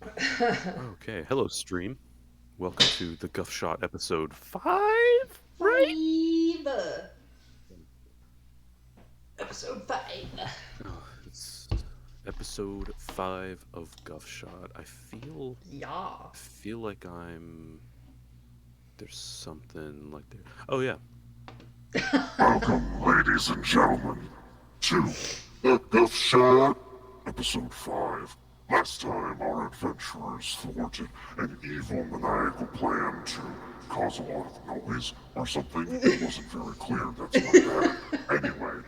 Okay, hello stream. Welcome to the Guffshot episode 5, right? Five. Episode 5. Oh, it's episode 5 of Guffshot. Yeah. I feel like there's something like there. Oh yeah. Welcome, ladies and gentlemen, to the Guffshot, Episode 5. Last time, our adventurers thwarted an evil, maniacal plan to cause a lot of noise or something. It wasn't very clear, that's my bad. Anyway,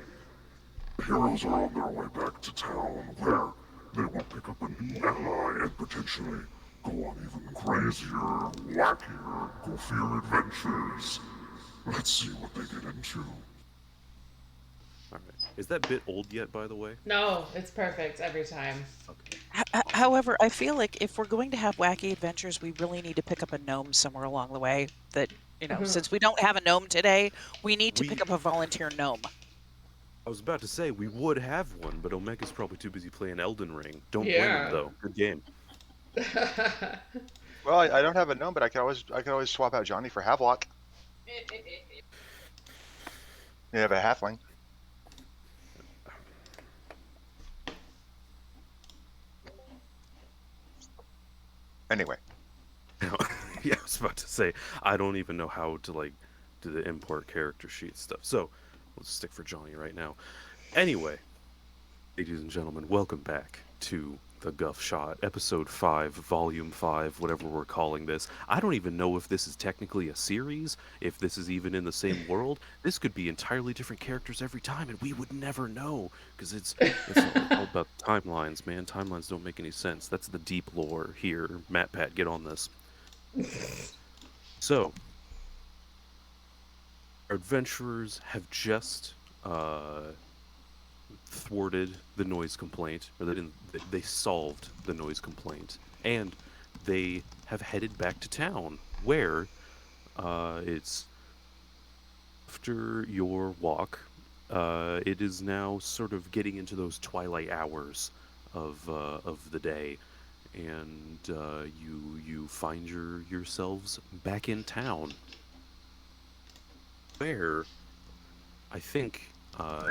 the heroes are on their way back to town where they will pick up a new ally and potentially go on even crazier, wackier, goofier adventures. Let's see what they get into. Alright. Is that bit old yet, by the way? No, it's perfect every time. Okay. However, I feel like if we're going to have wacky adventures, we really need to pick up a gnome somewhere along the way. Since we don't have a gnome today, we need to pick up a volunteer gnome. I was about to say we would have one, but Omega's probably too busy playing Elden Ring. Don't blame Yeah. him though. Good game. Well, I don't have a gnome, but I could always swap out Johnny for Havelock. You have a halfling. Anyway, Yeah, I was about to say I don't even know how to do the import character sheet stuff. So let's stick for Johnny right now. Anyway, ladies and gentlemen, welcome back to the Guffshot, episode 5, volume 5, whatever we're calling this. I don't even know if this is technically a series, if this is even in the same world. This could be entirely different characters every time, and we would never know, because it's all about timelines, man. Timelines don't make any sense. That's the deep lore here. Matt Pat, get on this. So, our adventurers have just thwarted the noise complaint, or they solved the noise complaint, and they have headed back to town, where it's after your walk. It is now sort of getting into those twilight hours of the day, and you find yourselves back in town, where I think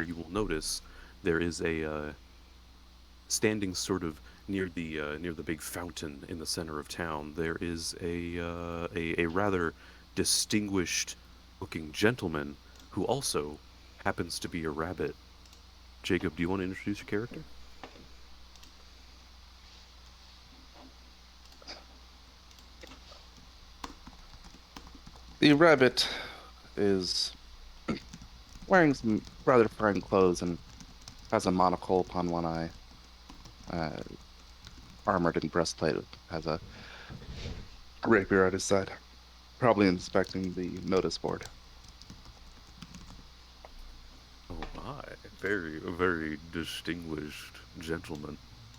you will notice there is a standing sort of near the big fountain in the center of town. There is a rather distinguished looking gentleman who also happens to be a rabbit. Jacob, do you want to introduce your character? The rabbit is wearing some rather fine clothes and has a monocle upon one eye. Armored and breastplate, has a rapier at his side. Probably inspecting the notice board. Oh my, very distinguished gentleman.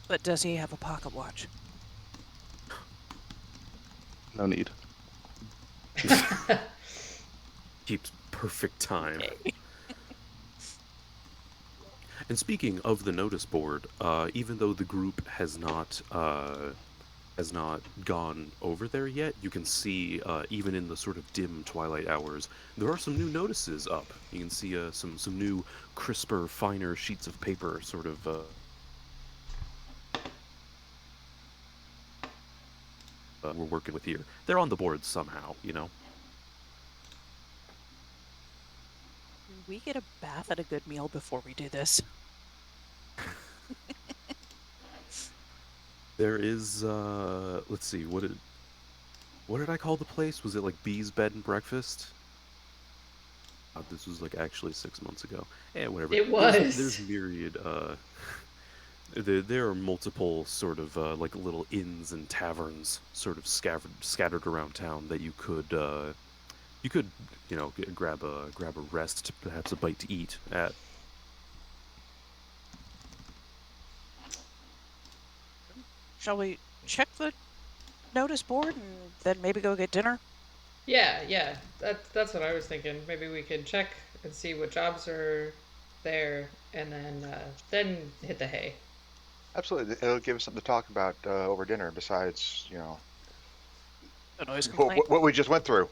But does he have a pocket watch? No need. Keeps perfect time. And speaking of the notice board, even though the group has not gone over there yet, you can see even in the sort of dim twilight hours, there are some new notices up. You can see some new, crisper, finer sheets of paper, sort of. We're working with here. They're on the board somehow, you know. Do we get a bath and a good meal before we do this? There is let's see, what did I call the place? Was it like Bee's Bed and Breakfast? This was like actually 6 months ago. Yeah, whatever. It was. There's myriad there are multiple sort of like little inns and taverns sort of scattered around town that you could grab a rest, perhaps a bite to eat at. Shall we check the notice board and then maybe go get dinner? Yeah. That's what I was thinking. Maybe we could check and see what jobs are there, and then hit the hay. Absolutely, it'll give us something to talk about over dinner. Besides, A noise complaint. what we just went through.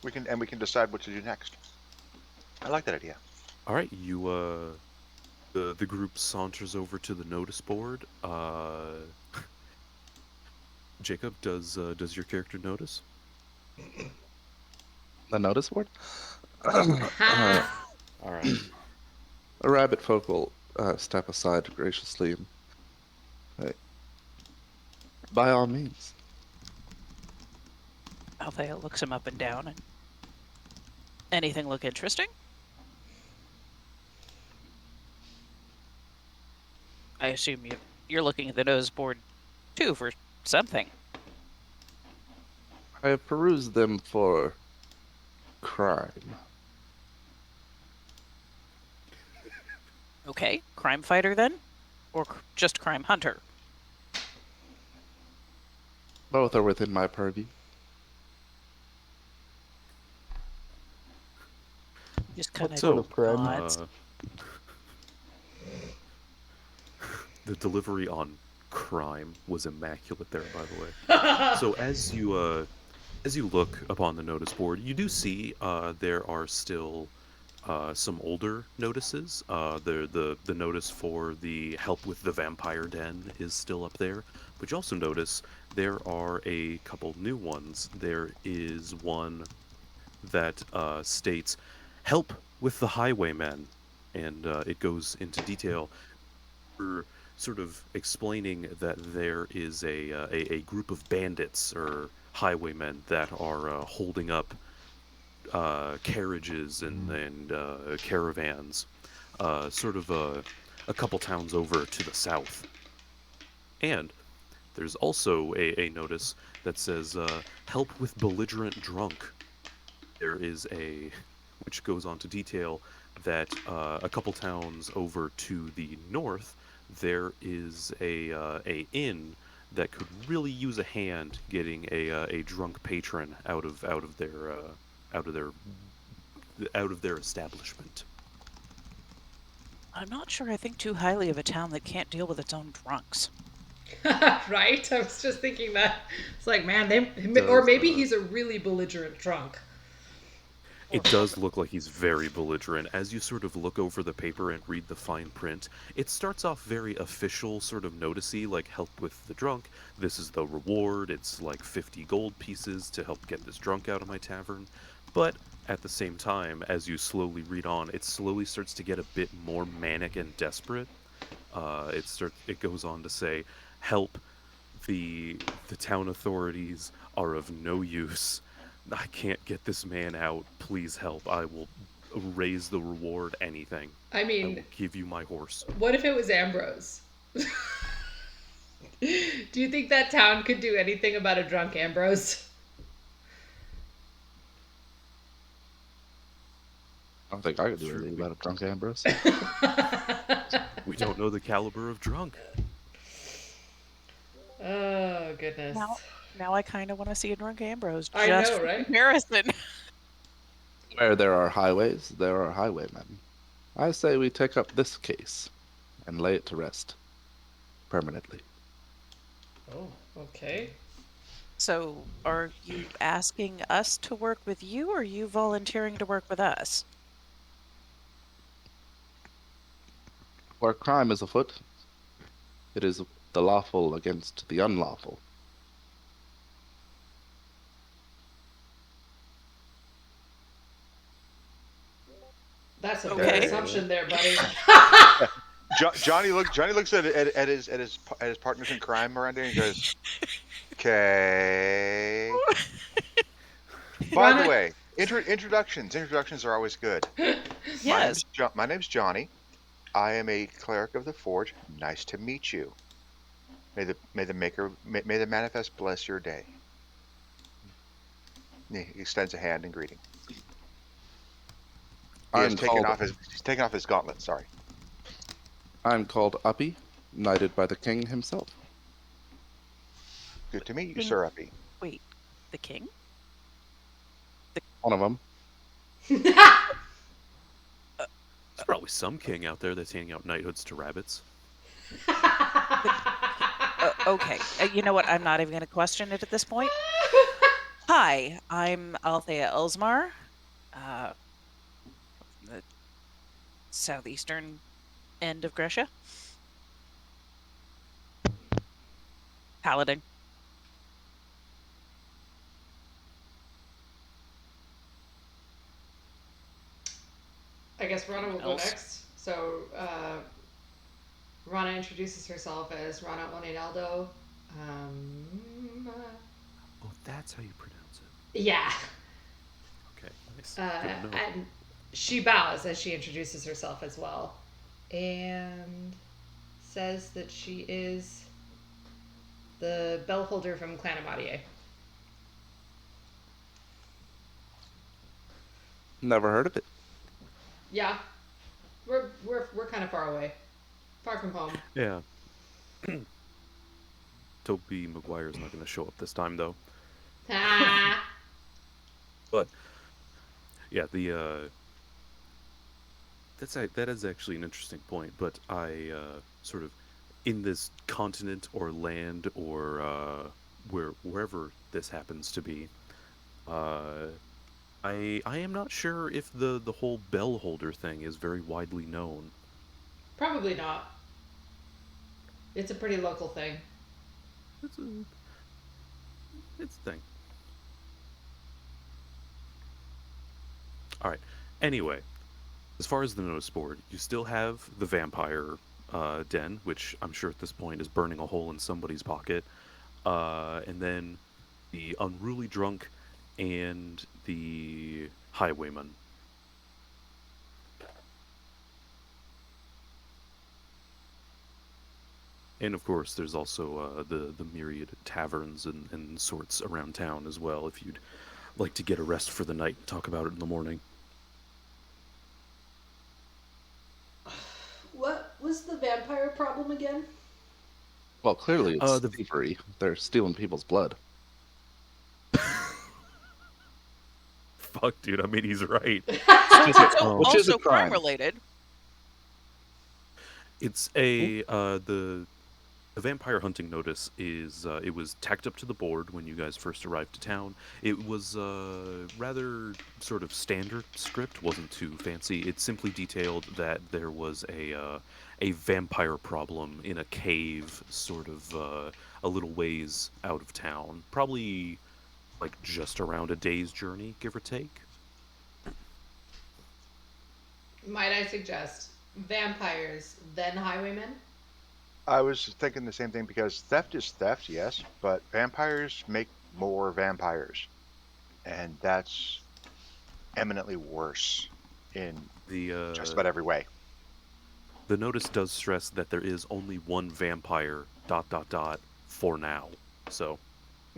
We can decide what to do next. I like that idea. All right, the group saunters over to the notice board. Jacob, does your character notice? The notice board? All right. A rabbit folk will step aside graciously and say, by all means. Althea looks him up and down. And anything look interesting? I assume you're looking at the notice board too for something. I have perused them for crime. Okay, crime fighter then? Or just crime hunter? Both are within my purview. Just kind of So, nods. the delivery on crime was immaculate there, by the way. So as you look upon the notice board, you do see there are still some older notices. The notice for the help with the vampire den is still up there, but you also notice there are a couple new ones. There is one that states help with the highwaymen, and it goes into detail for sort of explaining that there is a group of bandits or highwaymen that are holding up carriages and caravans, sort of a couple towns over to the south. And there's also a notice that says help with belligerent drunk. There is which goes on to detail that a couple towns over to the north, there is a inn that could really use a hand getting a drunk patron out of their establishment. I'm not sure I think too highly of a town that can't deal with its own drunks. Right? I was just thinking that. It's like, man, Does, or maybe he's a really belligerent drunk. It does look like he's very belligerent. As you sort of look over the paper and read the fine print, it starts off very official, sort of noticey, like help with the drunk. This is the reward. It's like 50 gold pieces to help get this drunk out of my tavern. But at the same time, as you slowly read on, it slowly starts to get a bit more manic and desperate. It goes on to say, help. The town authorities are of no use. I can't get this man out. Please help. I will raise the reward, anything. I I will mean, give you my horse. what if it was Ambrose? Do you think that town could do anything about a drunk Ambrose? I don't think I could do Sure, anything we- about a drunk Ambrose. We don't know the caliber of drunk. Oh, goodness. Now I kind of want to see a drunk Ambrose. I Just know, for right? comparison. Where there are highways, there are highwaymen. I say we take up this case and lay it to rest permanently. Oh, okay. So, are you asking us to work with you, or are you volunteering to work with us? Where crime is afoot, it is the lawful against the unlawful. That's a Okay. big assumption there, buddy. Johnny looks at his partners in crime around there and goes, "Okay." By Run the it. way, introductions are always good. Yes. My name's Johnny. I am a cleric of the Forge. Nice to meet you. May the manifest bless your day. He extends a hand in greeting. He's taken off his gauntlet. Sorry. I'm called Uppy, knighted by the king himself. Good to meet you, King- Sir Uppy. Wait, the king? One of them. There's probably some king out there that's handing out knighthoods to rabbits. Okay, you know what? I'm not even going to question it at this point. Hi, I'm Althea Elsmar, from the southeastern end of Grescia. Paladin. I guess Rana will go Else. next. So, Rana introduces herself as Rana Oninaldo. Oh, that's how you pronounce it. Yeah. Okay, nice. Good to know. And she bows as she introduces herself as well. And says that she is the bell holder from Clan Amadier. Never heard of it. Yeah. We're kind of far away. Far from home. Yeah. Toby Maguire's not going to show up this time, though. Ah. But yeah, that is actually an interesting point. But I sort of in this continent or land or wherever this happens to be, uh, I am not sure if the whole bell holder thing is very widely known. Probably not. It's a pretty local thing. It's a thing. All right. Anyway, as far as the notice board, you still have the vampire den, which I'm sure at this point is burning a hole in somebody's pocket, and then the unruly drunk and the highwayman. And of course, there's also the myriad taverns and sorts around town as well. If you'd like to get a rest for the night, talk about it in the morning. What was the vampire problem again? Well, clearly it's The- thievery. They're stealing people's blood. Fuck, dude. I mean, he's right. So Which is a also crime crime. related. It's a the vampire hunting notice is it was tacked up to the board when you guys first arrived to town. It was rather sort of standard script, wasn't too fancy. It simply detailed that there was a vampire problem in a cave, sort of a little ways out of town, probably like just around a day's journey, give or take. Might I suggest vampires, then highwaymen? I was thinking the same thing because theft is theft, yes, but vampires make more vampires, and that's eminently worse in The just about every way. the notice does stress that there is only one vampire for now. So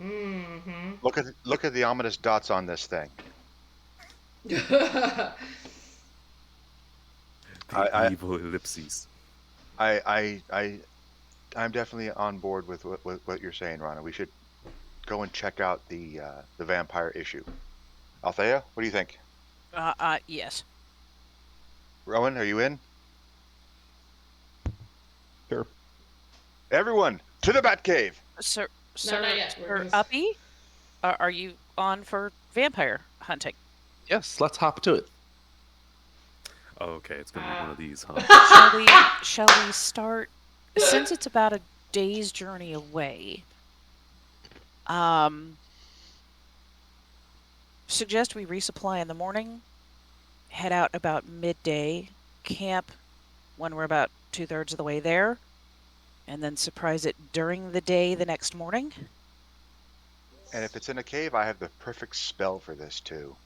Mm-hmm. Look at the ominous dots on this thing. the I- evil ellipses. I'm definitely on board with what you're saying, Rana. We should go and check out the vampire issue. Althea, what do you think? Yes. Rowan, are you in? Sure. Everyone to the Batcave. Sir, not yet. We're Sir just- Uppy, are you on for vampire hunting? Yes, let's hop to it. Oh, okay, it's gonna be one of these, huh? Shall we start? Since it's about a day's journey away, suggest we resupply in the morning, head out about midday, camp when we're about 2/3 of the way there, and then surprise it during the day the next morning. And if it's in a cave, I have the perfect spell for this too.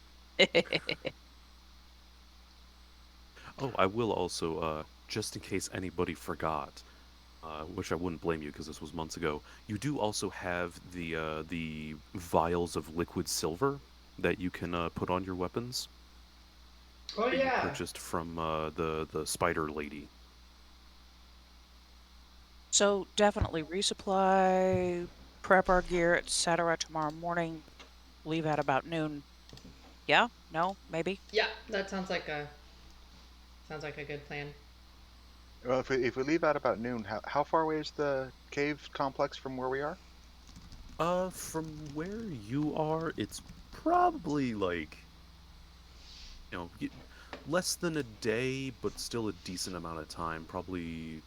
Oh, I will also, just in case anybody forgot, which I wouldn't blame you because this was months ago. You do also have the vials of liquid silver that you can put on your weapons. Oh that you yeah. purchased from the spider lady. So definitely resupply, prep our gear, etc. tomorrow morning. Leave at about noon. Yeah? No? Maybe? Yeah, that sounds like a Sounds like a good plan. Well, if we leave out about noon, how far away is the cave complex from where we are? From where you are, it's probably like, less than a day, but still a decent amount of time. Probably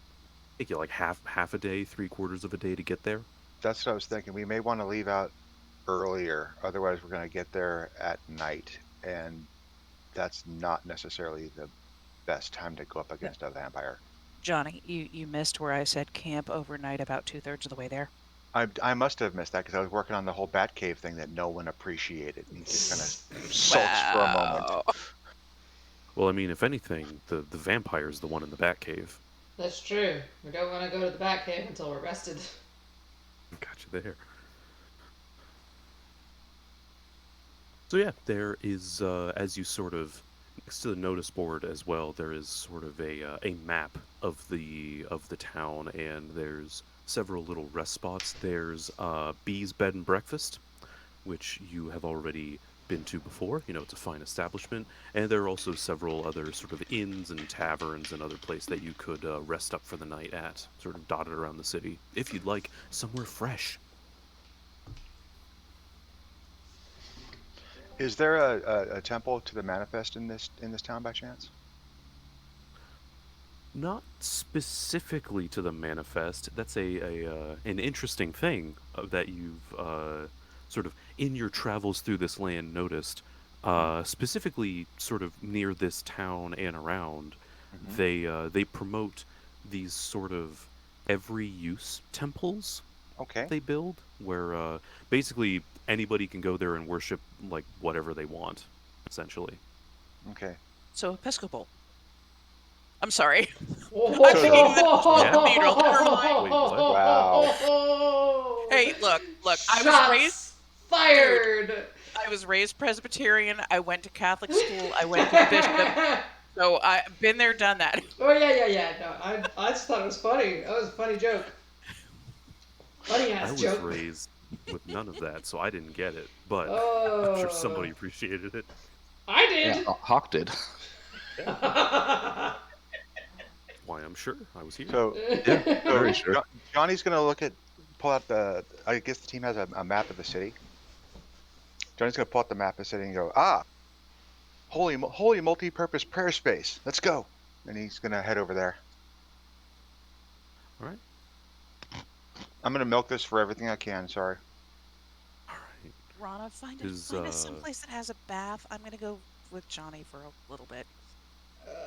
take you like half a day, 3/4 of a day to get there. That's what I was thinking. We may want to leave out earlier, otherwise we're going to get there at night, and that's not necessarily the best time to go up against a vampire. Johnny, you missed where I said camp overnight about 2/3 of the way there. I must have missed that because I was working on the whole Batcave thing that no one appreciated. He just kind of sulks for a moment. Wow. Well, I mean, if anything, the vampire's the one in the Batcave. That's true. We don't want to go to the Batcave until we're rested. Got you there. So yeah, there is, as you sort of next to the notice board as well, there is sort of a map of the town, and there's several little rest spots. There's Bee's Bed and Breakfast, which you have already been to before. It's a fine establishment, and there are also several other sort of inns and taverns and other places that you could rest up for the night at, sort of dotted around the city, if you'd like somewhere fresh. Is there a temple to the manifest in this town by chance? Not specifically to the manifest. That's an interesting thing that you've sort of in your travels through this land noticed. Specifically, sort of near this town and around, they promote these sort of every use temples Okay. they build, where basically anybody can go there and worship like whatever they want, essentially. Okay. So Episcopal. I'm sorry. Yeah. Cathedral, never mind. Wait, what? Wow. Hey, look. I was Shots raised fired. I was raised Presbyterian. I went to Catholic school. I went to Bishop. So I've been there, done that. Oh yeah. No, I just thought it was funny. That was a funny joke. Funny I ass was joke. raised with none of that, so I didn't get it. But Oh. I'm sure somebody appreciated it. I Yeah, did. Hawk did. Why, I'm sure I was here. So, Yeah, very sure. Johnny's going to pull out I guess the team has a map of the city. Johnny's going to pull out the map of the city and go, holy multi-purpose prayer space. Let's go. And he's going to head over there. All right. I'm going to milk this for everything I can. Sorry. All right. Rana, find Is, us someplace that has a bath. I'm gonna go with Johnny for a little bit.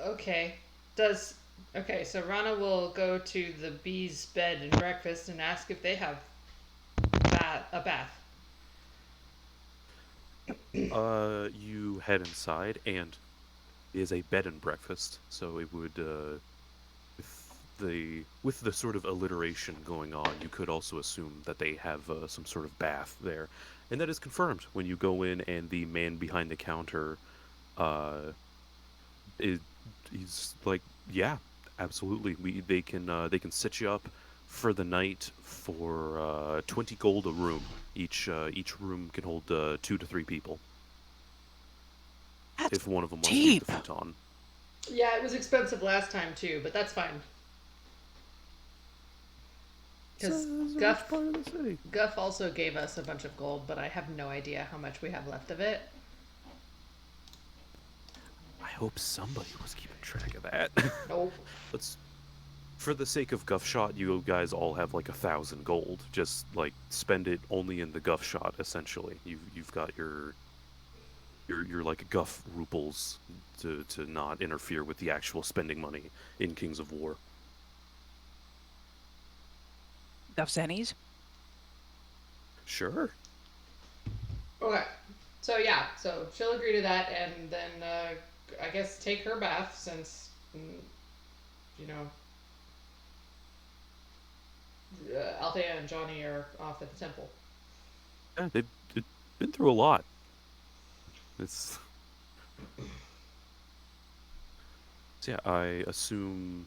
Okay. Okay, so Rana will go to the Bee's Bed and Breakfast and ask if they have a bath. You head inside, and it is a bed and breakfast. So it would, with the sort of alliteration going on, you could also assume that they have some sort of bath there, and that is confirmed when you go in, and the man behind the counter, he's like, yeah, absolutely. They can set you up for the night for 20 gold a room. Each room can hold 2 to 3 people. That's If one of them wants to use deep. the futon. Yeah, it was expensive last time too, but that's fine. Because Guff also gave us a bunch of gold, but I have no idea how much we have left of it. I hope somebody was keeping track of that. Nope. For the sake of Guffshot, you guys all have like 1,000 gold. Just like spend it only in the Guffshot. Essentially, you've got your like Guff ruples to not interfere with the actual spending money in Kings of War. Duffsennies? Sure. Okay. So yeah, so she'll agree to that, and then I guess take her bath since, Althea and Johnny are off at the temple. Yeah, they've been through a lot. It's. So yeah, I assume.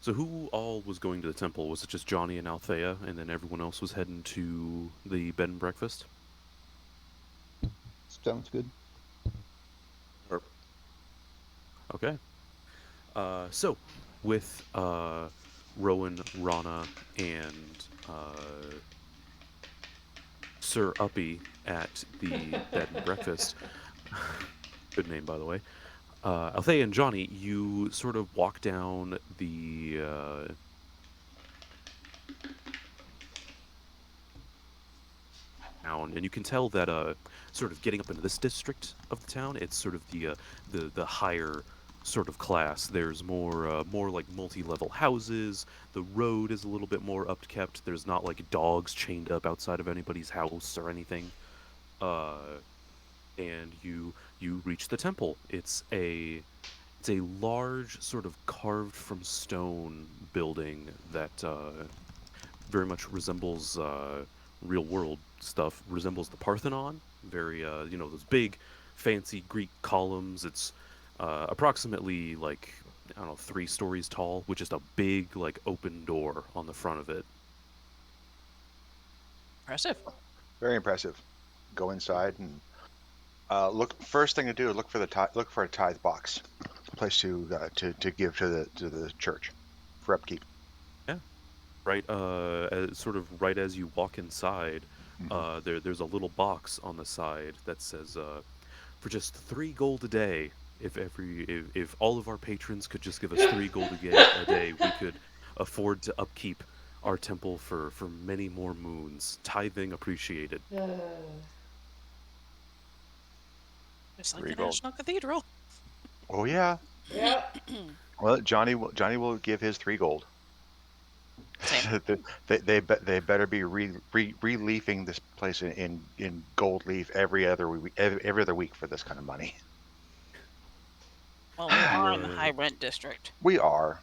So who all was going to the temple? Was it just Johnny and Althea, and then everyone else was heading to the bed and breakfast? Sounds good. Okay. So, with Rowan, Rana, and Sir Uppy at the bed and breakfast, good name by the way. Althea and Johnny, you sort of walk down the town, and you can tell that sort of getting up into this district of the town, it's sort of the higher sort of class. There's more like multi-level houses. The road is a little bit more upkept. There's not like dogs chained up outside of anybody's house or anything. Uh, and you reach the temple. It's a large sort of carved from stone building that very much resembles real world stuff. Resembles the Parthenon. Very those big, fancy Greek columns. It's approximately like I don't know 3 stories tall, with just a big like open door on the front of it. Impressive. Very impressive. Go inside and look. First thing to do, look for look for a tithe box, a place to give to the church for upkeep. Yeah, right. Sort of right as you walk inside, Hmm. there's a little box on the side that says for just 3 gold a day. If all of our patrons could just give us 3 gold a day, we could afford to upkeep our temple for many more moons. Tithing appreciated. Just like the 3 gold. National Cathedral. Oh yeah. Yep. Well, Johnny will give his 3 gold. Same. They better be reliefing this place in gold leaf every other week for this kind of money. Well, we are in the You, high rent district. We are,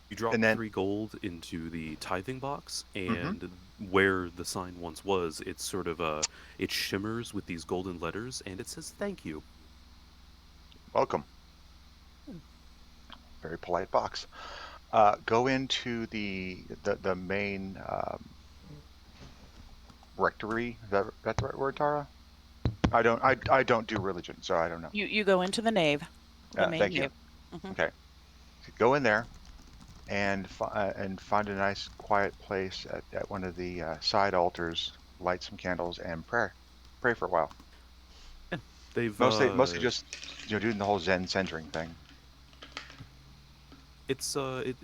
you drop and then 3 gold into the tithing box, hmm and where the sign once was, it's sort of it shimmers with these golden letters, and it says thank you. welcome. Very polite box. Go into the main rectory. That's the right word, Tara? I don't do religion, so I don't know. You go into the nave, the main Thank you. nave. Hmm. Okay, go in there and find a nice quiet place at one of the side altars. Light some candles and pray for a while. Yeah, they've Mostly just doing the whole Zen centering thing. it's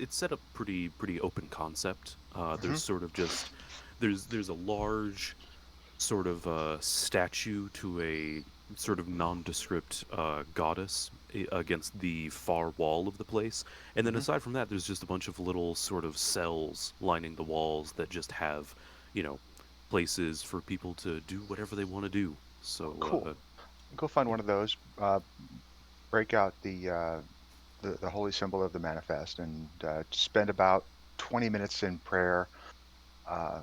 set up pretty open concept. Hmm. There's sort of just there's a large sort of statue to a sort of nondescript goddess against the far wall of the place, and then Hmm. aside from that, there's just a bunch of little sort of cells lining the walls that just have you know places for people to do whatever they want to do. Cool. So Go find yeah. one of those. Break out the holy symbol of the manifest and spend about 20 minutes in prayer, uh,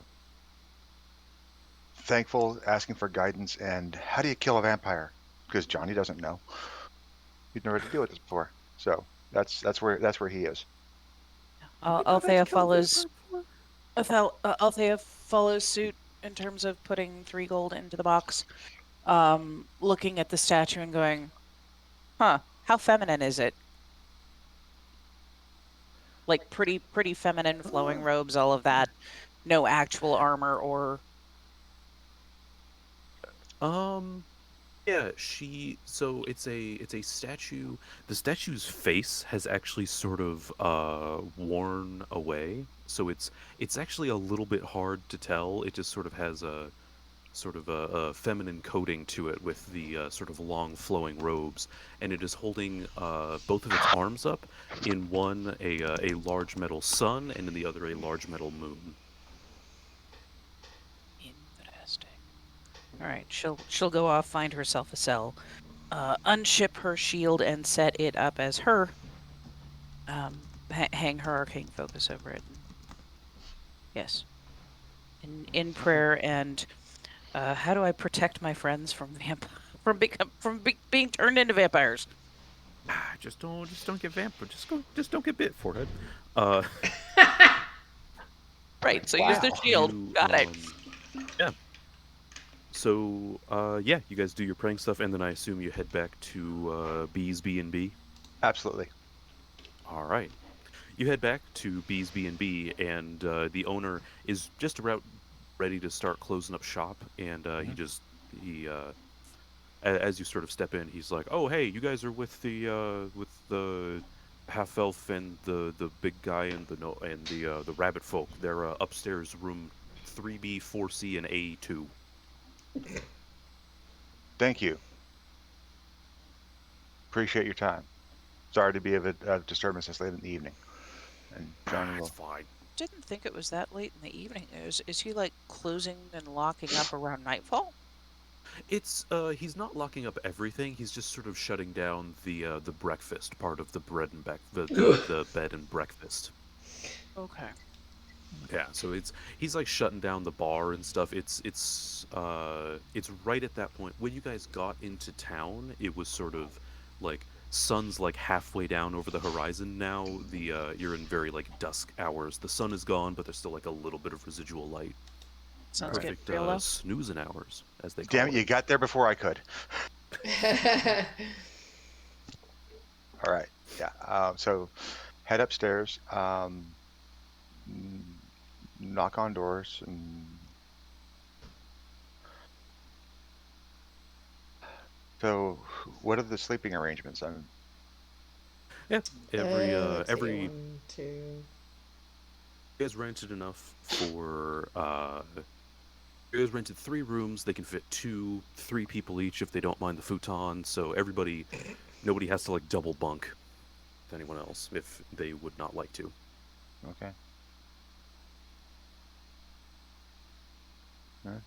thankful, asking for guidance, and how do you kill a vampire? Because Johnny doesn't know. He'd never had to deal with this before. So that's where he is. Wait, I've had to Althea kill a follows. vampire before? Althea follows suit in terms of putting 3 gold into the box. Looking at the statue and going, "Huh? How feminine is it? Like pretty feminine, flowing robes, all of that. No actual armor or Um, yeah, so it's a statue. The statue's face has actually sort of worn away. So it's actually a little bit hard to tell. It just sort of has a sort of a feminine coating to it with the sort of long flowing robes, and it is holding both of its arms up. In one a large metal sun, and in the other a large metal moon. interesting." All right, she'll go off, find herself a cell, unship her shield, and set it up as her. Hang her arcane focus over it. Yes, in prayer and how do I protect my friends from being turned into vampires? Ah, just don't get vampire. Just don't get bit, forehead. Uh, Right. So use the Wow. shield. you Got it. yeah. So yeah, you guys do your praying stuff, and then I assume you head back to B's B and B. Absolutely. All right. You head back to B's B&B, and the owner is just about ready to start closing up shop, and as you sort of step in, he's like, "Oh, hey, you guys are with the half elf and the big guy and the no and the rabbit folk. They're upstairs, room 3B, 4C, and A2." Thank you. Appreciate your time. Sorry to be of disturbance this late in the evening. And Johnny It's will. fine. Didn't think it was that late in the evening. Is he like closing and locking up around nightfall? It's he's not locking up everything. He's just sort of shutting down the breakfast part of the bread and the bed and breakfast. Okay. Yeah, so he's like shutting down the bar and stuff. It's right at that point when you guys got into town. It was sort of like sun's like halfway down over the horizon now. You're in very like dusk hours. The sun is gone, but there's still like a little bit of residual light. Sounds good. Perfect Real low. snoozing hours, as they call Damn it, it. you got there before I could. All right. Yeah. So head upstairs. Knock on doors. So, what are the sleeping arrangements? Yeah, every Let's see, every 1, 2. you guys rented enough for you guys rented 3 rooms. They can fit 3 people each if they don't mind the futon. So nobody has to like double bunk with anyone else if they would not like to. Okay.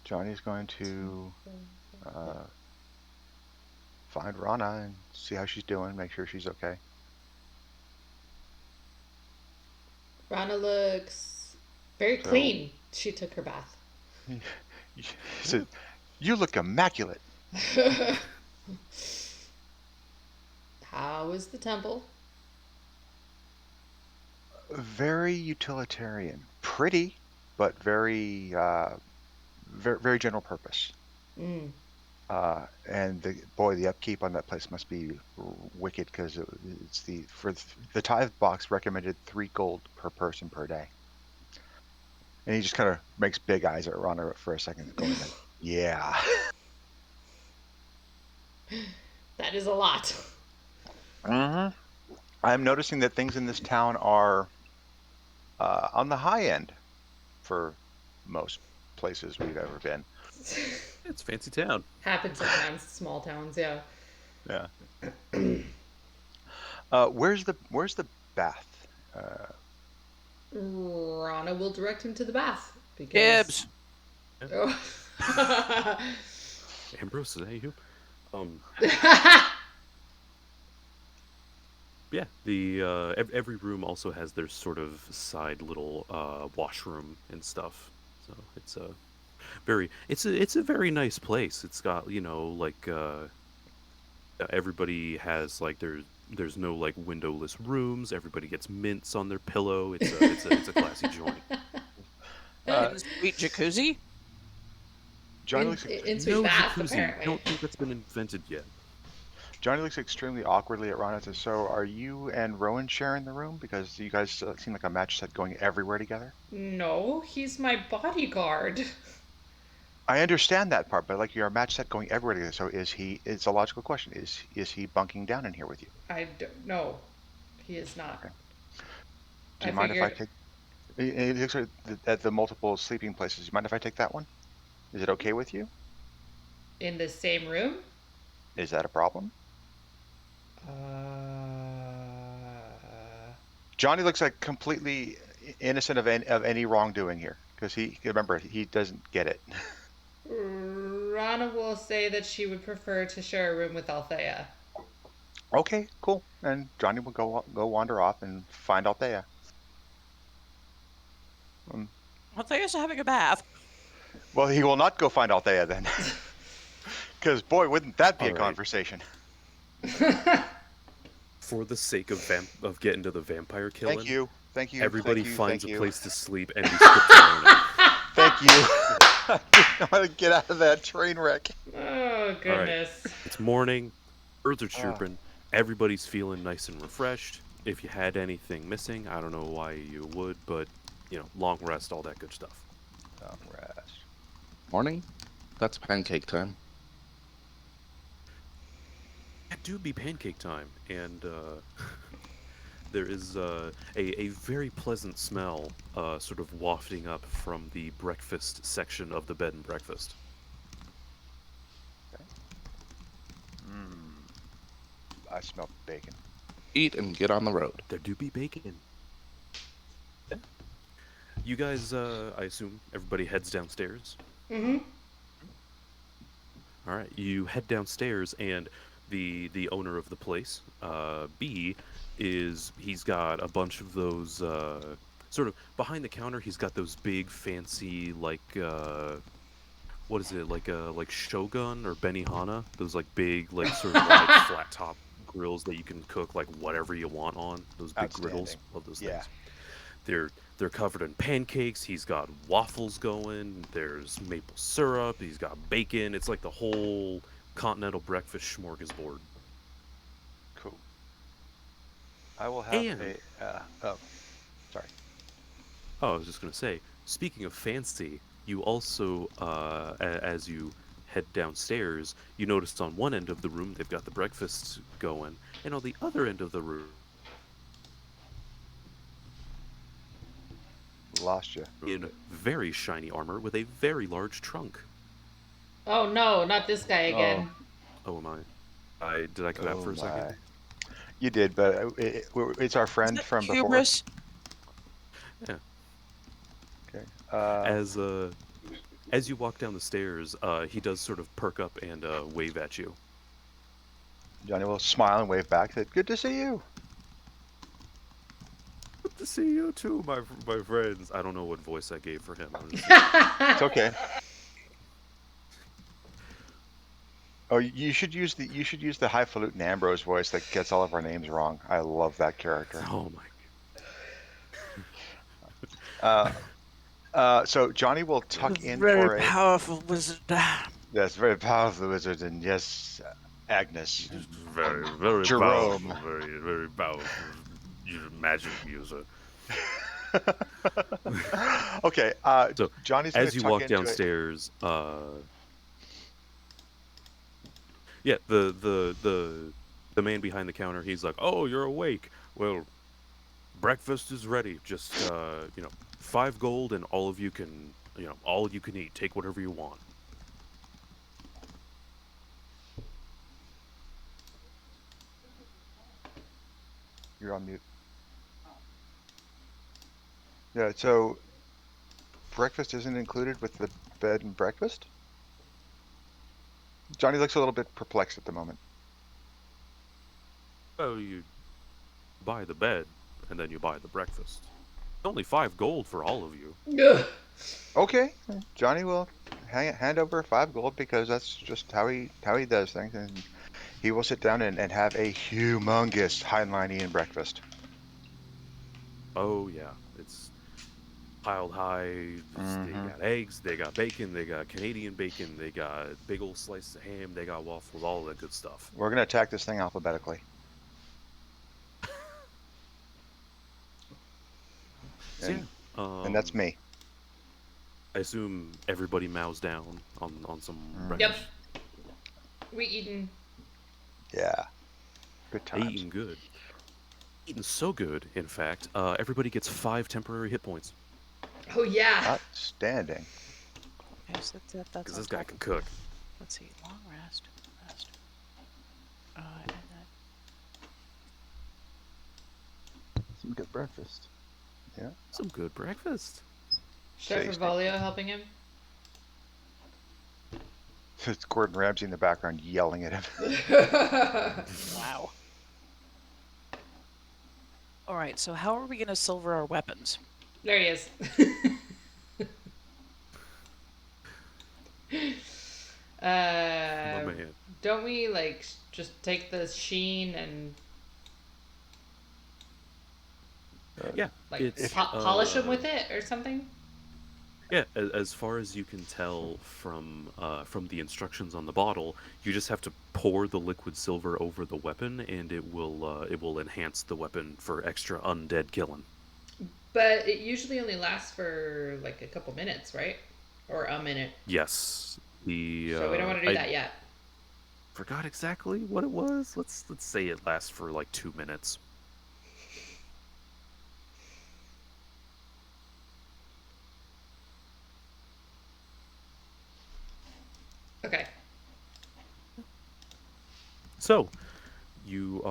Johnny's going to find Rana and see how she's doing. Make sure she's okay. Rana looks very clean. She took her bath. He said, "You look immaculate." How is the temple? Very utilitarian, pretty, but very, very general purpose. Mm. And the upkeep on that place must be wicked because it's for the tithe box recommended 3 gold per person per day. And he just kind of makes big eyes at Rana for a second, going like, "Yeah." That is a lot. Mm-hmm. I'm noticing that things in this town are on the high end for most places we've ever been. It's a fancy town. Happens sometimes, small towns, yeah. Yeah. Where's the bath? Rana will direct him to the bath. Because... Gibbs. Oh. Ambrose, is that you? Yeah, every room also has their sort of side little washroom and stuff. So it's a very nice place. It's got like everybody has like there's no like windowless rooms. Everybody gets mints on their pillow. It's a classy joint. Sweet jacuzzi. Johnny looks in sweet No bath, jacuzzi. apparently. I don't think that's been invented yet. Johnny looks extremely awkwardly at Ron and says, "So are you and Rowan sharing the room? Because you guys seem like a match set going everywhere together." No, he's my bodyguard. I understand that part, but like you're a match set going everywhere together. So is he? It's a logical question. Is he bunking down in here with you? I don't know. He is not. Okay. Do you mind if I take? It looks at the multiple sleeping places. Do you mind if I take that one? Is it okay with you? In the same room? Is that a problem? Johnny looks like completely innocent of any wrongdoing here, because remember, he doesn't get it. Rana will say that she would prefer to share a room with Althea. Okay, cool. And Johnny will go wander off and find Althea. Althea's having a bath. Well, he will not go find Althea then. Because, boy, wouldn't that be a All right. conversation. For the sake of getting to the vampire killing, Thank you. everybody thank you, finds thank a you. place to sleep and we skip the morning. Thank you. I want to get out of that train wreck. Oh, goodness. It's morning, birds are chirping, everybody's feeling nice and refreshed. if you had anything missing, I don't know why you would, but long rest, all that good stuff. Long rest. Morning? That's pancake time. It do be pancake time, and there is a very pleasant smell sort of wafting up from the breakfast section of the bed and breakfast. I smell bacon. Eat and get on the road. There do be bacon. You guys, I assume everybody heads downstairs. Mm-hmm. All right, you head downstairs, and the owner of the place, B, he's got a bunch of those sort of behind the counter. He's got those big fancy what is it, like Shogun or Benihana? Those like big like sort of wide flat top grills that you can cook like whatever you want on. Those big griddles. Outstanding. Love those Yeah. things. They're covered in pancakes. He's got waffles going. There's maple syrup. He's got bacon. It's like the whole continental breakfast smorgasbord. Cool. I will have And- sorry. Oh, I was just gonna say. Speaking of fancy, you also, as you head downstairs, you noticed on one end of the room they've got the breakfast going, and on the other end of the room, Lost you. in very shiny armor with a very large trunk. Oh no, not this guy again. Oh, am I? Did I come out for a second? You did, but it's our friend Is it from before. hubris? Yeah. Okay. As you walk down the stairs, he does sort of perk up and wave at you. Johnny will smile and wave back. Said, "Good to see you." Good to see you too, my friends. I don't know what voice I gave for him. It's okay. Oh, you should use the highfalutin Ambrose voice that gets all of our names wrong. I love that character. Oh my. So Johnny will tuck in Very for a. powerful wizard. Yes, very powerful wizard, and yes, Agnes. Very, very Jerome. powerful. Very, very powerful. Magic user. Okay. So, Johnny's gonna as you tuck walk into downstairs, yeah, the man behind the counter, he's like, "Oh, you're awake. Well, breakfast is ready. Just 5 gold, and all you can eat. Take whatever you want." You're on mute. Yeah. So breakfast isn't included with the bed and breakfast. Johnny looks a little bit perplexed at the moment. Oh, you buy the bed, and then you buy the breakfast. Only 5 gold for all of you. Ugh. Okay, Johnny will hand over 5 gold because that's just how he does things, and he will sit down and have a humongous Heinleinian breakfast. Oh yeah, it's piled high. They got eggs, they got bacon, they got Canadian bacon, they got big old slices of ham, they got waffles, all that good stuff. We're gonna attack this thing alphabetically. So, And that's me. I assume everybody mows down on some Yep. breakfast. We eating. Yeah. Good They times. eating good. Eating so good, in fact, everybody gets 5 temporary hit points. Oh yeah. Outstanding. Okay, so that's Because on this guy top. can cook. Let's see. Long rest. And then Some good breakfast. Some good breakfast. Chef Tasty. Revolio helping him. It's Gordon Ramsay in the background yelling at him. wow. All right. So how are we going to silver our weapons? There he is. My man. Don't we like just take the sheen and Yeah, like it's, polish them with it or something? Yeah, as far as you can tell from the instructions on the bottle, you just have to pour the liquid silver over the weapon, and it will enhance the weapon for extra undead killing. But it usually only lasts for like a couple minutes, right? Or a minute. Yes, the So we don't want to do I that yet. forgot exactly what it was. Let's say it lasts for like 2 minutes. Okay. So you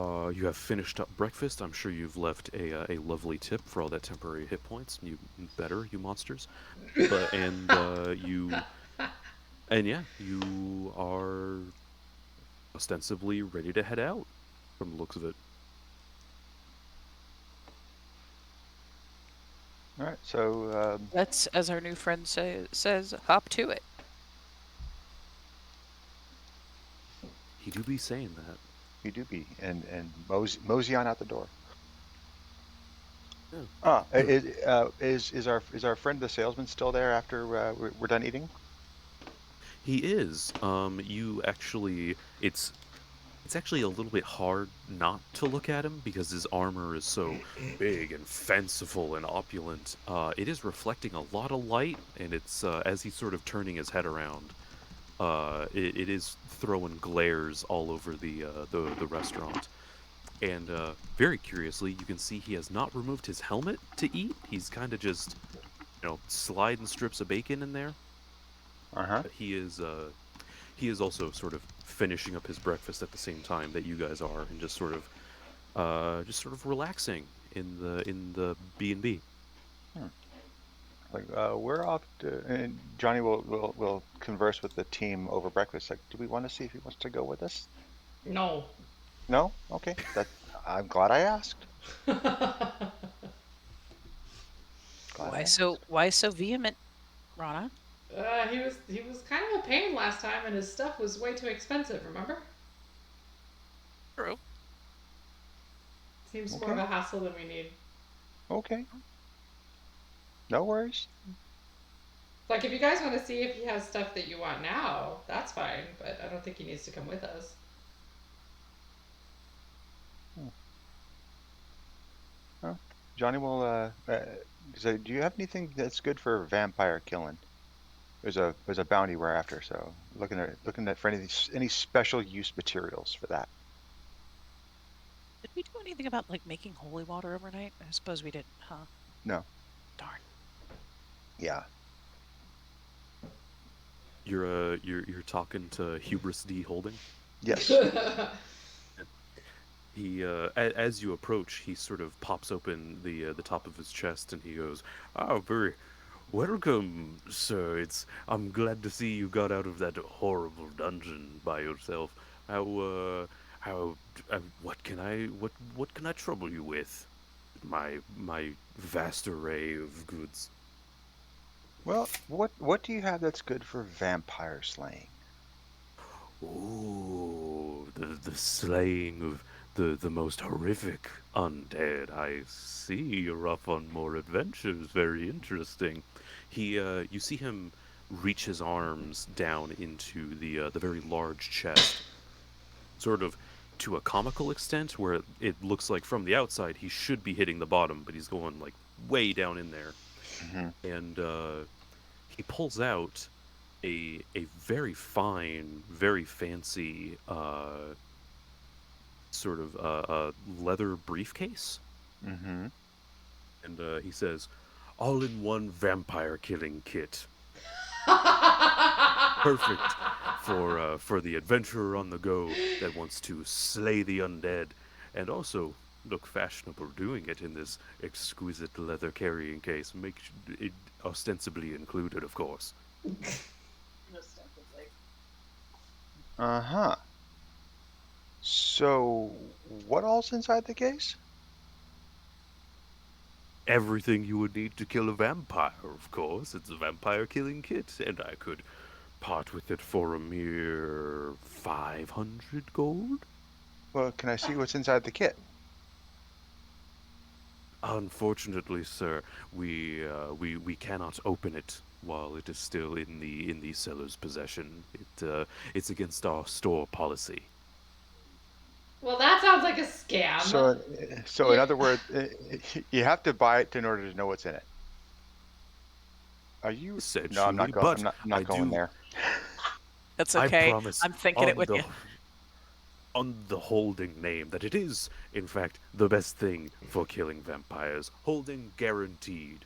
have finished up breakfast. I'm sure you've left a lovely tip for all that temporary hit points. You better, you monsters. But and yeah, you are ostensibly ready to head out from the looks of it. All right, so Let's, as our new friend says, hop to it. He do be saying that. you do be, and mosey on out the door. Yeah. Is our friend the salesman still there after we're done eating? He is. You actually, it's actually a little bit hard not to look at him because his armor is so big and fanciful and opulent. It is reflecting a lot of light, and it's as he's sort of turning his head around. It is throwing glares all over the restaurant. And very curiously, you can see he has not removed his helmet to eat. He's kind of just, sliding strips of bacon in there. Uh-huh. But he is also sort of finishing up his breakfast at the same time that you guys are, and just sort of relaxing in the B&B. Like we're off to, and Johnny will converse with the team over breakfast. Like, do we want to see if he wants to go with us? No. No? Okay. I'm glad I asked. Glad I asked. Why so vehement, Rana? He was kind of a pain last time, and his stuff was way too expensive. Remember? True. Seems more of Okay. a hassle than we need. Okay. No worries. Like, if you guys want to see if he has stuff that you want now, that's fine. But I don't think he needs to come with us. Well, Johnny will say, do you have anything that's good for vampire killing? There's a bounty we're after, so looking at for any special use materials for that. Did we do anything about like making holy water overnight? I suppose we didn't, huh? No. Darn. Yeah. You're talking to Hubris D Holding. Yes. He as you approach, he sort of pops open the top of his chest, and he goes, "Oh, very welcome, sir. I'm glad to see you got out of that horrible dungeon by yourself. How what can I trouble you with? My vast array of goods." Well, what do you have that's good for vampire slaying? Ooh, the slaying of the most horrific undead. I see you're off on more adventures. Very interesting. You see him reach his arms down into the very large chest, sort of to a comical extent, where it looks like from the outside he should be hitting the bottom, but he's going like way down in there, Hmm. and he pulls out a very fine, very fancy sort of leather briefcase, Hmm. and he says, "All-in-one vampire killing kit, perfect for the adventurer on the go that wants to slay the undead, and also look fashionable doing it in this exquisite leather carrying case. Make it ostensibly included, of course." Uh-huh. So, what all's inside the case? Everything you would need to kill a vampire, of course. It's a vampire killing kit, and I could part with it for a mere 500 gold. Well, can I see what's inside the kit? Unfortunately, sir, we cannot open it while it is still in the seller's possession. It's against our store policy. Well, that sounds like a scam. So in Yeah. other words, you have to buy it in order to know what's in it. Are you? No, I'm Essentially, not going. but I'm not I going do. there. That's I okay. promise I'm thinking it with you. on the holding name that it is, in fact, the best thing for killing vampires. Holding guaranteed.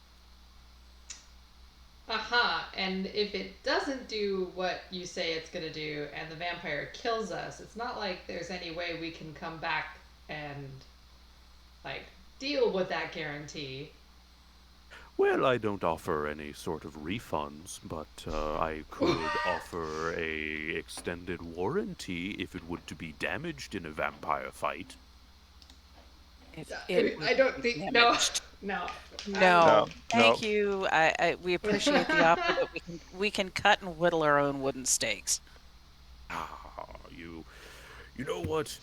And if it doesn't do what you say it's gonna do, and the vampire kills us, it's not like there's any way we can come back and like deal with that guarantee. Well, I don't offer any sort of refunds, but I could offer a extended warranty if it would to be damaged in a vampire fight. If it I would don't be think damaged. no. No, No, thank no. you. We appreciate the offer, but we can cut and whittle our own wooden stakes. Ah, you know what?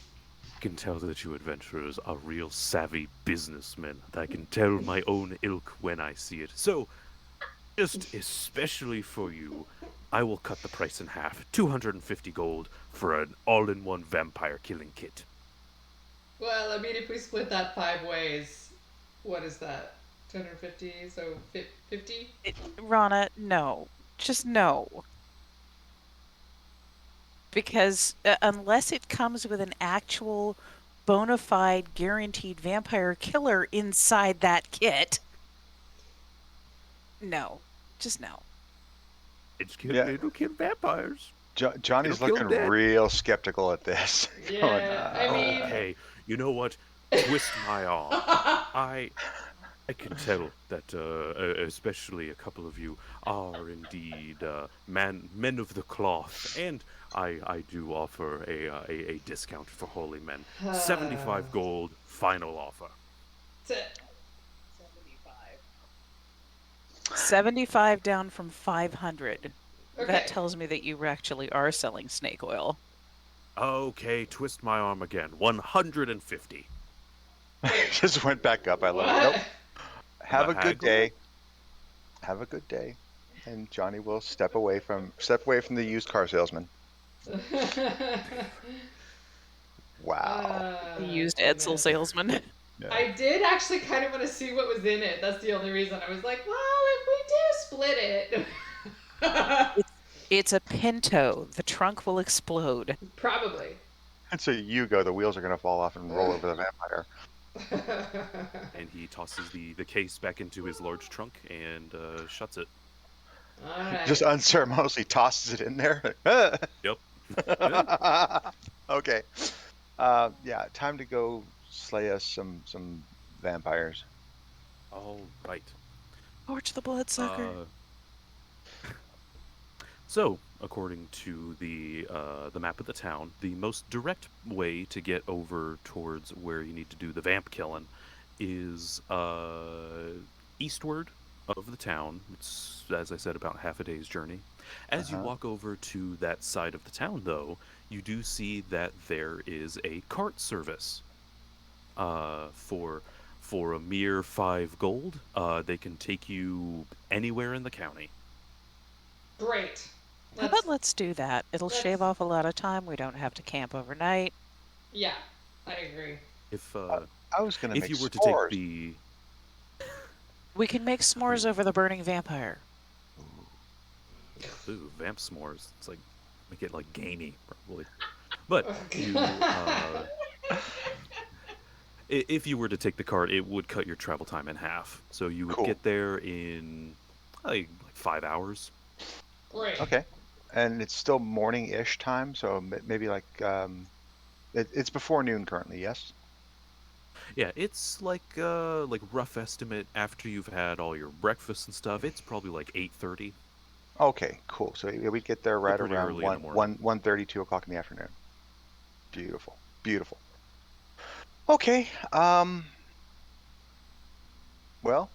I can tell that you adventurers are real savvy businessmen. I can tell my own ilk when I see it. So, just especially for you, I will cut the price in half. 250 gold for an all-in-one vampire killing kit. Well, I mean, if we split that 5 ways, what is that? 250, so 50? Rana, no. Just no. Because unless it comes with an actual bona fide guaranteed vampire killer inside that kit, no. Just no. Yeah, It'll kill vampires. It'll Johnny's kill looking dead. real skeptical at this. Going, Yeah, I mean, Okay, you know what? Twist my arm. I can tell that, especially a couple of you are indeed men of the cloth, and I do offer a discount for holy men. 75 gold, final offer. That's it. 75 down from 500. Okay. That tells me that you actually are selling snake oil. Okay, twist my arm again. 150. just went back up. I love it. Nope. Have The a good haggle? day. Have a good day. And Johnny will step away from the used car salesman. Wow. The used Edsel goodness. salesman. Yeah. I did actually kind of want to see what was in it. That's the only reason. I was like, well, if we do split it. It's a Pinto. The trunk will explode. Probably. And so you go, the wheels are going to fall off and roll over the vampire. And he tosses the case back into his large trunk and shuts it. All right. Just unceremoniously tosses it in there. Yep. Okay. Yeah, time to go slay us some vampires. All right. Torch the bloodsucker. So, according to the map of the town, the most direct way to get over towards where you need to do the vamp killing is eastward of the town. It's, as I said, about half a day's journey. As you walk over to that side of the town, though, you do see that there is a cart service. For a mere 5 gold, they can take you anywhere in the county. Great. How about let's do that? It'll let's- shave off a lot of time. We don't have to camp overnight. Yeah, I agree. If I was going to if make you were to s'mores. take the We can make s'mores over the burning vampire. ooh, vamp s'mores, it's like make it like gamey probably. But you, if you were to take the cart, it would cut your travel time in half. So you would Cool. get there in like 5 hours. Great. Okay. And it's still morning-ish time, so maybe like it's before noon currently. Yes. Yeah, it's like rough estimate after you've had all your breakfast and stuff. It's probably like 8:30. Okay. Cool. So yeah, we'd get there right pretty around early in the morning. 1:30, 2 o'clock in the afternoon. Beautiful. Beautiful. Okay. Well,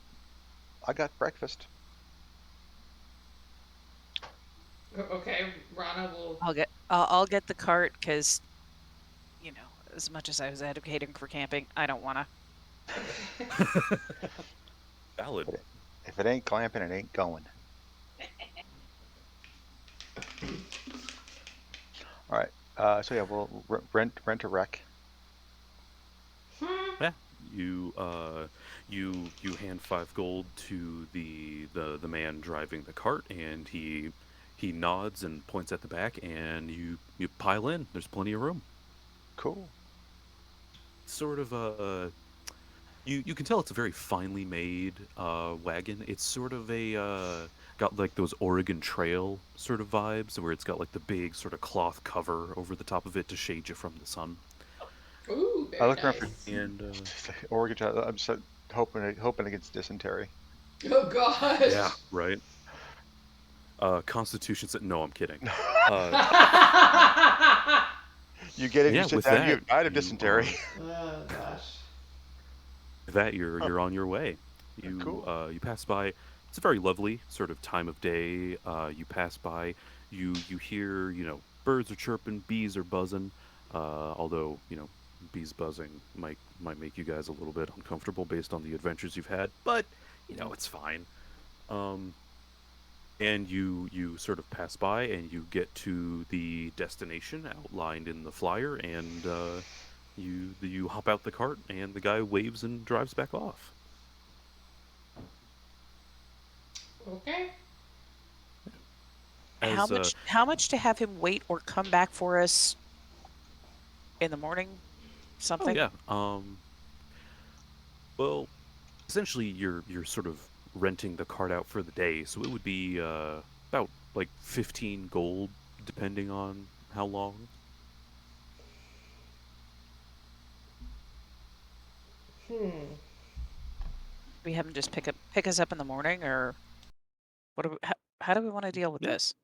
I got breakfast. Okay, Rana will. I'll get the cart because, you know, as much as I was advocating for camping, I don't wanna. Valid. If it ain't clamping, it ain't going. So yeah, we'll rent a wreck. Yeah, you hand 5 gold to the man driving the cart, and he nods and points at the back, and you pile in. There's plenty of room. Cool. Sort of you can tell it's a very finely made wagon. It's sort of a got like those Oregon Trail sort of vibes, where it's got like the big sort of cloth cover over the top of it to shade you from the sun. Ooh, I very look around for nice. And Oregon. I'm so hoping against dysentery. Oh gosh. yeah, right. Constitution said no. I'm kidding. Uh, You get it, you yeah, sit with down, you that have died of you dysentery. Oh gosh. that Oh, you're on your way. cool. You pass by. It's a very lovely sort of time of day. You pass by. You hear birds are chirping, bees are buzzing. Although bees buzzing might make you guys a little bit uncomfortable based on the adventures you've had, but it's fine. Um, and you sort of pass by and you get to the destination outlined in the flyer, and you hop out the cart and the guy waves and drives back off. Okay. How As much to have him wait or come back for us in the morning? oh Something? yeah, well, essentially you're sort of renting the cart out for the day, so it would be about like 15 gold depending on how long. Hmm. We have him just pick us up in the morning, or what do how do we want to deal with Yeah, this?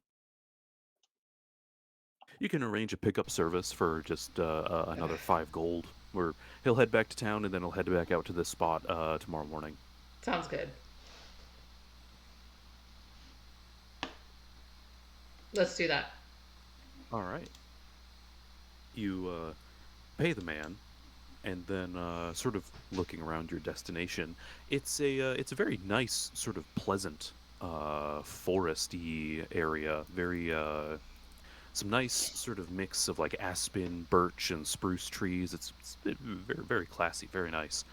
you can arrange a pickup service for just another 5 gold, where he'll head back to town and then he'll head back out to this spot tomorrow morning. Sounds good. Let's do that. All right. You pay the man, and then sort of looking around your destination, it's a very nice, sort of pleasant, foresty area. Very some nice sort of mix of like aspen, birch, and spruce trees. It's very very classy, very nice.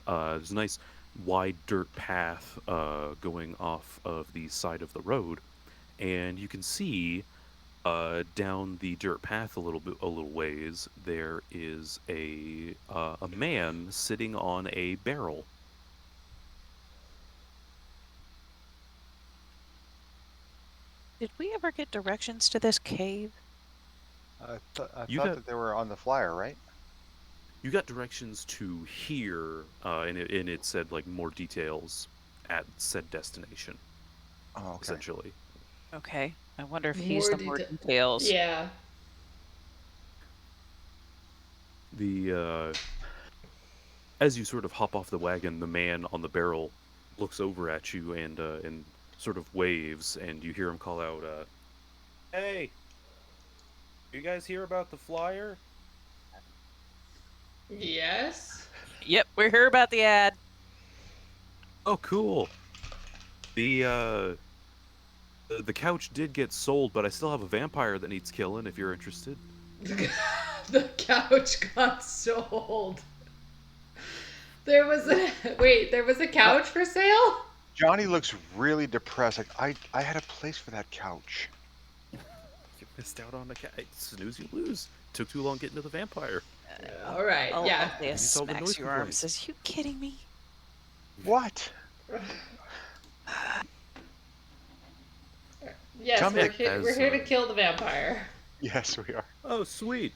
There's a nice wide dirt path going off of the side of the road, and you can see down the dirt path a little ways, there is a man sitting on a barrel. Did we ever get directions to this cave? I You thought got that they were on the flyer, right? you got directions to here, and it said like more details at said destination, Oh, okay. essentially. Okay. I wonder if he's More the more detail. details. Yeah. The As you sort of hop off the wagon, the man on the barrel looks over at you and sort of waves, and you hear him call out, "Hey, you guys hear about the flyer?" Yes. Yep, we're here about the ad. Oh, cool. The the couch did get sold, but I still have a vampire that needs killing if you're interested. The couch got sold. There was a wait. There was a Jo- couch for sale. Johnny looks really depressed. Like I had a place for that couch. You missed out on the cat. Snooze, you lose. Took too long getting to the vampire. All right. Yeah. Althea You solved the smacks noise your arm and complaints. says, "You kidding me?" What? Yes, Tell me we're here to as kill the vampire. Yes, we are. oh sweet.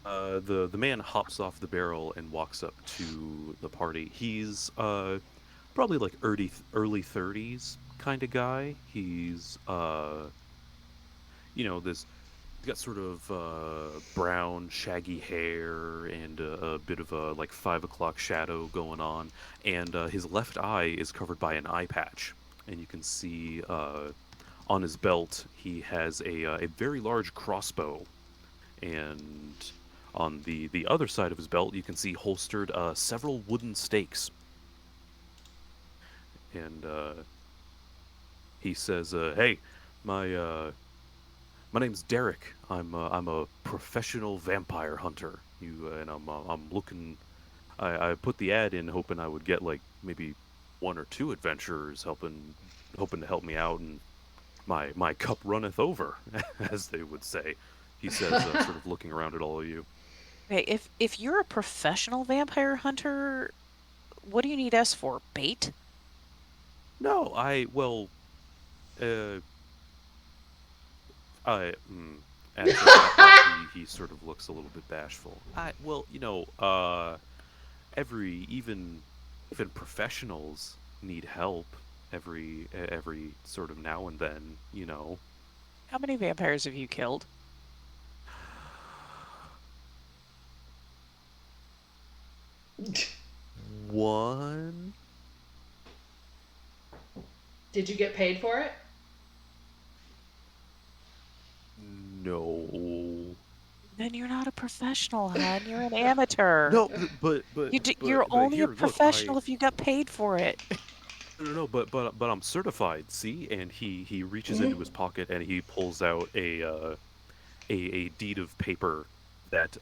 The man hops off the barrel and walks up to the party. He's probably like early 30s kind of guy. He's this he's got sort of brown shaggy hair and a bit of a like 5 o'clock shadow going on, and his left eye is covered by an eye patch, and you can see on his belt he has a very large crossbow, and on the other side of his belt you can see holstered several wooden stakes, and he says, "Hey, my My name's Derek. I'm a professional vampire hunter. And I'm looking. I put the ad in hoping I would get like maybe one or two adventurers hoping to help me out, and my cup runneth over, as they would say. He says, sort of looking around at all of you. Okay, if you're a professional vampire hunter, what do you need us for? Bait? No, uh, I. And so at that, he sort of looks a little bit bashful. Every even professionals need help every sort of now and then, you know. How many vampires have you killed? One? Did you get paid for it? No. Then you're not a professional, hon. You're an amateur. No, but You're only here, a look, professional if you got paid for it. no, but I'm certified. See, and he reaches into his pocket and he pulls out a deed of paper that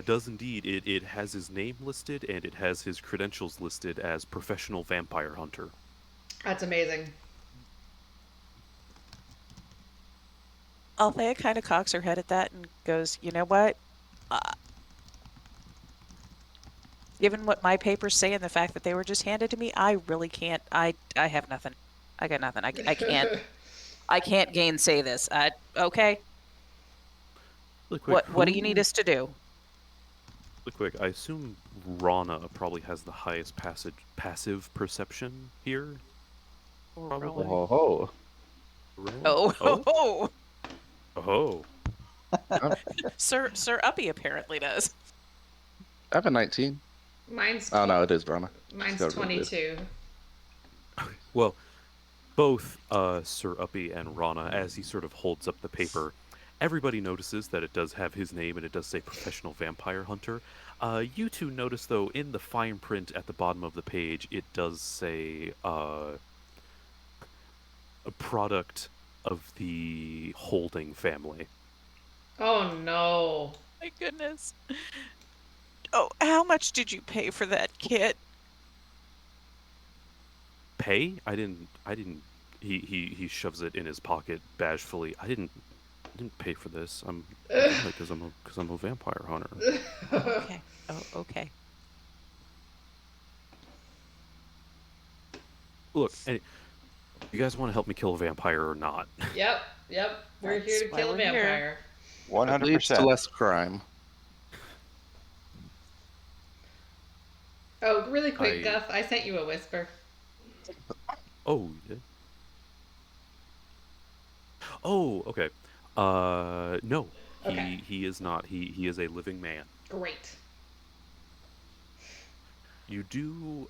does indeed it has his name listed and it has his credentials listed as professional vampire hunter. That's amazing. Althea kind of cocks her head at that and goes, you know what? Given what my papers say and the fact that they were just handed to me, I really can't. I have nothing. I got nothing. I can't. I can't gainsay this. Okay. Really quick, What do you need us to do? Really quick, I assume Rana probably has the highest passive perception here. Probably. Oh, Oh, Oh, oh. Sir Uppy apparently does. I have a 19. Mine's Oh no, it is Rana. mine's She's got really good. 22. Well, both Sir Uppy and Rana, as he sort of holds up the paper, everybody notices that it does have his name and it does say professional vampire hunter. You two notice, though, in the fine print at the bottom of the page, it does say a product of the Holding family. Oh no. My goodness. Oh, how much did you pay for that kit? Pay? I didn't. He shoves it in his pocket bashfully. I didn't pay for this. I'm because I'm a vampire hunter. Okay. Oh, okay. Look, you guys want to help me kill a vampire or not? Yep. We're That's here to why kill a we're here. vampire. It leads to 100%. less crime. Oh, really quick, I- Guff. I sent you a whisper. Oh, yeah. Oh, okay. No, Okay. he is not. He is a living man. Great. You do.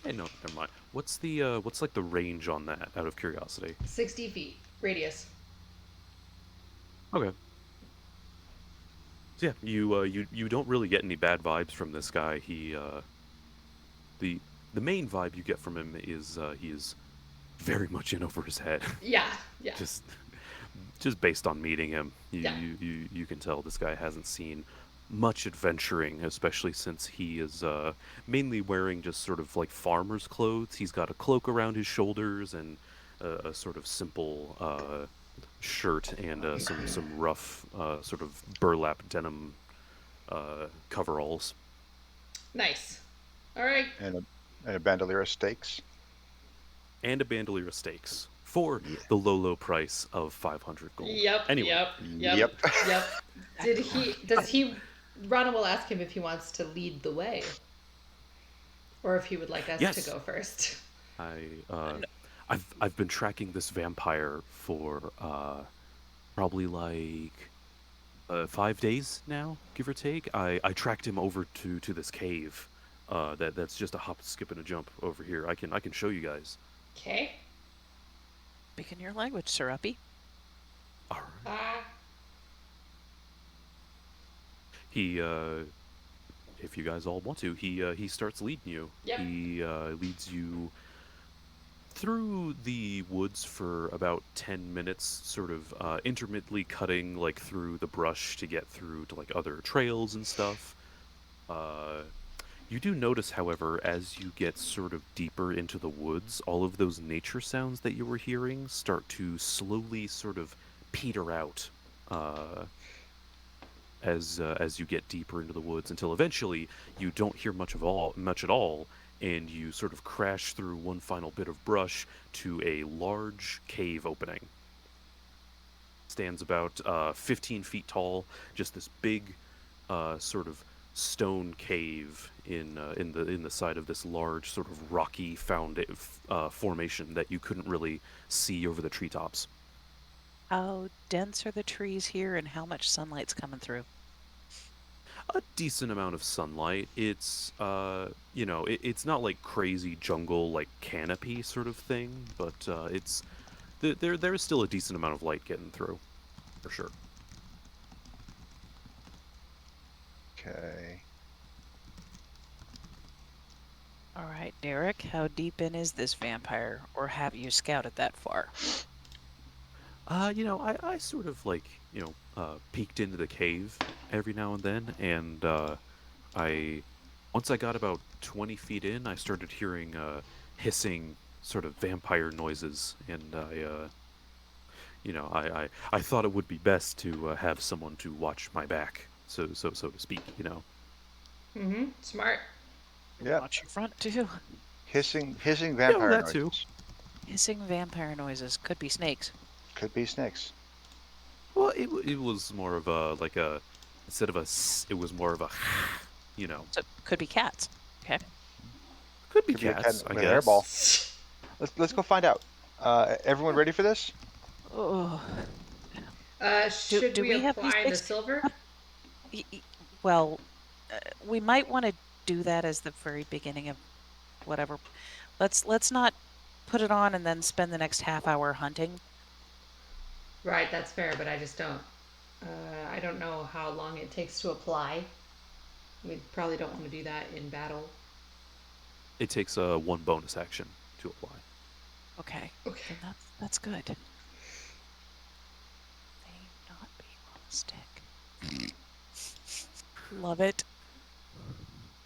Hey, no, never mind. What's like the range on that? Out of curiosity. 60 feet radius. Okay. So yeah, you don't really get any bad vibes from this guy. The main vibe you get from him is he is very much in over his head. Yeah. Just based on meeting him, Yeah. you can tell this guy hasn't seen much adventuring, especially since he is mainly wearing just sort of like farmer's clothes. He's got a cloak around his shoulders and a sort of simple shirt and some rough sort of burlap denim coveralls. Nice. All right. And a bandolier of steaks. And a bandolier of steaks for the low price of 500 gold. Yep. Anyway. Yep. Does he? Rana will ask him if he wants to lead the way, or if he would like us Yes. to go first. I've been tracking this vampire for probably like 5 days now, give or take. I tracked him over to this cave. That's just a hop, skip, and a jump over here. I can show you guys. Okay. Speak in your language, Sir Uppy. All right. He if you guys all want to, he starts leading you. Yep. He leads you through the woods for about 10 minutes, sort of intermittently cutting like through the brush to get through to like other trails and stuff. Uh, you do notice, however, as you get sort of deeper into the woods, all of those nature sounds that you were hearing start to slowly sort of peter out uh, as you get deeper into the woods until eventually you don't hear much at all, and you sort of crash through one final bit of brush to a large cave opening. Stands about 15 feet tall, just this big sort of stone cave in the side of this large sort of rocky formation that you couldn't really see over the treetops. How dense are the trees here, and how much sunlight's coming through? A decent amount of sunlight. It's it's not like crazy jungle like canopy sort of thing, but there's still a decent amount of light getting through, for sure. Okay. All right, Derek, how deep in is this vampire, or have you scouted that far? I sort of like, peeked into the cave every now and then, and I, once I got about 20 feet in, I started hearing hissing sort of vampire noises, and I thought it would be best to have someone to watch my back, so to speak, Mm-hmm. Smart. Yeah. Watch your front, too. Hissing vampire that noises. too. Hissing vampire noises. Could be snakes. Could be snakes. Well, it was more of a instead of it was more of a, So could be cats. Okay. could be Could be a cat cats, I with a guess. hairball. Let's go find out. Everyone ready for this? Oh. Should do we we have these apply the things- silver? Well, we might want to do that as the very beginning of whatever. Let's not put it on and then spend the next half hour hunting. Right, that's fair, but I just don't. I don't know how long it takes to apply. We probably don't want to do that in battle. It takes one bonus action to apply. Okay. Okay. Then that's good. May not be on a stick. Love it.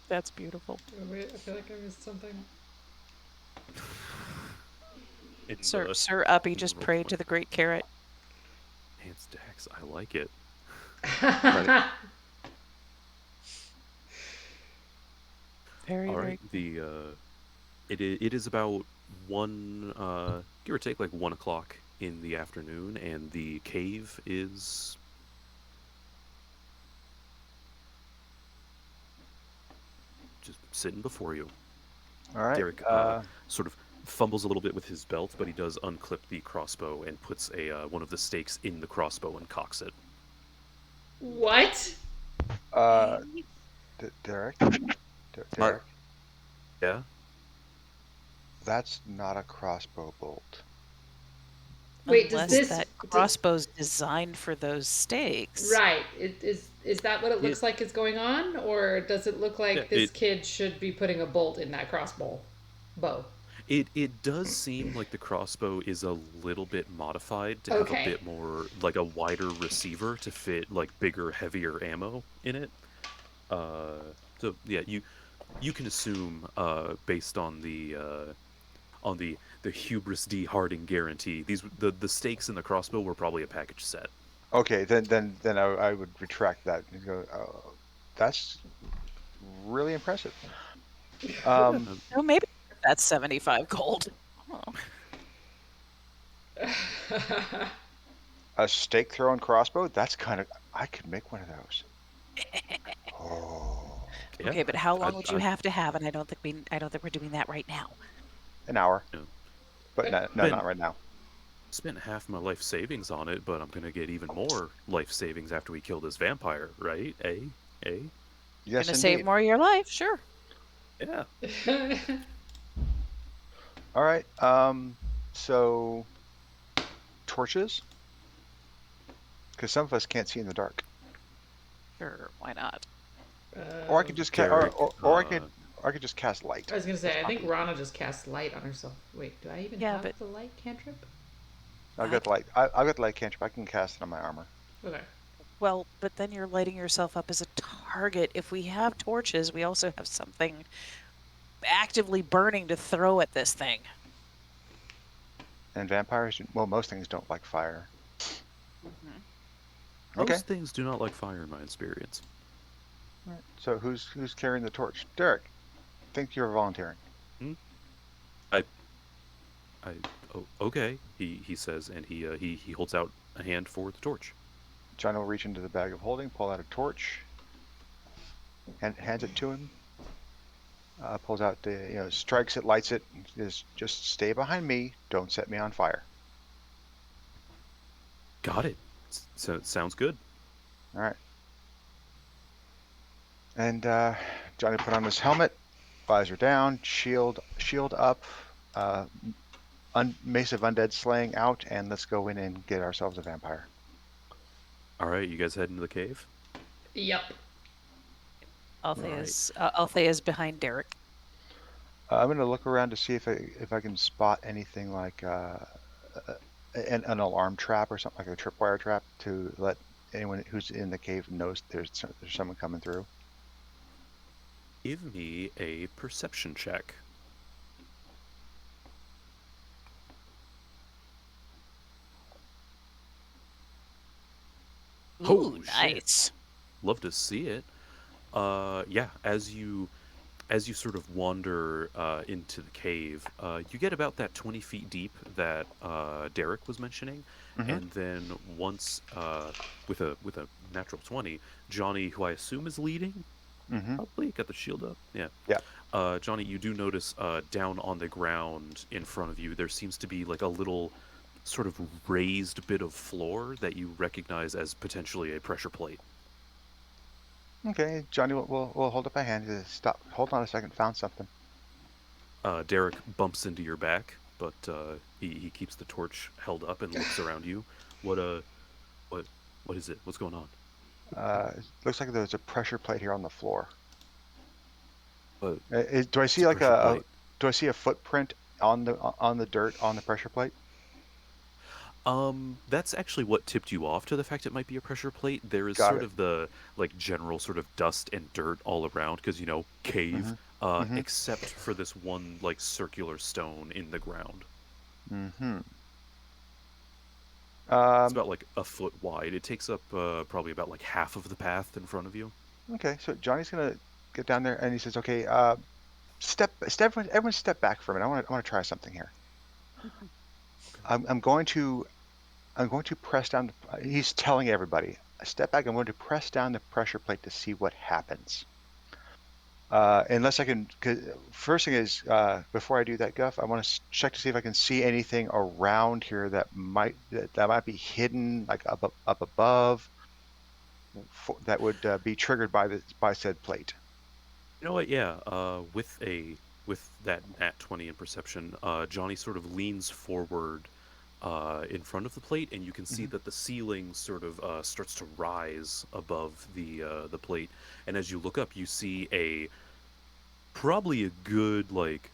That's beautiful. Oh, wait, I feel like I missed something. Sir Uppy just prayed to the great carrot. Enhanced Dex, I like it. Very, All very right, it is about one, give or take, like 1 o'clock in the afternoon, and the cave is just sitting before you. All right. Derek sort of fumbles a little bit with his belt, but he does unclip the crossbow and puts one of the stakes in the crossbow and cocks it. What? Derek. Mark. Yeah. That's not a crossbow bolt. Wait, does Unless this that crossbow's designed for those stakes. Right. Is that what it looks like is going on, or does it look like Yeah, this kid should be putting a bolt in that crossbow? Bow. It does seem like the crossbow is a little bit modified to have Okay. a bit more, like a wider receiver to fit like bigger, heavier ammo in it. So yeah, you can assume based on the Hubris D Harding guarantee, the stakes in the crossbow were probably a package set. Okay, then I would retract that and go. Oh, that's really impressive. Oh, maybe that's 75 gold. Oh. A stake thrown crossbow. That's kind of. I could make one of those. Oh, Yeah, Okay, but how long I- would you I- have to have? And I don't think we're doing that right now. an hour. Yeah. But no, Ben- not right now. Spent half my life savings on it, but I'm gonna get even more life savings after we kill this vampire, right? Eh? Yes, Gonna indeed. save more of your life, sure. Yeah. All right. So torches, because some of us can't see in the dark. Sure, why not? Or I could just Or I could just cast light. I was gonna say, That's I not think the- Rana just cast light on herself. Wait, do I even Yeah, have but- the light cantrip? I've got the light. I've got the light cantrip. I can cast it on my armor. Okay. Well, but then you're lighting yourself up as a target. If we have torches, we also have something actively burning to throw at this thing. And vampires, well, most things don't like fire. Mm-hmm. Okay. Most things do not like fire in my experience. All right. So who's carrying the torch? Derek. Think you're volunteering. Oh, okay, he says, and he holds out a hand for the torch. John will reach into the bag of holding, pull out a torch, and hands it to him. Pulls out the, strikes it, lights it, and says, "Just stay behind me. Don't set me on fire." Got it. So it sounds good. All right. And Johnny put on his helmet, visor down, shield up, Mace of Undead Slaying out, and let's go in and get ourselves a vampire. All right, you guys head into the cave. Yep. Althea's behind Derek. I'm going to look around to see if I can spot anything like an alarm trap or something, like a tripwire trap, to let anyone who's in the cave knows there's someone coming through. Give me a perception check. Ooh, shit. nice. Love to see it. Yeah, as you sort of wander into the cave, you get about that 20 feet deep that Derek was mentioning, and then once with a natural 20, Johnny, who I assume is leading, probably got the shield up. Yeah. Johnny, you do notice down on the ground in front of you, there seems to be like a little sort of raised bit of floor that you recognize as potentially a pressure plate. Okay, Johnny will hold up a hand. Stop. Hold on a second. Found something. Derek bumps into your back, but he keeps the torch held up and looks around you. What is it? What's going on? Looks like there's a pressure plate here on the floor. What? Do I see a like pressure plate? do I see a footprint on the dirt on the pressure plate? That's actually what tipped you off to the fact it might be a pressure plate. There is Got sort it. of the like general sort of dust and dirt all around because cave, except for this one like circular stone in the ground. It's about like a foot wide. It takes up probably about like half of the path in front of you. Okay, so Johnny's gonna get down there and he says, "Okay, everyone step back for a minute. I want to try something here. I'm going to press down." He's telling everybody, "Step back. I'm going to press down the pressure plate to see what happens." Unless I can. First thing is, before I do that, Guff, I want to check to see if I can see anything around here that might be hidden, like up above, that would be triggered by said plate. You know what? Yeah. With that nat 20 in perception, Johnny sort of leans forward in front of the plate, and you can see that the ceiling sort of starts to rise above the plate. And as you look up, you see probably a good like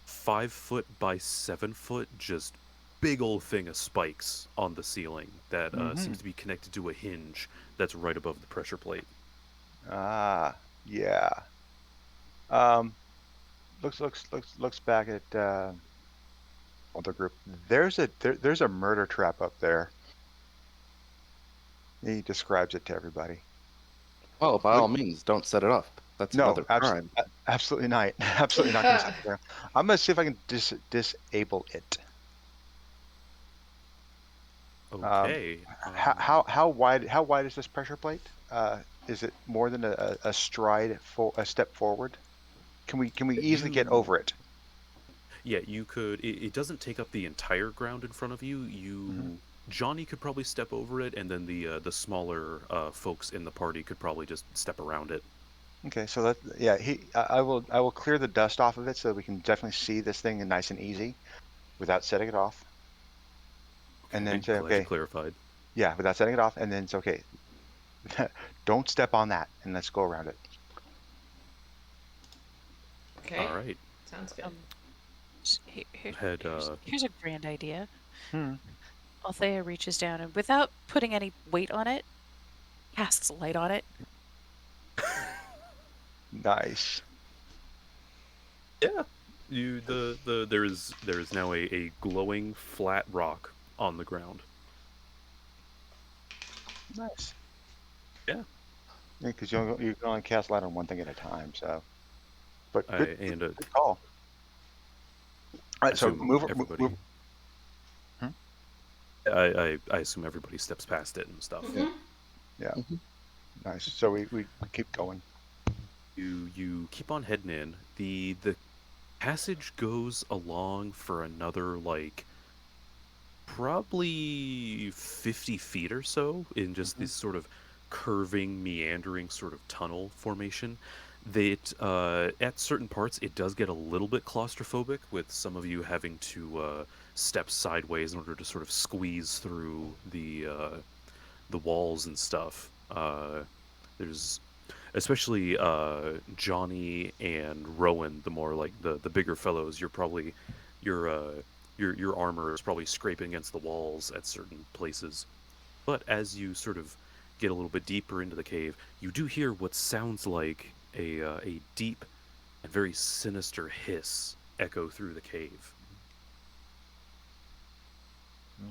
5 foot by 7 foot, just big old thing of spikes on the ceiling that seems to be connected to a hinge that's right above the pressure plate. Ah, yeah. Looks back at other group. There's a murder trap up there. He describes it to everybody. Well, by all means, don't set it off. That's another crime. Absolutely not. Absolutely not. I'm gonna see if I can disable it. Okay. How wide is this pressure plate? Is it more than a step forward? Can we easily get over it? Yeah, you could. It doesn't take up the entire ground in front of you. Johnny could probably step over it, and then the smaller folks in the party could probably just step around it. Okay, so I will clear the dust off of it so that we can definitely see this thing nice and easy, without setting it off. And then say, Glad you clarified. yeah, without setting it off, and then it's okay. Don't step on that, and let's go around it. Okay. All right. Sounds good. Head. Here's a grand idea. Hmm. Althea reaches down and, without putting any weight on it, casts light on it. Nice. Yeah. There is now a glowing flat rock on the ground. Nice. Yeah. Yeah, because you can only cast light on one thing at a time. So, but good And call. All right, so assume move. everybody. Hmm? I assume everybody steps past it and stuff. Mhm. Yeah. Mhm. Nice. So we keep going. You keep on heading in. The passage goes along for another like probably 50 feet or so in just Mhm. this sort of curving, meandering sort of tunnel formation. That at certain parts it does get a little bit claustrophobic, with some of you having to step sideways in order to sort of squeeze through the walls and stuff. There's especially Johnny and Rowan, the more like the bigger fellows. You're probably your your armor is probably scraping against the walls at certain places. But as you sort of get a little bit deeper into the cave, you do hear what sounds like a deep and very sinister hiss echo through the cave.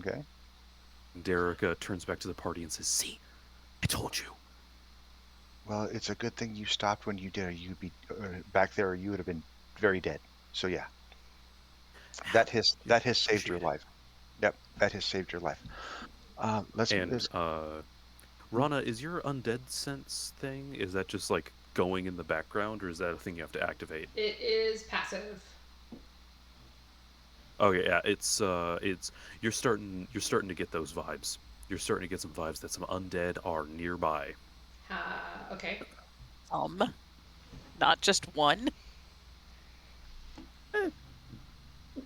Okay. Derek turns back to the party and says, "See, I told you." Well, it's a good thing you stopped when you did, or you'd be back there, or you would have been very dead. So yeah, that has saved your Appreciate it. life. Yep, that has saved your life. Let's. And Rana, is your undead sense thing, is that just like going in the background, or is that a thing you have to activate? It is passive. Okay, yeah, it's you're starting to get those vibes. You're starting to get some vibes that some undead are nearby. Okay. Not just one. Eh,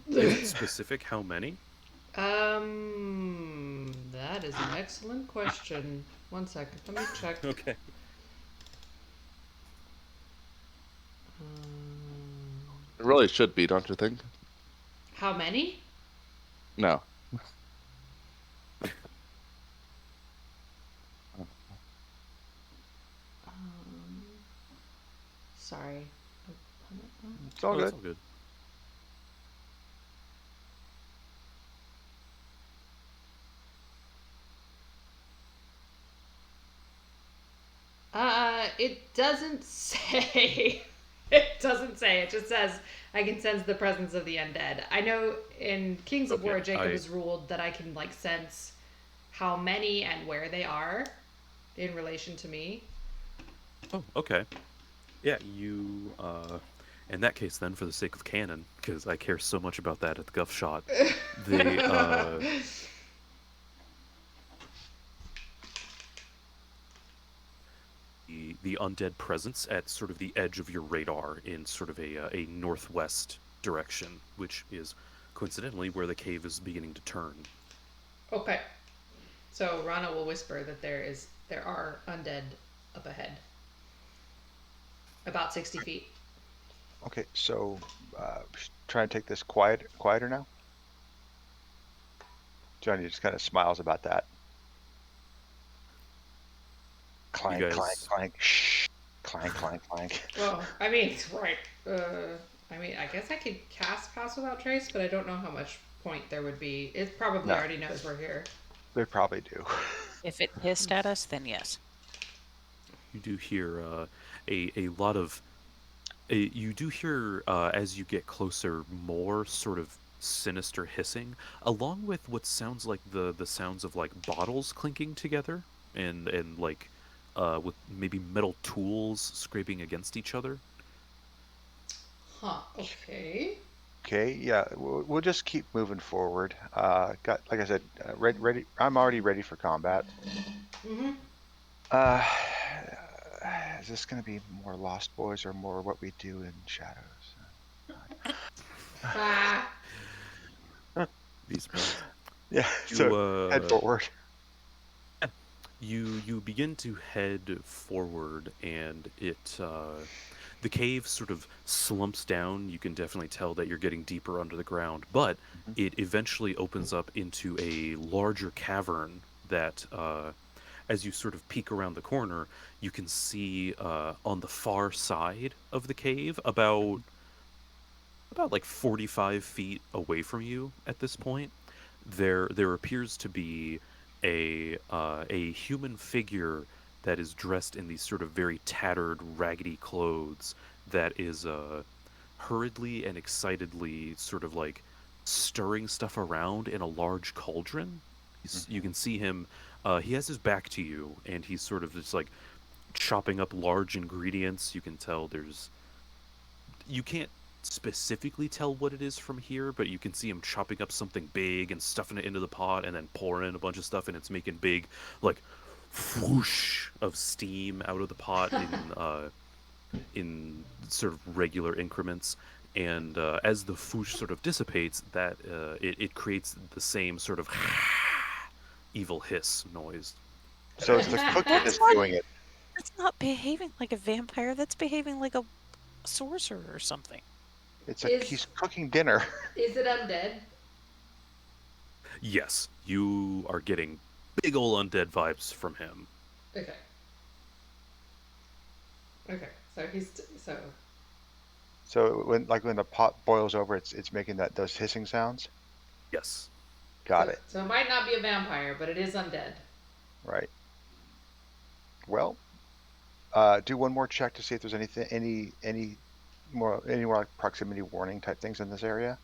is it specific how many? That is an excellent question. One second, let me check. Okay. Um, It really should be, don't you think? how many? No. Um, sorry. It's all Oh, that's good. all good. It doesn't say. It doesn't say. It just says I can sense the presence of the undead. I know in Kings of War, Okay, Jacob has ruled that I can like sense how many and where they are in relation to me. Oh, okay. Yeah, you in that case then, for the sake of canon, because I care so much about that at the Guffshot, the undead presence at sort of the edge of your radar in sort of a northwest direction, which is coincidentally where the cave is beginning to turn. Okay. So Rana will whisper that there are undead up ahead. About 60 feet. Okay, so try to take this quieter now. Johnny just kind of smiles about that. You Clank, clank, guys, clank. Shh. Clank, clank, clank. Well, I mean, right. I mean, I guess I could cast Pass Without Trace, but I don't know how much point there would be. It probably No, already knows we're here. they probably do. If it hissed at us, then yes. you do hear a lot of you do hear as you get closer more sort of sinister hissing, along with what sounds like the sounds of like bottles clinking together, and like with maybe metal tools scraping against each other. Huh. Okay. Okay, yeah, we'll just keep moving forward. Got like I said, ready. I'm already ready for combat. Mm-hmm. Uh, is this going to be more Lost Boys or more what we do in Shadows? Ah. These bones. Yeah, You so head forward. you begin to head forward, and the cave sort of slumps down. You can definitely tell that you're getting deeper under the ground, but Mhm. it eventually opens up into a larger cavern that, as you sort of peek around the corner, you can see on the far side of the cave, about like 45 feet away from you at this point, there appears to be a human figure that is dressed in these sort of very tattered, raggedy clothes that is hurriedly and excitedly sort of like stirring stuff around in a large cauldron. You Mhm. can see him. He has his back to you, and he's sort of just like chopping up large ingredients. You can tell you can't specifically tell what it is from here, but you can see him chopping up something big and stuffing it into the pot and then pouring in a bunch of stuff, and it's making big, like, whoosh of steam out of the pot in sort of regular increments. And as the whoosh sort of dissipates, it creates the same sort of evil hiss noise. So it's the cooking That's that's not doing it. that's not behaving like a vampire. That's behaving like a sorcerer or something. Is He's cooking dinner. is it undead? Yes, you are getting big ol' undead vibes from him. Okay. Okay. So so So when the pot boils over, it's making those hissing sounds. Yes. Got it. so it might not be a vampire, but it is undead. Right. Well, do one more check to see if there's any more like proximity warning type things in this area.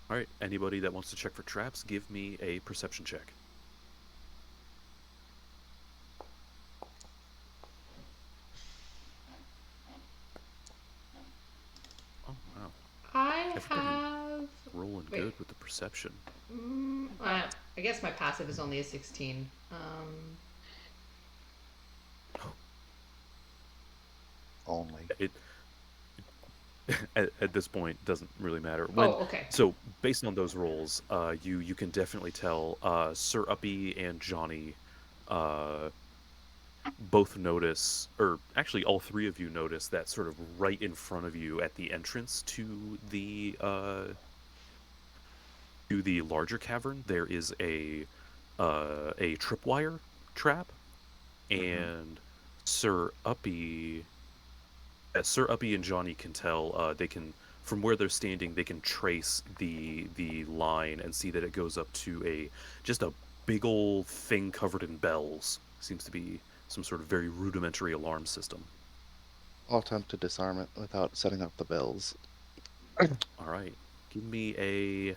All right. Anybody that wants to check for traps, give me a perception check. Oh wow, I everybody have. rolling Wait. good with the perception. I guess my passive is only a 16. Only. It at this point doesn't really matter. Okay. So based on those rolls, you can definitely tell Sir Uppy and Johnny uh, both notice, or actually all three of you notice that sort of right in front of you at the entrance to the larger cavern, there is a tripwire trap, Mhm. and Sir Uppy, Sir Uppy and Johnny can tell. They can, from where they're standing, they can trace the line and see that it goes up to just a big old thing covered in bells. Seems to be some sort of very rudimentary alarm system. I'll attempt to disarm it without setting off the bells. All right, give me a,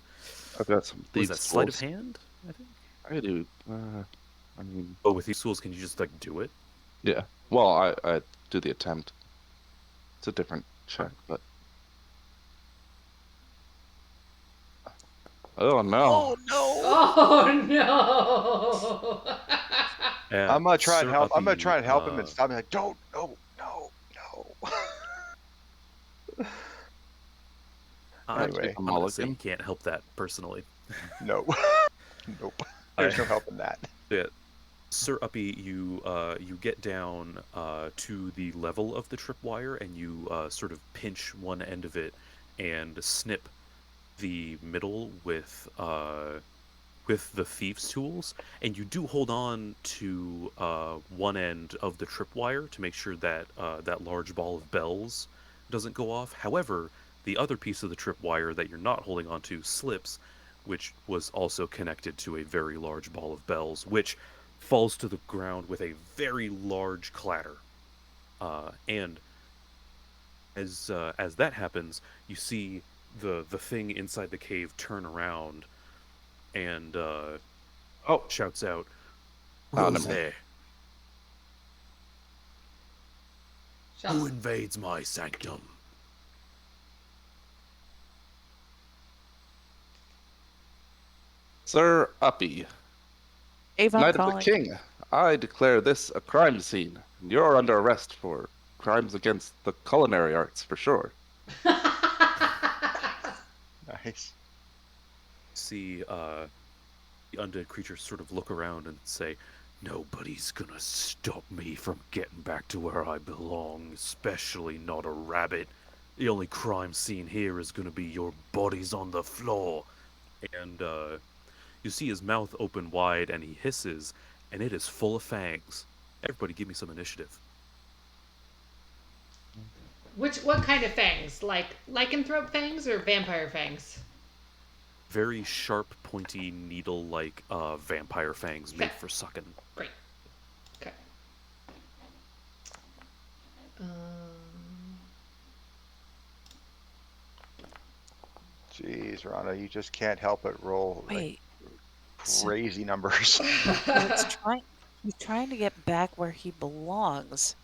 I've got some what was that, thieves' sleight of tools. hand? I think. I do. I mean, Oh, with these tools, can you just like do it? yeah. Well, I do the attempt. It's a different check, but oh no! Oh no! Oh no! I'm gonna try and Sir help. I'm gonna Uppy, try and help him and stop him. Like, don't, no, no, no. I'm, Take Anyway, a I'm gonna say you mulligan. can't help that personally. no, nope. I, There's no help in that. yeah, Sir Uppy, you get down to the level of the tripwire, and you sort of pinch one end of it and snip the middle with the thieves' tools, and you do hold on to one end of the tripwire to make sure that that large ball of bells doesn't go off. However, the other piece of the tripwire that you're not holding on to slips, which was also connected to a very large ball of bells, which falls to the ground with a very large clatter. And as that happens, you see the thing inside the cave turn around and Oh, shouts out, found "Who's him. there? Shut Who up. invades my sanctum?" Sir Uppy, Avon Knight of the calling. King. I declare this a crime scene, and you're under arrest for crimes against the culinary arts for sure. Nice. See the undead creatures sort of look around and say, Nobody's gonna stop me from getting back to where I belong, especially not a rabbit. The only crime scene here is gonna be your bodies on the floor. And you see his mouth open wide and he hisses, and it is full of fangs. Everybody give me some initiative. What kind of fangs? Like lycanthrope fangs or vampire fangs? Very sharp, pointy, needle-like vampire fangs made for sucking. Great. Okay. Jeez, Rana, you just can't help but roll like Wait. crazy numbers. So he's trying to get back where he belongs.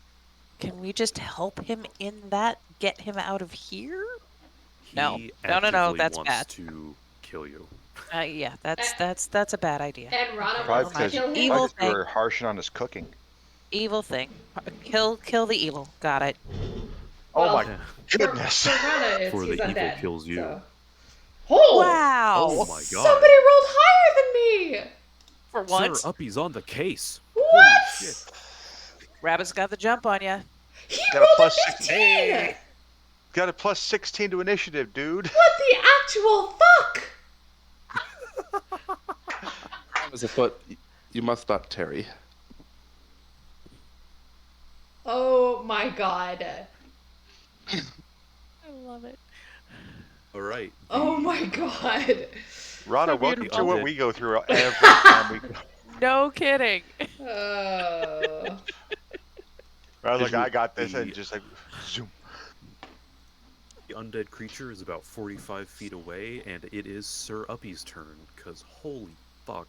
Can we just help him in that? Get him out of here? No. He No, actively that's wants bad. to kill you. Yeah, that's a bad idea. And Rana Probably wants to because kill him. Evil we thing. were harshing on his cooking. Evil thing. Kill the evil. Got it. Oh Well, my For goodness. Rana, it's For he's the evil undead. kills you. So. Oh! Wow. Oh my god. Somebody rolled higher than me. For once, Sir Uppy's on the case. What? Holy shit. Rabbit's got the jump on you. He Got a rolled a plus 15. Got a plus 16 to initiative, dude. What the actual fuck? Time is afoot. You must not tarry. Oh my god. I love it. All right. Oh my god. Rana, So welcome beautiful. to what we go through every time we go. No kidding. Oh. Rana's like, Visual- I got this, the- and just like, zoom. The undead creature is about 45 feet away, and it is Sir Uppy's turn, because holy fuck.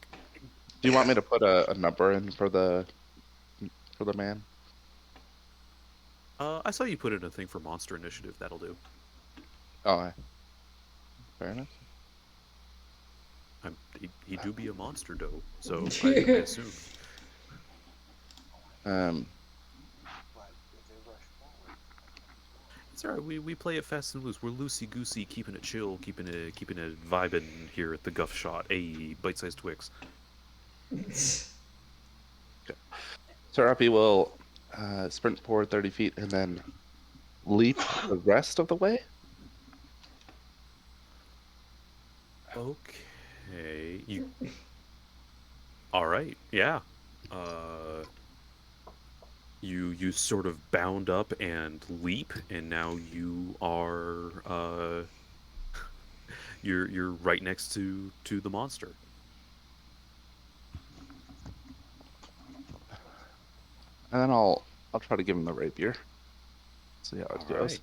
Do you want me to put a number in for the man? I saw you put in a thing for monster initiative. That'll do. Oh, fair enough. He do be a monster, though, so I assume. It's alright. We play it fast and loose. We're loosey goosey, keeping it chill, keeping it vibing here at the Guffshot. A bite-sized Twix. Sir Uppy will sprint forward 30 feet and then leap the rest of the way. Okay. You. All right. Yeah. You sort of bound up and leap, and now you are you're right next to the monster. And then I'll try to give him the rapier. See how it All goes.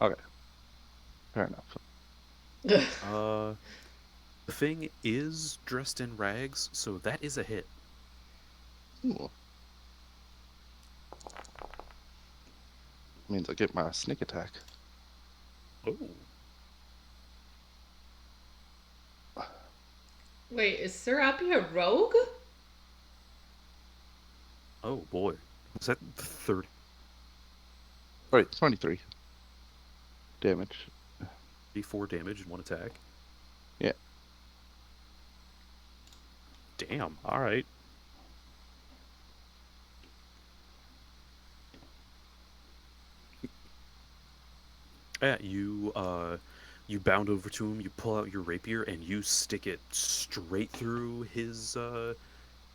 Okay. Fair enough. The thing is dressed in rags, so that is a hit. Ooh. Means I get my sneak attack. Oh. Wait, is Sir Uppy a rogue? Oh boy. Was that 30? Wait, 23 damage. 34 damage in one attack? Yeah. Damn. All right. Yeah, you bound over to him, you pull out your rapier, and you stick it straight through his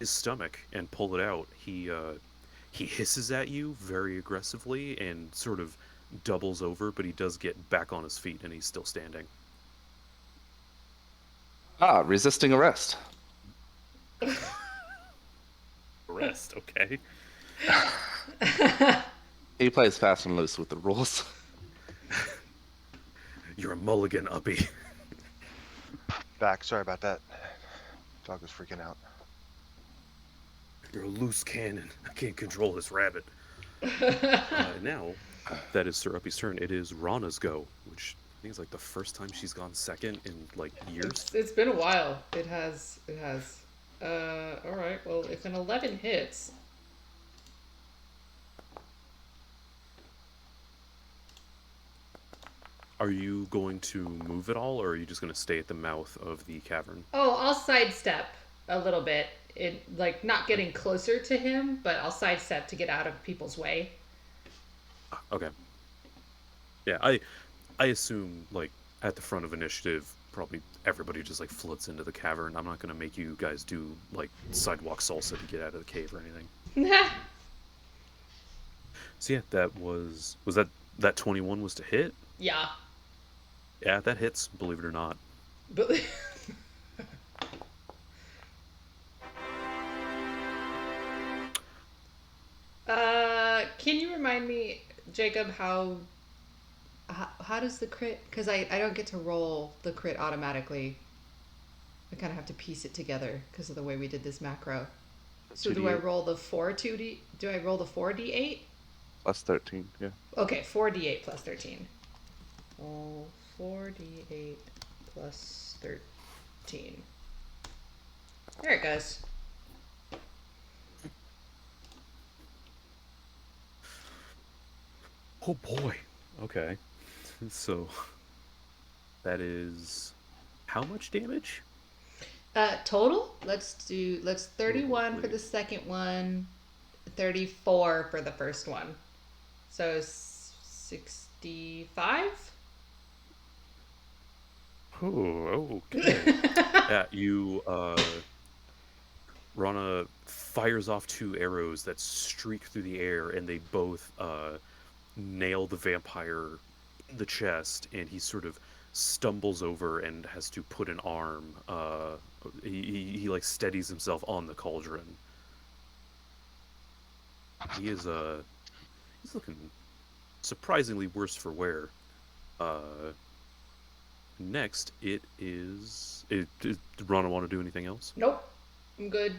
stomach and pull it out. He hisses at you very aggressively and sort of doubles over, but he does get back on his feet and he's still standing. Ah, resisting arrest. Arrest, okay. He plays fast and loose with the rules. You're a mulligan, Uppy. Back. Sorry about that. Dog was freaking out. You're a loose cannon. I can't control this rabbit. Now, that is Sir Uppy's turn. It is Rana's go, which I think is like the first time she's gone second in like years. It's been a while. It has. Alright, well, if an 11 hits. Are you going to move at all, or are you just going to stay at the mouth of the cavern? Oh, I'll sidestep a little bit. It like not getting closer to him, but I'll sidestep to get out of people's way. Okay. Yeah, I assume like at the front of initiative, probably everybody just like floods into the cavern. I'm not going to make you guys do like sidewalk salsa to get out of the cave or anything. So yeah, that was that 21 was to hit. Yeah. Yeah, that hits. Believe it or not. But can you remind me, Jacob, how does the crit? Because I don't get to roll the crit automatically. I kind of have to piece it together because of the way we did this macro. So do I 2d8 roll the 4 2d? Do I roll the 4d8? plus 13. Yeah. Okay, 4d8 plus 13. Roll 4d8 plus 13. There it goes. Oh boy. Okay. So that is how much damage? Total? Let's 31 for Totally. the second one, 34 for the first one. So 65? Oh, okay. Yeah, you Rana fires off 2 arrows that streak through the air, and they both nail the vampire in the chest, and he sort of stumbles over and has to put an arm. He like steadies himself on the cauldron. He is he's looking surprisingly worse for wear. Uh, Next, it is. Does Rana want to do anything else? Nope. I'm good.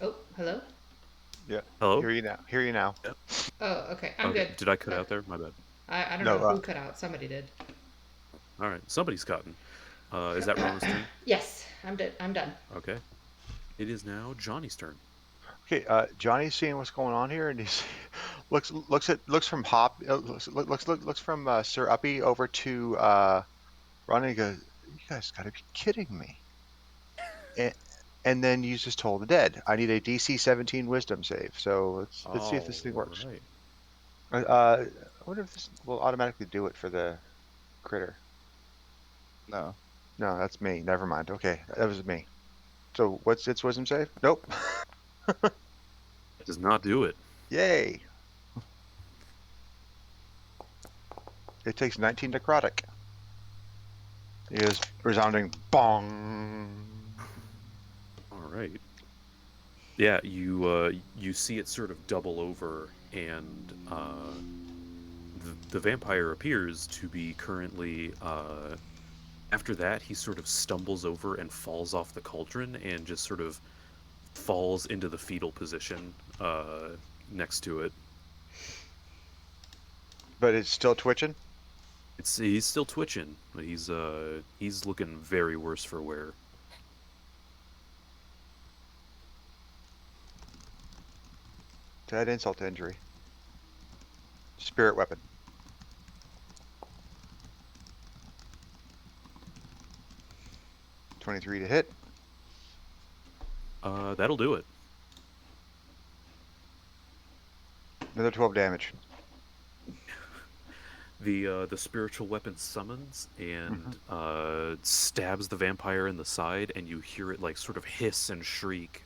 Oh, hello? Yeah. Hello. Hear you now. Hear you now. Oh, okay. I'm Okay, good. did I cut out there? My bad. I don't No, know who cut out. Somebody did. All right, somebody's cutting. Is that Rana's turn? Yes, I'm dead. I'm done. Okay. It is now Johnny's turn. Okay, Johnny's seeing what's going on here, and he's looks from Hop looks from Sir Uppy over to Ron, and he goes, "You guys got to be kidding me!" And, and then uses Toll the Dead. I need a DC 17 Wisdom save. So let's see if this thing works. Right. I wonder if this will automatically do it for the critter. No. No, that's me. Never mind. Okay, that was me. So what's its Wisdom save? Nope. It does not do it. Yay! It takes 19 necrotic. It is resounding bong. All right. Yeah, you see it sort of double over, and the vampire appears to be currently. After that, he sort of stumbles over and falls off the cauldron, and just sort of falls into the fetal position next to it. But it's still twitching. He's still twitching, but he's looking very worse for wear. To add insult to injury. Spirit weapon. .23 to hit. That'll do it. Another 12 damage. The spiritual weapon summons and stabs the vampire in the side, and you hear it like sort of hiss and shriek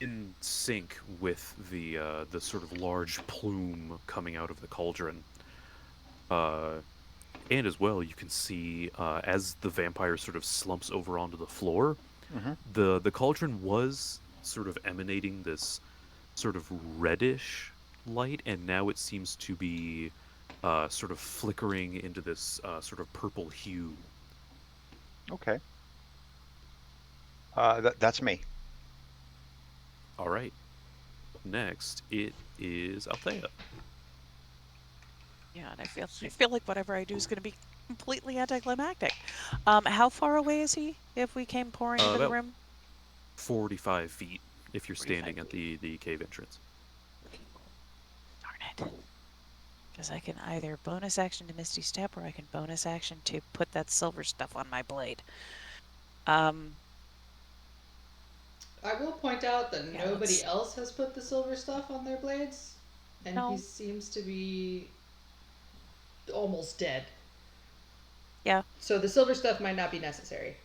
in sync with the sort of large plume coming out of the cauldron. And as well, you can see as the vampire sort of slumps over onto the floor, the cauldron was sort of emanating this sort of reddish light, and now it seems to be sort of flickering into this sort of purple hue. Okay. That's me. All right. Next, it is Althea. Yeah, and I feel like whatever I do is going to be completely anticlimactic. How far away is he if we came pouring into the About room? 45 feet if you're 45 standing at the cave entrance. Because I can either bonus action to Misty Step or I can bonus action to put that silver stuff on my blade. I will point out that Yeah, nobody let's- else has put the silver stuff on their blades, and he No. seems to be almost dead. Yeah, So the silver stuff might not be necessary.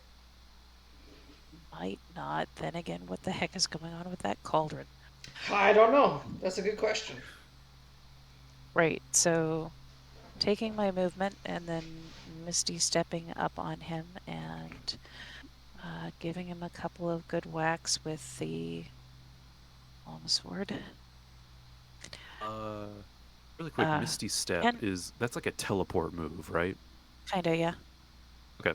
might not. Then again, what the heck is going on with that cauldron? I don't know. That's a good question. Right, so taking my movement and then Misty stepping up on him and giving him a couple of good whacks with the longsword. Really quick, Uh, Misty Step and that's like a teleport move, right? kinda, yeah. Okay.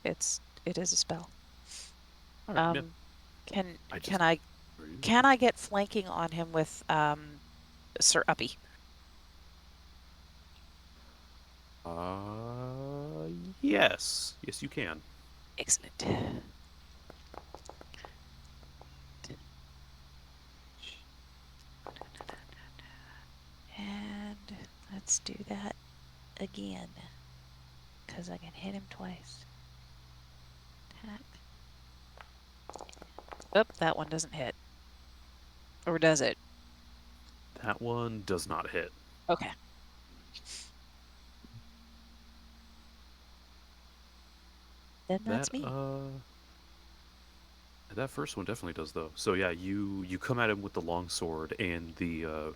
It is a spell. All right. Yeah. Can I can just I can I get flanking on him with Sir Uppy? Yes. Yes, you can. Excellent. And let's do that again. Because I can hit him twice. Attack. Oh, that one doesn't hit. Or does it? That one does not hit. Okay. Then that's That me. that first one definitely does though. So yeah, you come at him with the longsword, and the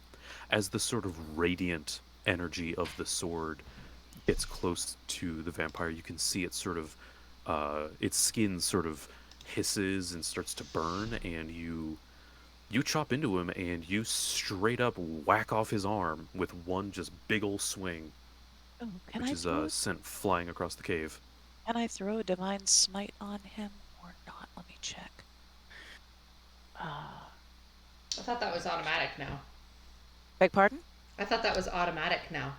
as the sort of radiant energy of the sword gets close to the vampire, you can see it sort of its skin sort of hisses and starts to burn, and you chop into him and you straight up whack off his arm with one just big ol' swing, Oh, which is sent flying across the cave. can I throw a divine smite on him or not? Let me check. I thought that was automatic now. Beg pardon? I thought that was automatic now.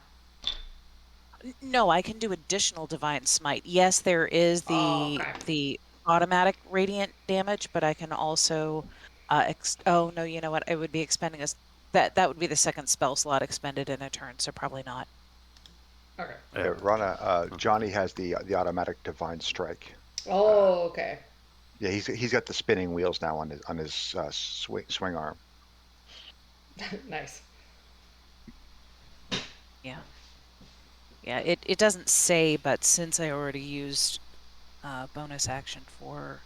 No, I can do additional divine smite. Yes, there is Oh, okay. the automatic radiant damage, but I can also oh no, you know what? I would be expending that would be the second spell slot expended in a turn, so probably not. Okay. Yeah, Rana, Johnny has the automatic divine strike. Oh, okay. Yeah, he's got the spinning wheels now on his swing arm. Nice. Yeah. Yeah, it doesn't say, but since I already used bonus action for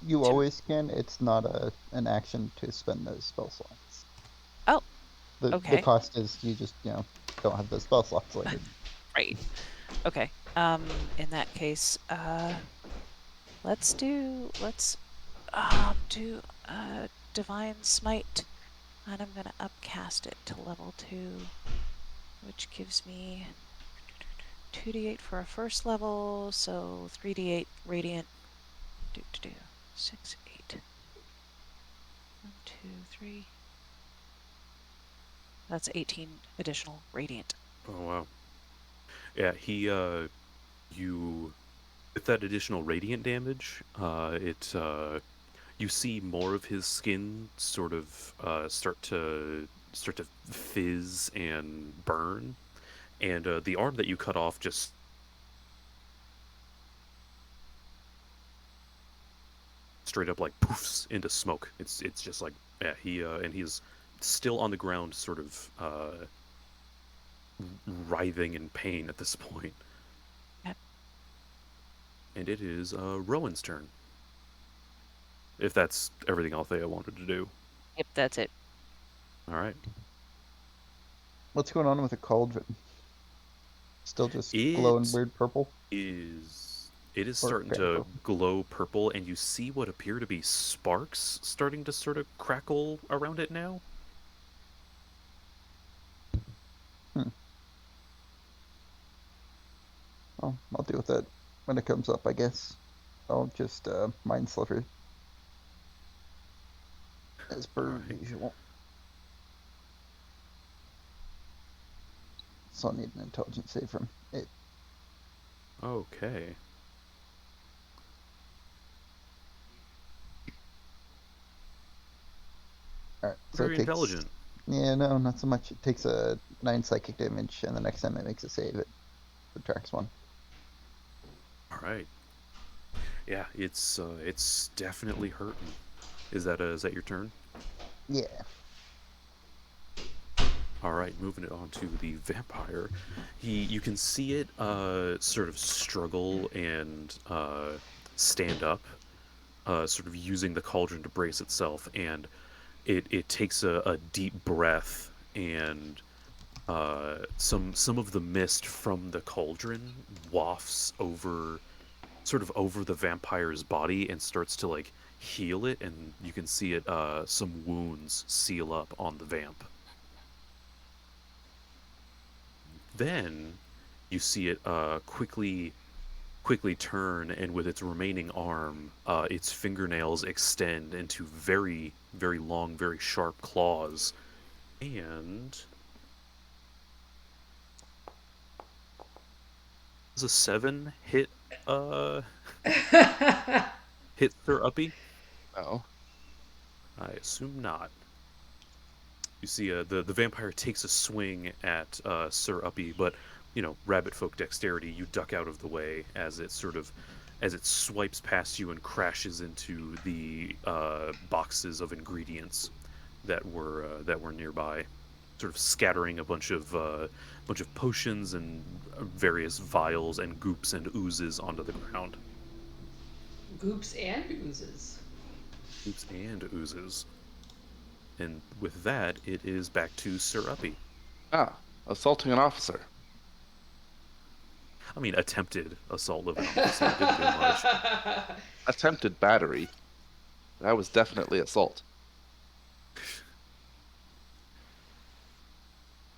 You always can. It's not an action to spend those spell slots. Oh, The okay. cost is you just don't have those spell slots later. Right. Okay. In that case, let's do divine smite, and I'm gonna upcast it to level 2, which gives me 2d8 for a first level, so 3d8 radiant. 6, 8. 1, 2, 3. That's 18 additional radiant. Oh wow. Yeah, you with that additional radiant damage, you see more of his skin sort of start to fizz and burn, and the arm that you cut off just straight up like poofs into smoke. It's just like, yeah, and he's still on the ground, sort of writhing in pain at this point. Yep. And it is Rowan's turn. If that's everything Althea wanted to do. Yep, that's it. All right. What's going on with the cauldron? Still just glowing It weird purple? it is Or starting faint to purple? glow purple, and you see what appear to be sparks starting to sort of crackle around it now. Oh, I'll deal with that when it comes up, I guess. I'll just mind sliver as per Alright. usual. So I'll need an intelligence save from it. Okay. Alright, so Very it takes intelligent. Yeah, no, not so much. It takes a 9 psychic damage, and the next time it makes a save, it subtracts 1. All right. Yeah, it's definitely hurting. Is that your turn? Yeah. All right, moving it on to the vampire. You can see it sort of struggle and stand up, sort of using the cauldron to brace itself, and it takes a deep breath, and some of the mist from the cauldron wafts over, sort of over the vampire's body, and starts to like heal it, and you can see it some wounds seal up on the vamp. Then you see it quickly turn, and with its remaining arm, its fingernails extend into very, very long, very sharp claws. And does a 7 hit Sir Uppy? No. I assume not. You see, the vampire takes a swing at Sir Uppy, but rabbit folk dexterity, you duck out of the way as it swipes past you and crashes into the boxes of ingredients that were nearby, sort of scattering a bunch of potions and various vials and goops and oozes onto the ground. Goops and oozes. Goops and oozes. And with that, it is back to Sir Uppy. Ah, assaulting an officer. I mean, attempted assault of an officer. It didn't do much. Attempted battery. That was definitely assault.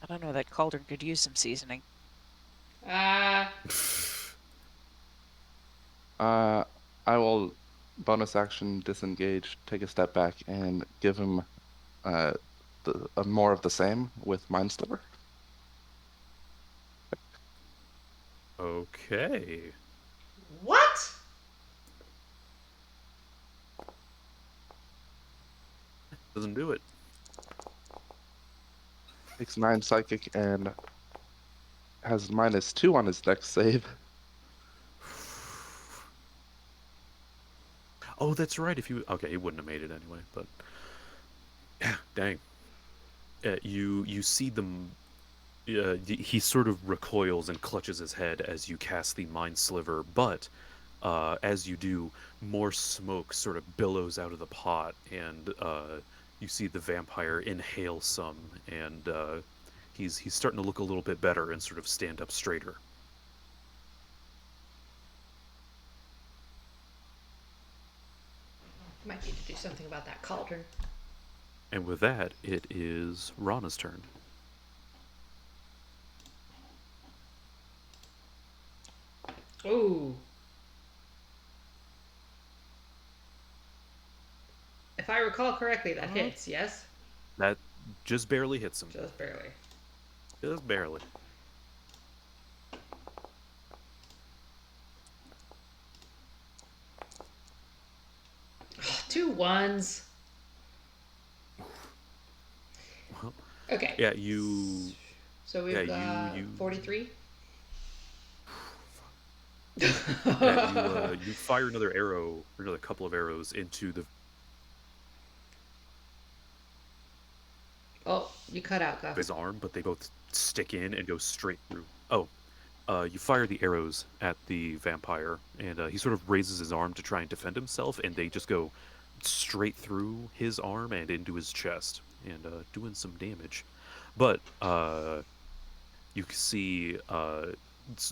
I don't know, that cauldron could use some seasoning. I will bonus action disengage, take a step back, and give him more of the same with Mind Sliver. Okay. What? Doesn't do it. Takes 9 psychic and has -2 on his next save. Oh, that's right. Okay, he wouldn't have made it anyway. But yeah, dang. You see them. He sort of recoils and clutches his head as you cast the Mind Sliver, but as you do, more smoke sort of billows out of the pot, and you see the vampire inhale some, and he's starting to look a little bit better and sort of stand up straighter. Might need to do something about that cauldron. And with that, it is Rana's turn. Ooh. If I recall correctly, that hits, yes? That just barely hits him. Just barely. Just barely. Two ones. Well, Okay. yeah, you. So we've got you 43. Yeah, you fire another arrow, or another couple of arrows into the. Oh, you cut out, Guff. His arm, but they both stick in and go straight through. Oh, you fire the arrows at the vampire, and he sort of raises his arm to try and defend himself, and they just go straight through his arm and into his chest, and doing some damage. But you can see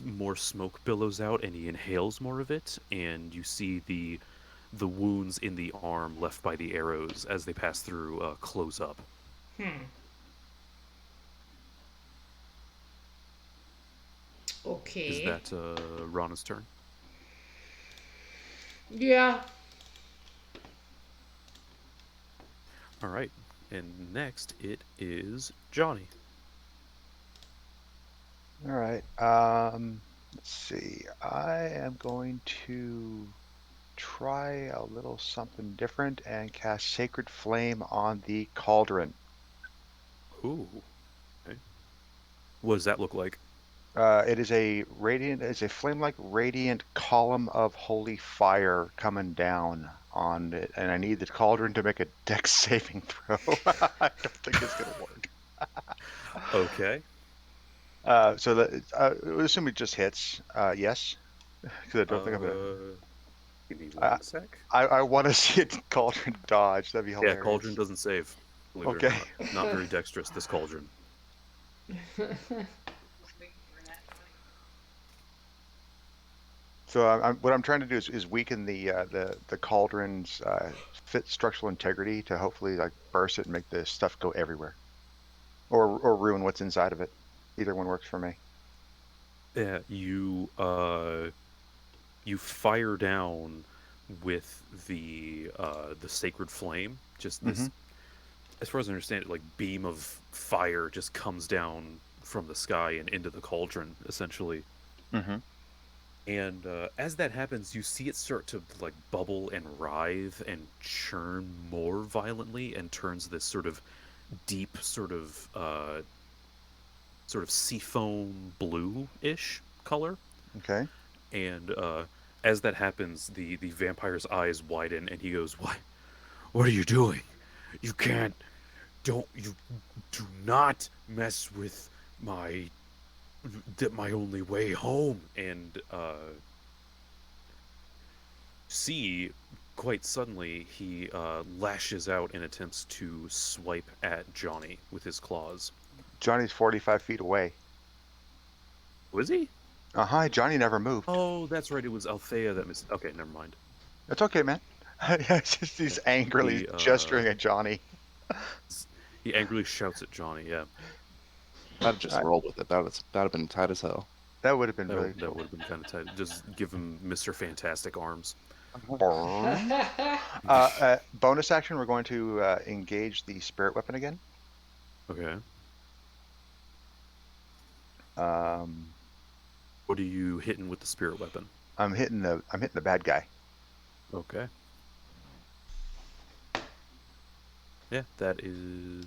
more smoke billows out, and he inhales more of it, and you see the wounds in the arm left by the arrows as they pass through close up. Okay. Is that Rana's turn? Yeah. All right. And next it is Johnny. All right. Let's see. I am going to try a little something different and cast Sacred Flame on the cauldron. Ooh. Okay. What does that look like? It is a flame-like radiant column of holy fire coming down on it, and I need the cauldron to make a dex saving throw. I don't think it's gonna work. Okay. So we'll assume it just hits. Yes, because I don't think I'm gonna. Give me I 1 sec. I want to see it cauldron dodge. That'd be Yeah, cauldron hilarious. doesn't save. Believe it or Okay. not. Not very dexterous, this cauldron. So what I'm trying to do is weaken the cauldron's fit structural integrity to hopefully like burst it and make the stuff go everywhere, or ruin what's inside of it. Either one works for me. Yeah, you fire down with the sacred flame. Just Mm-hmm. this, as far as I understand it, like beam of fire just comes down from the sky and into the cauldron, essentially. Mm-hmm. And as that happens, you see it start to like bubble and writhe and churn more violently, and turns this sort of deep, sort of seafoam blue-ish color. Okay. And as that happens, the vampire's eyes widen, and he goes, What are you doing? You can't. Don't you do not mess with my my only way home." And see, quite suddenly, he lashes out and attempts to swipe at Johnny with his claws. Johnny's 45 feet away. Was he? Uh-huh. Johnny never moved. Oh, that's right. It was Althea that missed. Okay, never mind. It's okay, man. It's just he's angrily He gesturing at Johnny. he angrily shouts at Johnny. Yeah, I'd just I- roll with it. That'd have been tight as hell. That would have been that really that cool. would have been kind of tight. Just give him Mr. Fantastic arms. Burn. Bonus action, we're going to engage the spirit weapon again. Okay. Um, What are you hitting with the spirit weapon? I'm hitting the bad guy. Okay. Yeah, that is.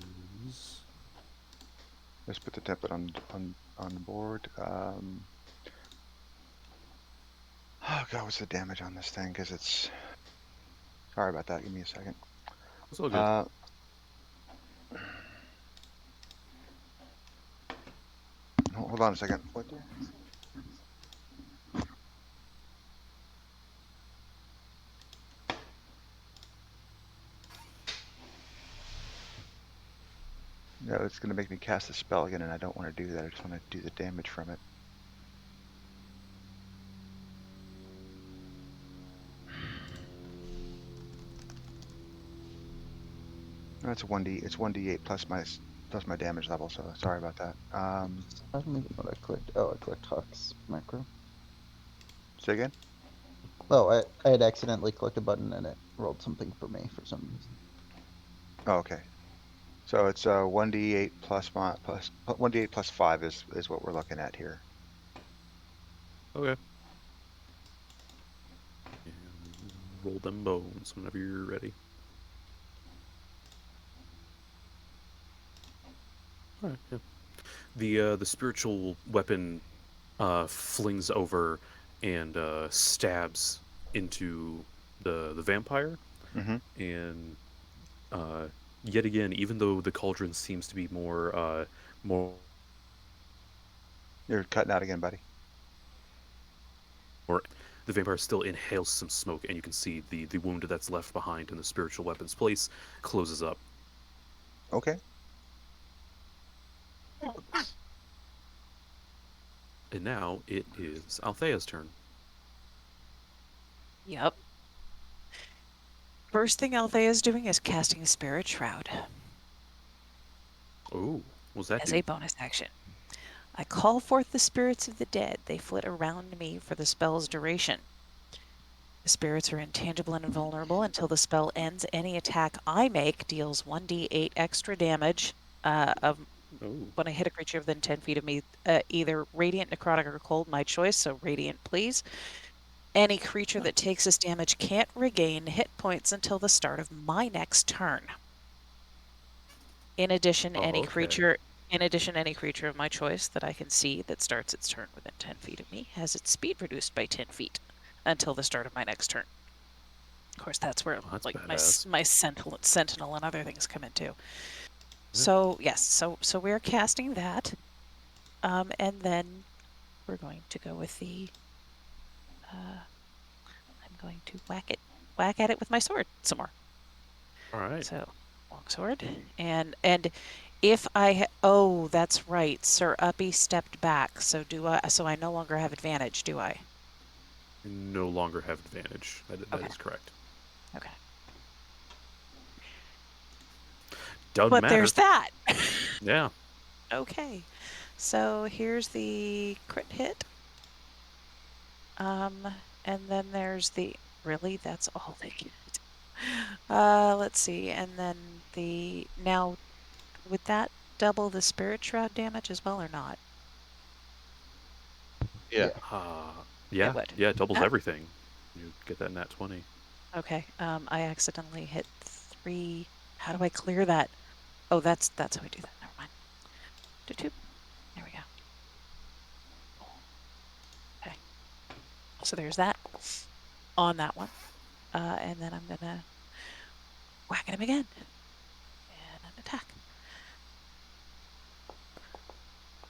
Let's put the template on the board. Oh god, what's the damage on this thing? Because it's. Sorry about that. Give me a second. It's all good. Hold on a second. What? No, it's going to make me cast a spell again, and I don't want to do that. I just want to do the damage from it. No, it's 1d. It's 1d8 plus my damage level. So sorry about that. I don't even know what I clicked. Oh, I clicked Hux macro. Say again. Oh, I had accidentally clicked a button and it rolled something for me for some reason. Oh, okay. So it's 1d8 plus 1d8 plus 5 is what we're looking at here. Okay. And roll them bones whenever you're ready. All right. Yeah. The spiritual weapon flings over and stabs into the vampire, Mm-hmm. and yet again, even though the cauldron seems to be more You're cutting out again, buddy. the vampire still inhales some smoke, and you can see the wound that's left behind in the spiritual weapon's place closes up. Okay. And now it is Althea's turn. Yep. First thing Althea is doing is casting a Spirit Shroud Oh, what's that as do? a bonus action. I call forth the spirits of the dead. They flit around me for the spell's duration. The spirits are intangible and invulnerable until the spell ends. Any attack I make deals 1d8 extra damage of Oh, when I hit a creature within 10 feet of me, either radiant, necrotic, or cold, my choice, so radiant, please. Any creature that takes this damage can't regain hit points until the start of my next turn. In addition, Oh, any okay. creature of my choice that I can see that starts its turn within 10 feet of me has its speed reduced by 10 feet until the start of my next turn. Of course, that's where Oh, that's like badass. my sentinel and other things come in too. So yes, so we're casting that, and then we're going to go with the. I'm going to whack at it with my sword some more. All right. So longsword, and if oh, that's right, Sir Uppy stepped back. So So I no longer have advantage, do I? You no longer have advantage. That Okay. is correct. Okay. Doesn't But matter. there's that. Yeah. Okay. So here's the crit hit. And then there's the really that's all they get. Let's see, and then now would that double the spirit shroud damage as well or not? Yeah. Yeah. It would. Yeah. It doubles Ah, everything. You get that nat 20. okay. I accidentally hit 3. How do I clear that? Oh, that's how I do that. Never mind. There we go. Okay. So there's that on that one. And then I'm gonna whack at him again. And an attack.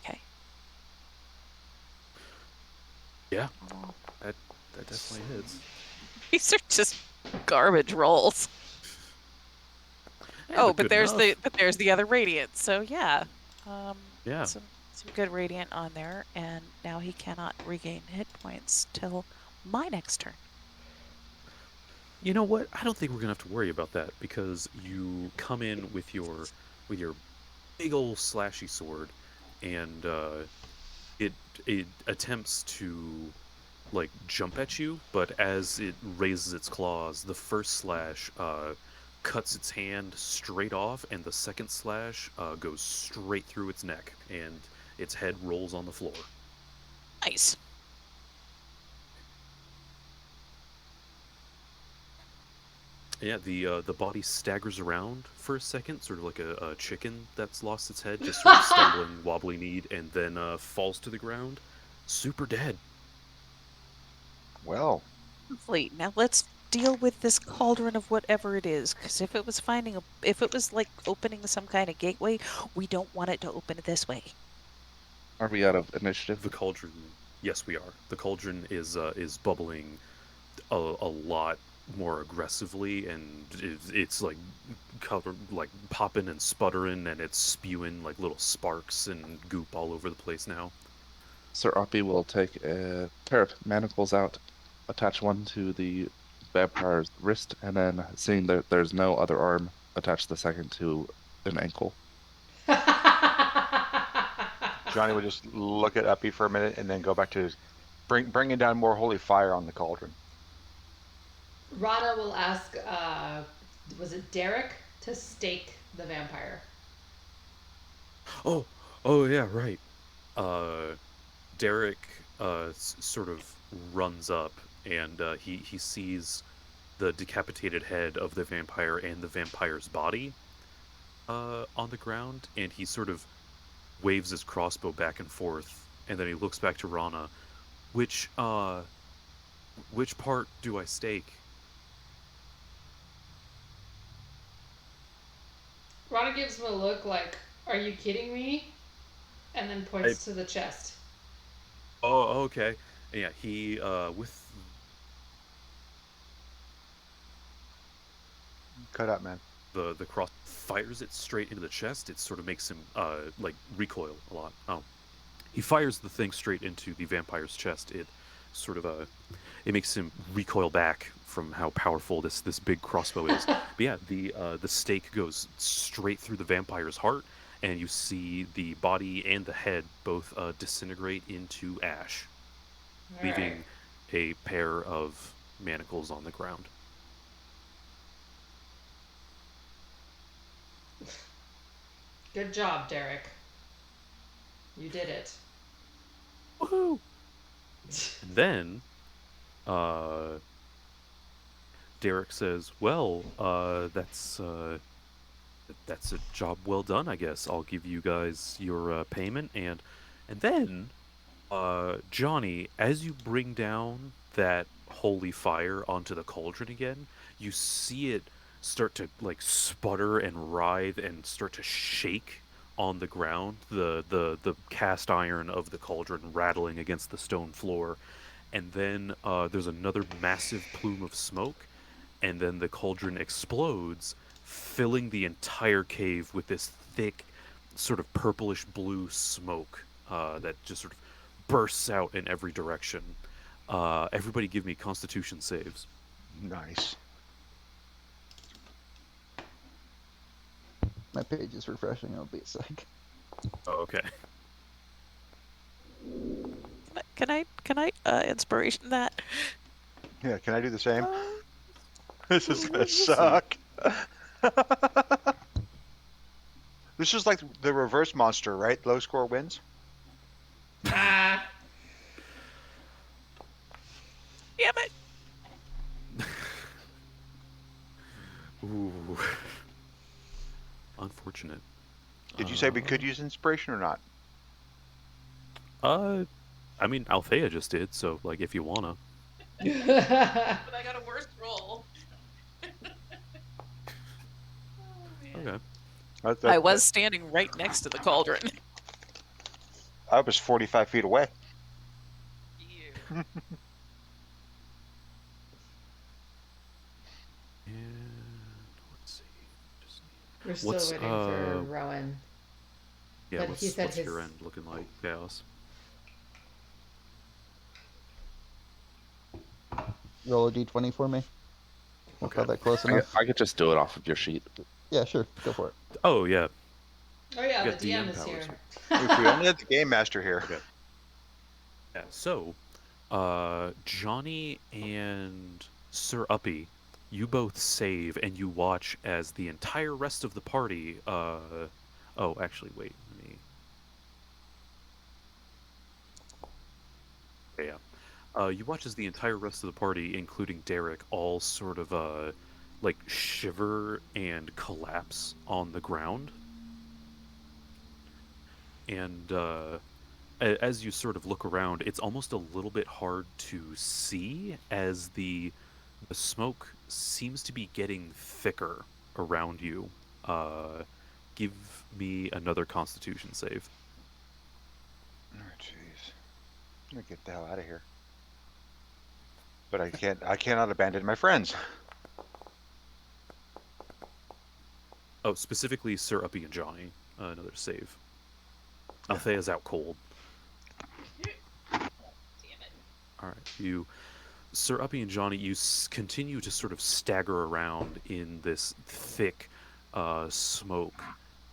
Okay. Yeah. That definitely hits. These are just garbage rolls. Yeah, Oh, but but good enough. there's the other radiant. So yeah. Yeah. Some good radiant on there, and now he cannot regain hit points till my next turn. You know what? I don't think we're gonna have to worry about that because you come in with your big old slashy sword, and it attempts to like jump at you, but as it raises its claws, the first slash cuts its hand straight off, and the second slash goes straight through its neck, and its head rolls on the floor. Nice. Yeah, the body staggers around for a second, sort of like a chicken that's lost its head, just sort of stumbling, wobbly kneed, and then falls to the ground, super dead. Well, Lovely. Now let's deal with this cauldron of whatever it is, because if it was if it was like opening some kind of gateway, we don't want it to open this way. Are we out of initiative? The cauldron, yes, we are. The cauldron is bubbling a lot more aggressively, and it's like covered, like popping and sputtering, and it's spewing like little sparks and goop all over the place now. Sir Oppie will take a pair of manacles out, attach one to the vampire's wrist, and then, seeing that there's no other arm, attach the second to an ankle. Johnny would just look at Uppy for a minute and then go back to bringing down more holy fire on the cauldron. Rana will ask, was it Derek, to stake the vampire? Oh yeah, right. Derek sort of runs up, and he sees the decapitated head of the vampire and the vampire's body on the ground, and he sort of waves his crossbow back and forth, and then he looks back to Rana. Which part do I stake? Rana gives him a look like, are you kidding me? And then points to the chest. Oh, okay. Yeah, he with Cut out, man. the cross fires it straight into the chest. It sort of makes him like recoil a lot. Oh, he fires the thing straight into the vampire's chest. It sort of it makes him recoil back from how powerful this big crossbow is. But yeah, the stake goes straight through the vampire's heart, and you see the body and the head both disintegrate into ash, All leaving right. a pair of manacles on the ground. Good job, Derek. You did it. Woohoo! And then Derek says, "Well, that's that's a job well done, I guess. I'll give you guys your payment, and then Johnny, as you bring down that holy fire onto the cauldron again, you see it start to like sputter and writhe and start to shake on the ground. The cast iron of the cauldron rattling against the stone floor, and then there's another massive plume of smoke, and then the cauldron explodes, filling the entire cave with this thick, sort of purplish blue smoke that just sort of bursts out in every direction. Everybody, give me Constitution saves. Nice. My page is refreshing. It'll be a sec. Oh, okay. Can I inspiration that? Yeah, can I do the same? This is gonna We'll see. suck. This is like the reverse monster, right? Low score wins. Ah. Damn it! Ooh. Unfortunate. Did you say we could use inspiration or not? I mean, Althea just did, so like, if you wanna. But I got a worse roll. Okay. I was standing right next to the cauldron. I was 45 feet away. And let's see. Just We're still What's, waiting for Rowan. yeah. But What's he said your his- end looking like, Chaos? Roll a d20 for me. We'll Okay. call that close I enough. could just do it off of your sheet. Yeah, sure. Go for it. Oh yeah. Oh yeah, You the got DM DM is here. If we only had the game master here. Okay. Yeah. So, Johnny and Sir Uppy, you both save, and you watch as the entire rest of the party. Oh, actually, wait. Let me. Okay, yeah. You watch as the entire rest of the party, including Derek, all sort of like shiver and collapse on the ground. And as you sort of look around, it's almost a little bit hard to see as the smoke seems to be getting thicker around you. Give me another Constitution save. Oh, jeez. I'm gonna get the hell out of here. But I can't. I cannot abandon my friends. Oh, specifically Sir Uppy and Johnny. Another save. Yeah. Althea's out cold. Damn it. All right, you, Sir Uppy and Johnny, you continue to sort of stagger around in this thick smoke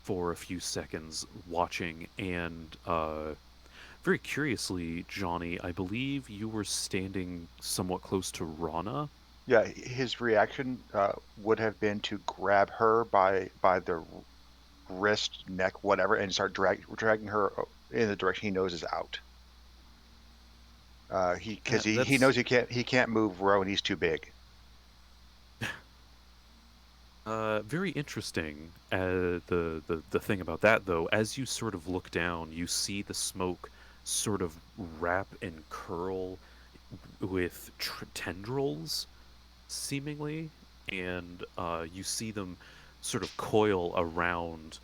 for a few seconds, watching, and very curiously, Johnny, I believe you were standing somewhat close to Rana. Yeah, his reaction would have been to grab her by the wrist, neck, whatever, and start dragging her in the direction he knows is out. Because he That's knows he can't move Rowan. He's too big. very interesting. The thing about that, though, as you sort of look down, you see the smoke sort of wrap and curl with tendrils, seemingly, and you see them sort of coil around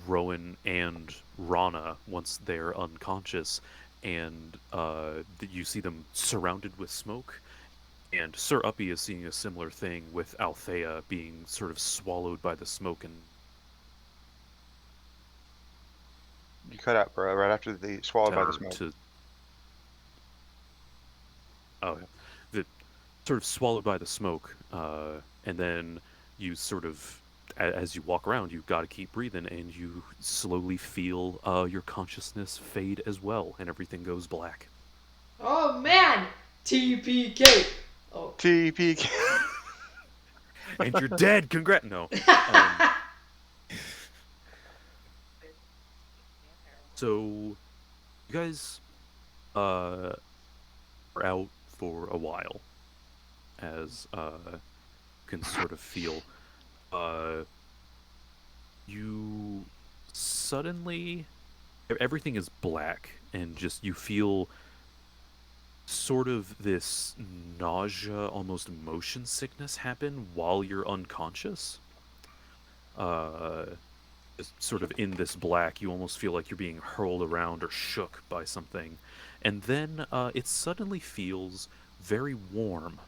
Rowan and Rana once they're unconscious, and you see them surrounded with smoke. And Sir Uppy is seeing a similar thing with Althea being sort of swallowed by the smoke and You cut out, bro, right after the swallowed by the turned smoke. to. Oh, yeah. The sort of swallowed by the smoke, and then you sort of, as you walk around, you've got to keep breathing, and you slowly feel your consciousness fade as well, and everything goes black. Oh man! TPK! Oh. TPK. And you're dead. Congrats. No. So, you guys are out for a while, as you can sort of feel. you suddenly everything is black and just you feel sort of this nausea, almost motion sickness happen while you're unconscious. Uh, sort of in this black, you almost feel like you're being hurled around or shook by something. And then it suddenly feels very warm.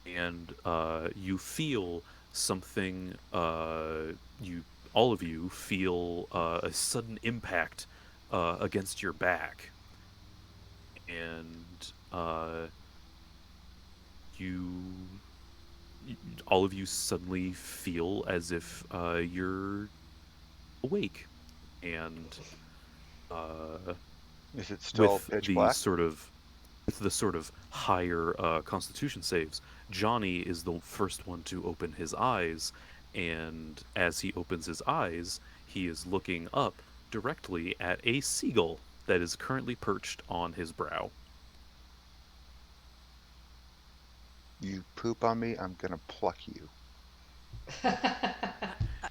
And you feel something, you all of you feel a sudden impact against your back. And you all of you suddenly feel as if you're awake and uh, Is it still with pitch the black? sort of higher constitution saves, Johnny is the first one to open his eyes, and as he opens his eyes he is looking up directly at a seagull that is currently perched on his brow. You poop on me, I'm gonna pluck you.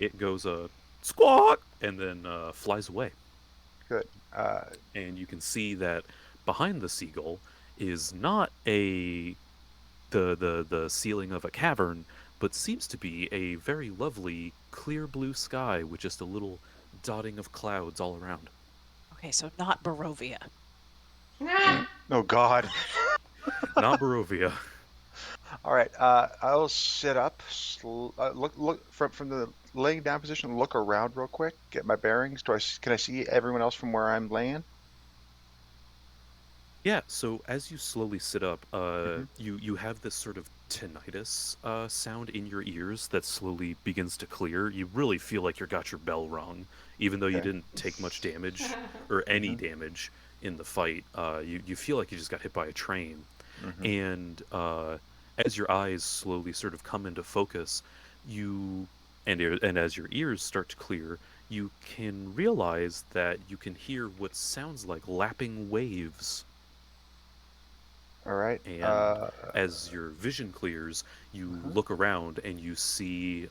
It goes a squawk and then flies away. Good. And you can see that behind the seagull is not the ceiling of a cavern, but seems to be a very lovely clear blue sky with just a little dotting of clouds all around. Okay, so not Barovia. Oh God. Not Barovia. All right. I'll sit up. Look from the laying down position. Look around real quick. Get my bearings. Can I see everyone else from where I'm laying? Yeah, so as you slowly sit up, Hmm. you have this sort of tinnitus sound in your ears that slowly begins to clear. You really feel like you got your bell rung, even though you Okay. didn't take much damage or any Hmm. damage in the fight. You feel like you just got hit by a train, Hmm. and as your eyes slowly sort of come into focus, you and as your ears start to clear, you can realize that you can hear what sounds like lapping waves. All right. And as your vision clears, you Uh-huh. look around and you see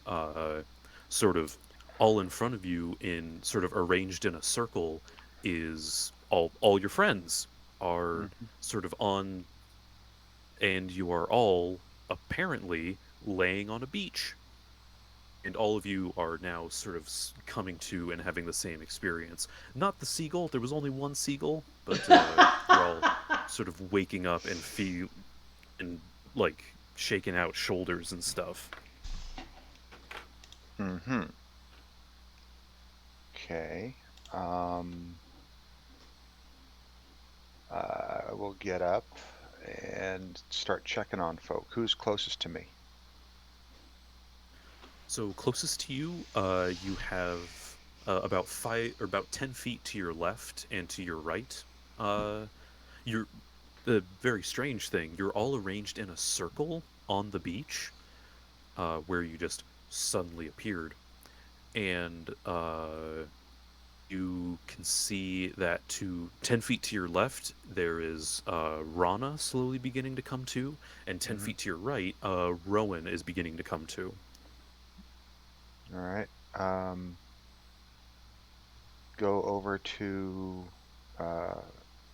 sort of all in front of you, in sort of arranged in a circle, is all your friends are Hmm. sort of on, and you are all apparently laying on a beach. And all of you are now sort of coming to and having the same experience. Not the seagull. There was only one seagull, but you're all sort of waking up and feel and like shaking out shoulders and stuff. Hmm. Okay. Um, I will get up and start checking on folk. Who's closest to me? So closest to you, you have about 10 feet to your left and to your right. You're the very strange thing. You're all arranged in a circle on the beach, where you just suddenly appeared, and you can see that to 10 feet to your left, there is Rana slowly beginning to come to, and 10 Hmm. feet to your right, Rowan is beginning to come to. All right. Um, go over uh,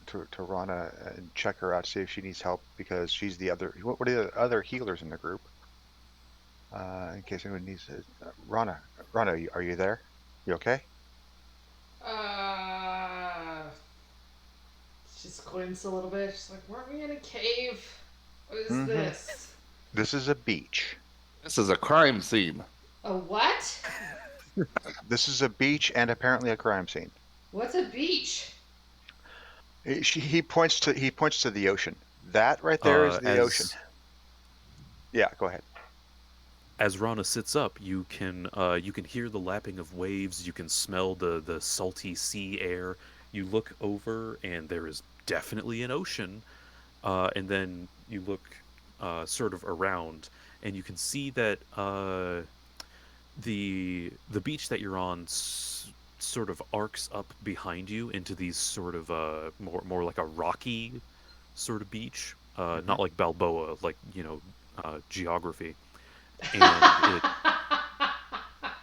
to Rana and check her out, see if she needs help because she's the other. What are the other healers in the group? In case anyone needs it. Rana, are you there? You okay? uh, she squints a little bit. She's like, "Weren't we in a cave? What is Mm-hmm. this? This is a beach. This is a crime scene. A what? This is a beach and apparently a crime scene. What's a beach?" He points to the ocean. That right there is the ocean. As Yeah, go ahead. Rana sits up, you can hear the lapping of waves. You can smell the salty sea air. You look over, and there is definitely an ocean. And then you look sort of around, and you can see that the beach that you're on sort of arcs up behind you into these sort of more like a rocky sort of beach, Hmm. not like Balboa, like geography, and it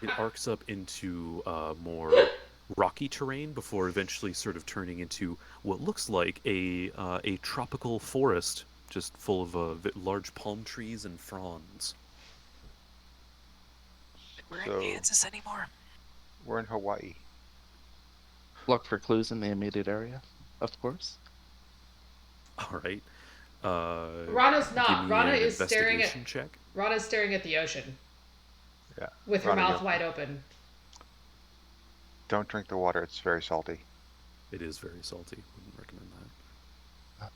it arcs up into more rocky terrain before eventually sort of turning into what looks like a tropical forest, just full of large palm trees and fronds. We're in So Kansas anymore. we're in Hawaii. Look for clues in the immediate area, of course. All right. Rana's Give not. me Rana an is staring at. investigation check. Rana's staring at the ocean Yeah. with her Rana, mouth you wide open. don't drink the water. It's very salty. It is very salty. Wouldn't recommend that.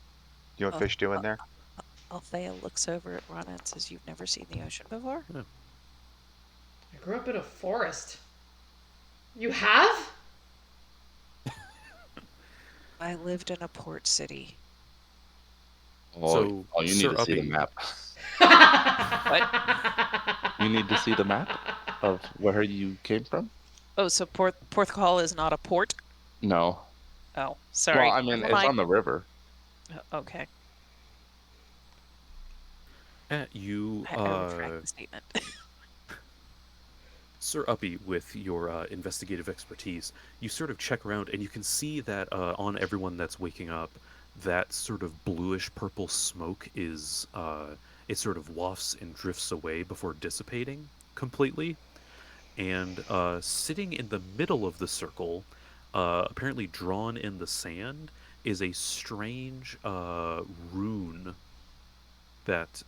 You know what fish do in there? Althea looks over at Rana and says, "You've never seen the ocean before?" I grew up in a forest. You have? I lived in a port city. So, you need Sir to see the Uppy. map. You need to see the map of where you came from? Oh, so Porthcawl is not a port? No. Oh, sorry. Well, I mean, Never it's mind. on the river. Okay. You, I retract the statement. Sir Uppy, with your investigative expertise, you sort of check around and you can see that on everyone that's waking up, that sort of bluish purple smoke is it sort of wafts and drifts away before dissipating completely. And sitting in the middle of the circle, apparently drawn in the sand, is a strange rune that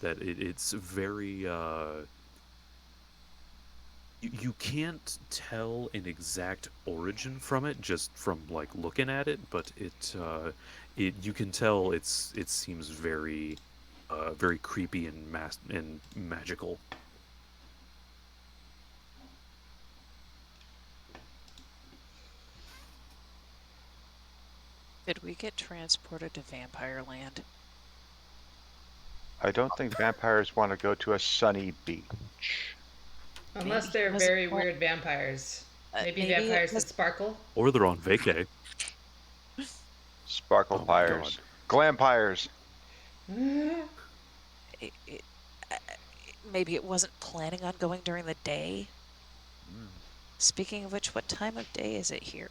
it's very you can't tell an exact origin from it just from like looking at it, but it you can tell it seems very very creepy and magical. Did we get transported to Vampire Land? I don't think vampires want to go to a sunny beach. Unless Maybe they're it wasn't very all- weird vampires. Maybe maybe it vampires was- that sparkle. Or they're on vacay. Sparkle Oh my pyres. Glampires. Maybe it wasn't planning on going during the day. Speaking of which, what time of day is it here?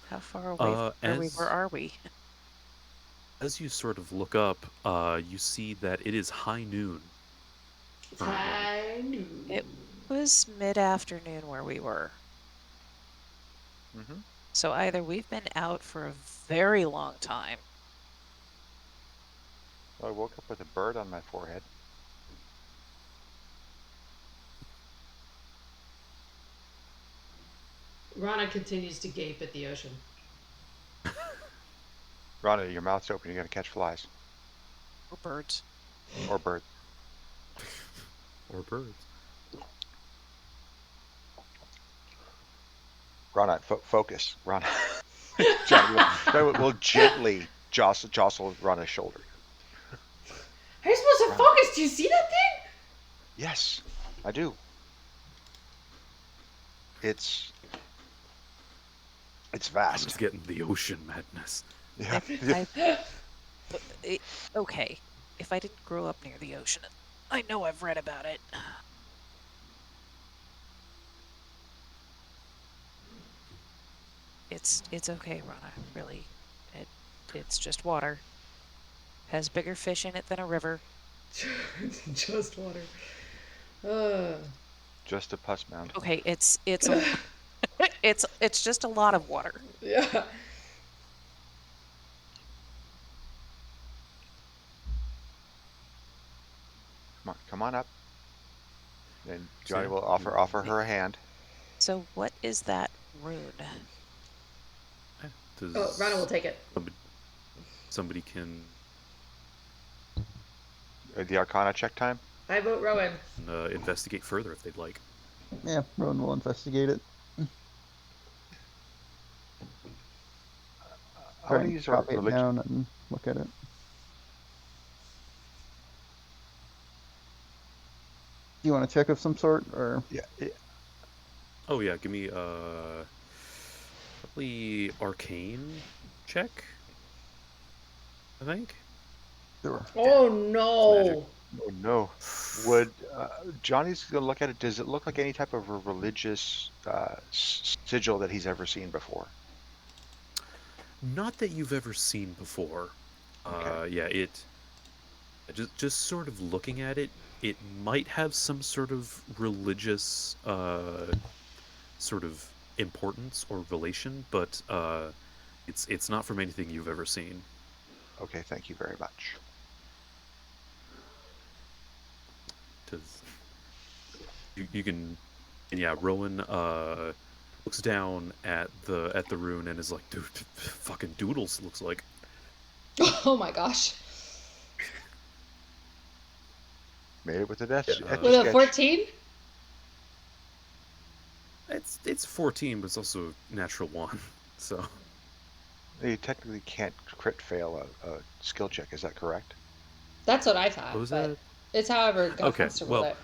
How far away from where we were are we? As you sort of look up, you see that it is high noon. I knew. It was mid-afternoon where we were. Mm-hmm. So either we've been out for a very long time. I woke up with a bird on my forehead. Rana continues to gape at the ocean. Rana, your mouth's open. You're going to catch flies. Or birds. Or birds. Or birds. Rana, focus. Rana. Johnny will gently jostle Rana's shoulder. How are you supposed to Rana. focus? Do you see that thing? Yes, I do. It's vast. It's getting the ocean madness. Yeah. Okay, if I didn't grow up near the ocean, I know I've read about it. It's okay, Rana. Really, it's just water. Has bigger fish in it than a river. Just water. Just a pus mound. Okay, it's it's just a lot of water. Yeah. Come on up. And Johnny will offer her a hand. So what is that rune? Oh, Rana will take it. Somebody can The Arcana check time. I vote Rowan. investigate further if they'd like. Yeah, Rowan will investigate it. I want to use our Copy it religion. down and look at it. Do you want a check of some sort, or Yeah. Oh yeah, give me probably arcane check. I think. sure? Oh no! Oh no. Would Johnny's gonna look at it? Does it look like any type of a religious sigil that he's ever seen before? Not that you've ever seen before. Okay. Yeah, it just sort of looking at it, it might have some sort of religious sort of importance or relation, but it's not from anything you've ever seen. Okay. Thank you very much. Because you can, and yeah, Rowan looks down at the rune and is like, dude, fucking doodles looks like. Oh my gosh. Made it with a death Yeah, With a sketch. 14? It's 14, but it's also natural one, so. You technically can't crit fail a skill check. Is that correct? That's what I thought. What was but that? it's however God Okay, wants to roll well, it.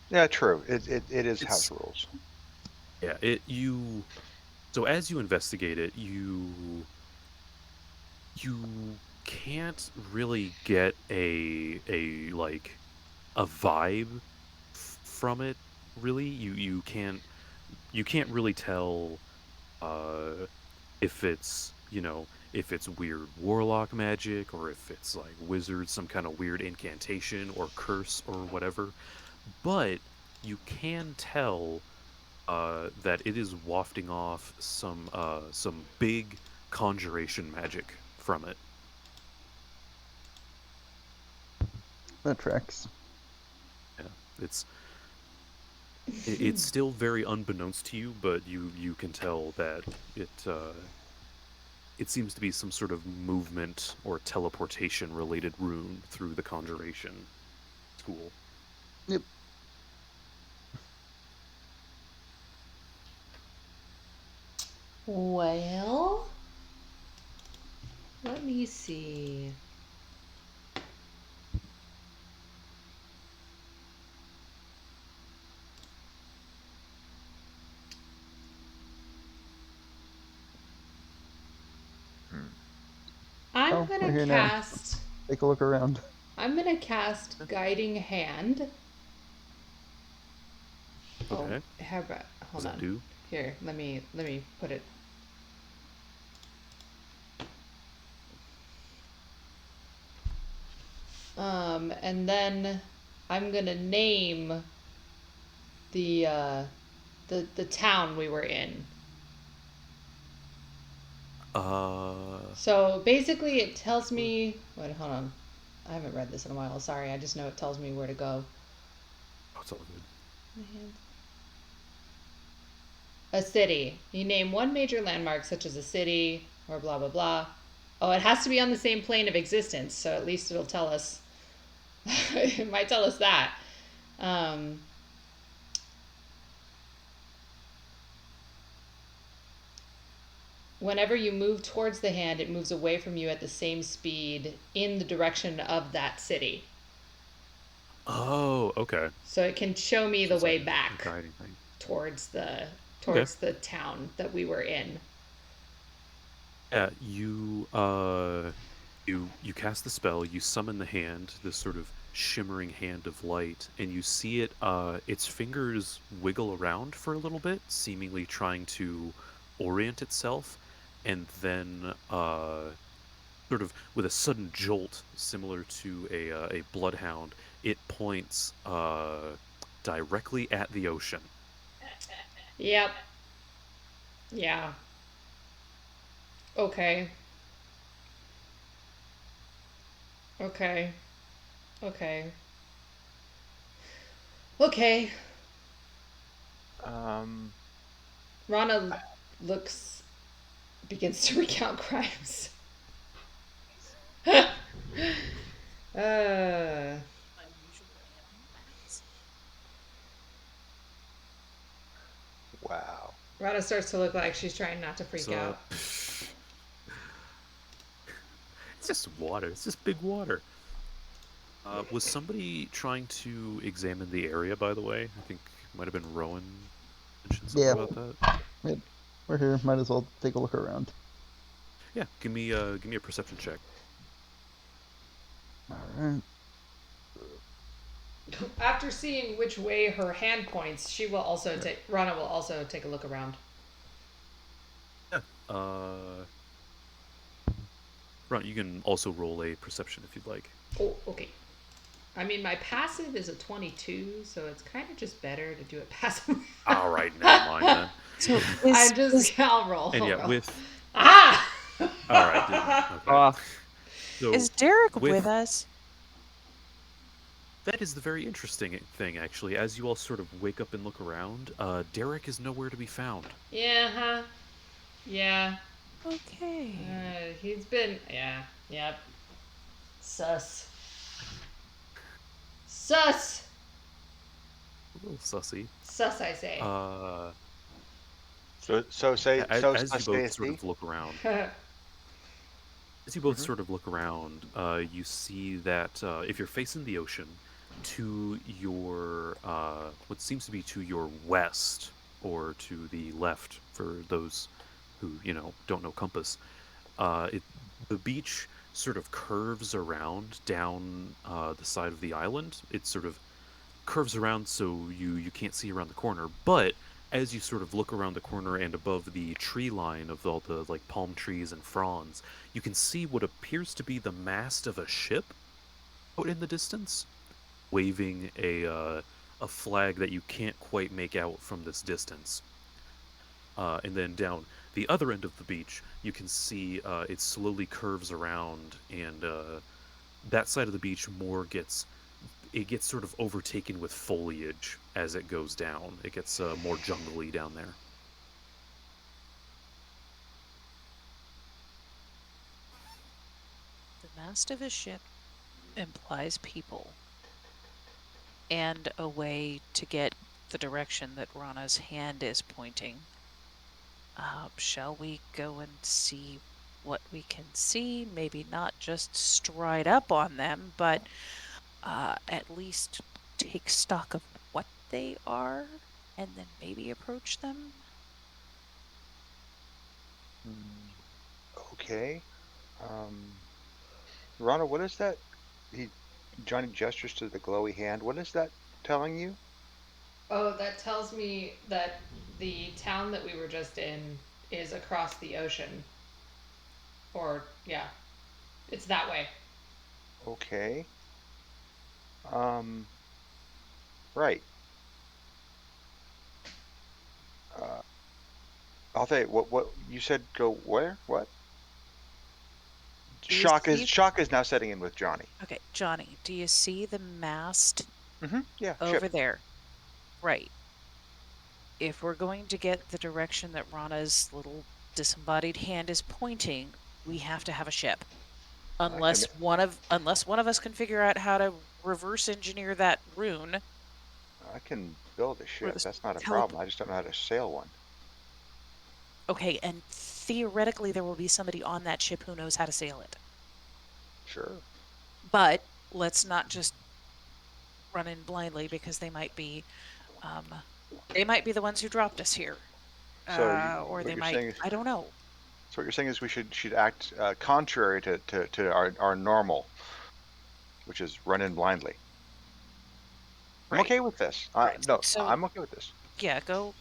Yeah, true. It is It's house rules. yeah, it you so as you investigate it, you can't really get a like a vibe from it really. You can't really tell uh if it's, if it's weird warlock magic or if it's like wizard, some kind of weird incantation or curse or whatever. But you can tell that it is wafting off some big conjuration magic from it. That tracks. Yeah, it's still very unbeknownst to you, but you can tell that it seems to be some sort of movement or teleportation related rune through the conjuration tool. Yep. Well, let me see. I'm Oh, we're gonna here now. cast. Take a look around. I'm gonna cast Guiding Hand. Okay. Oh, how about? What Hold does that on. do? Here, let me put it. And then I'm gonna name the town we were in. Uh, So basically, it tells me. Wait, hold on. I haven't read this in a while. Sorry, I just know it tells me where to go. oh, it's all good. A city. You name one major landmark, such as a city or blah blah blah. Oh, it has to be on the same plane of existence, so at least it'll tell us. It might tell us that. Um, Whenever you move towards the hand, it moves away from you at the same speed in the direction of that city. Oh, okay. So it can show me the It's way like a back guiding thing. towards the Okay. town that we were in. Yeah, you cast the spell, you summon the hand, this sort of shimmering hand of light, and you see its fingers wiggle around for a little bit, seemingly trying to orient itself, and then sort of with a sudden jolt, similar to a bloodhound, it points directly at the ocean. Yep. Yeah. Okay. Okay. Okay. Okay. Um, Rana begins to recount crimes. uh, wow. Rana starts to look like she's trying not to freak So, out. it's just water. It's just big water. Was somebody trying to examine the area, by the way? I think it might have been Rowan mentioned something Yeah. about that. Yep. We're here. Might as well take a look around. Yeah, give me a perception check. All right. After seeing which way her hand points, she will also take. Rana will also take a look around. Yeah. Right. You can also roll a perception if you'd like. Oh, okay. I mean, my passive is a 22, so it's kind of just better to do it passive. All right, never mind then. So I'm just. I'll roll. And I'll yeah, roll. with Ah! all right, okay. Ah, So is Derek with with us? that is the very interesting thing, actually. As you all sort of wake up and look around, Derek is nowhere to be found. Yeah, huh? Yeah. Okay. He's been. Yeah. Yep. Sus. Sus! A little sussy. Sus, I say. So say so As you stay both sort of look around, Mhm. you see that if you're facing the ocean, to your what seems to be to your west or to the left, for those who don't know compass, the beach sort of curves around down the side of the island. It sort of curves around so you can't see around the corner, but as you sort of look around the corner and above the tree line of all the like palm trees and fronds, you can see what appears to be the mast of a ship out in the distance, waving a flag that you can't quite make out from this distance. And then down the other end of the beach, you can see it slowly curves around, and that side of the beach gets sort of overtaken with foliage as it goes down. It gets more jungly down there. The mast of a ship implies people and a way to get the direction that Rana's hand is pointing. Shall we go and see what we can see? Maybe not just stride up on them, but at least take stock of what they are and then maybe approach them? Okay. Rana, what is that? Johnny gestures to the glowy hand. What is that telling you? Oh, that tells me that the town that we were just in is across the ocean. Or, yeah, it's that way. Okay. Right. I'll say what you said. Go where? What? Do you see? Shock is now setting in with Johnny. Okay, Johnny, do you see the mast Yeah. over Ship. there? Right. If we're going to get the direction that Rana's little disembodied hand is pointing, we have to have a ship. Unless one of us can figure out how to reverse engineer that rune. I can build a or ship. the That's not a teleport. problem. I just don't know how to sail one. Okay, and theoretically there will be somebody on that ship who knows how to sail it. Sure. But let's not just run in blindly, because they might be the ones who dropped us here. So Or what they you're might, saying is, I don't know. so what you're saying is we should act contrary to our normal, which is run in blindly. I'm Right. okay with this. Right. No, So I'm okay with this. yeah, go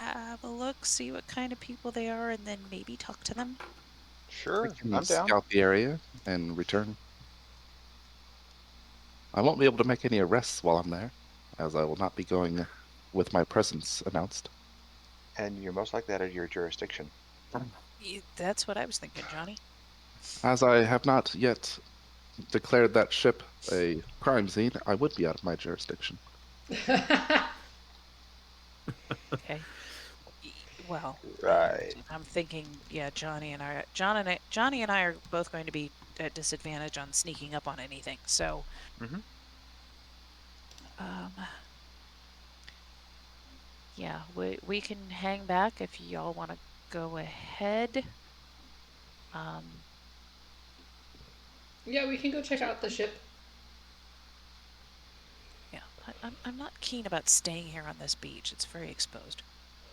have a look, see what kind of people they are, and then maybe talk to them. we Sure, can I'm down. scout the area and return. I won't be able to make any arrests while I'm there, as I will not be going with my presence announced. And you're most likely out of your jurisdiction. That's what I was thinking, Johnny. As I have not yet declared that ship a crime scene, I would be out of my jurisdiction. Okay. Well, Right. I'm thinking, yeah, Johnny and I are both going to be at disadvantage on sneaking up on anything. So, Mhm. yeah, we can hang back if y'all want to go ahead. Yeah, we can go check out the ship. Yeah, I'm not keen about staying here on this beach. It's very exposed.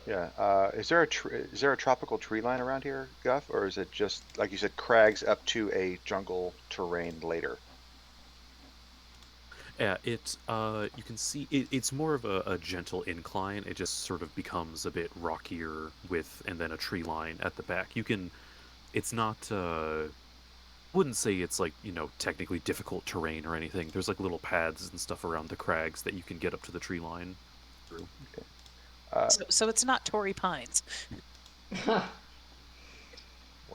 Yeah. Is there a tropical tree line around here, Guff, or is it just like you said, crags up to a jungle terrain later? Yeah, you can see it's more of a gentle incline. It just sort of becomes a bit rockier and then a tree line at the back. It's not, wouldn't say it's like, technically difficult terrain or anything. There's like little paths and stuff around the crags that you can get up to the tree line through. So it's not Torrey Pines.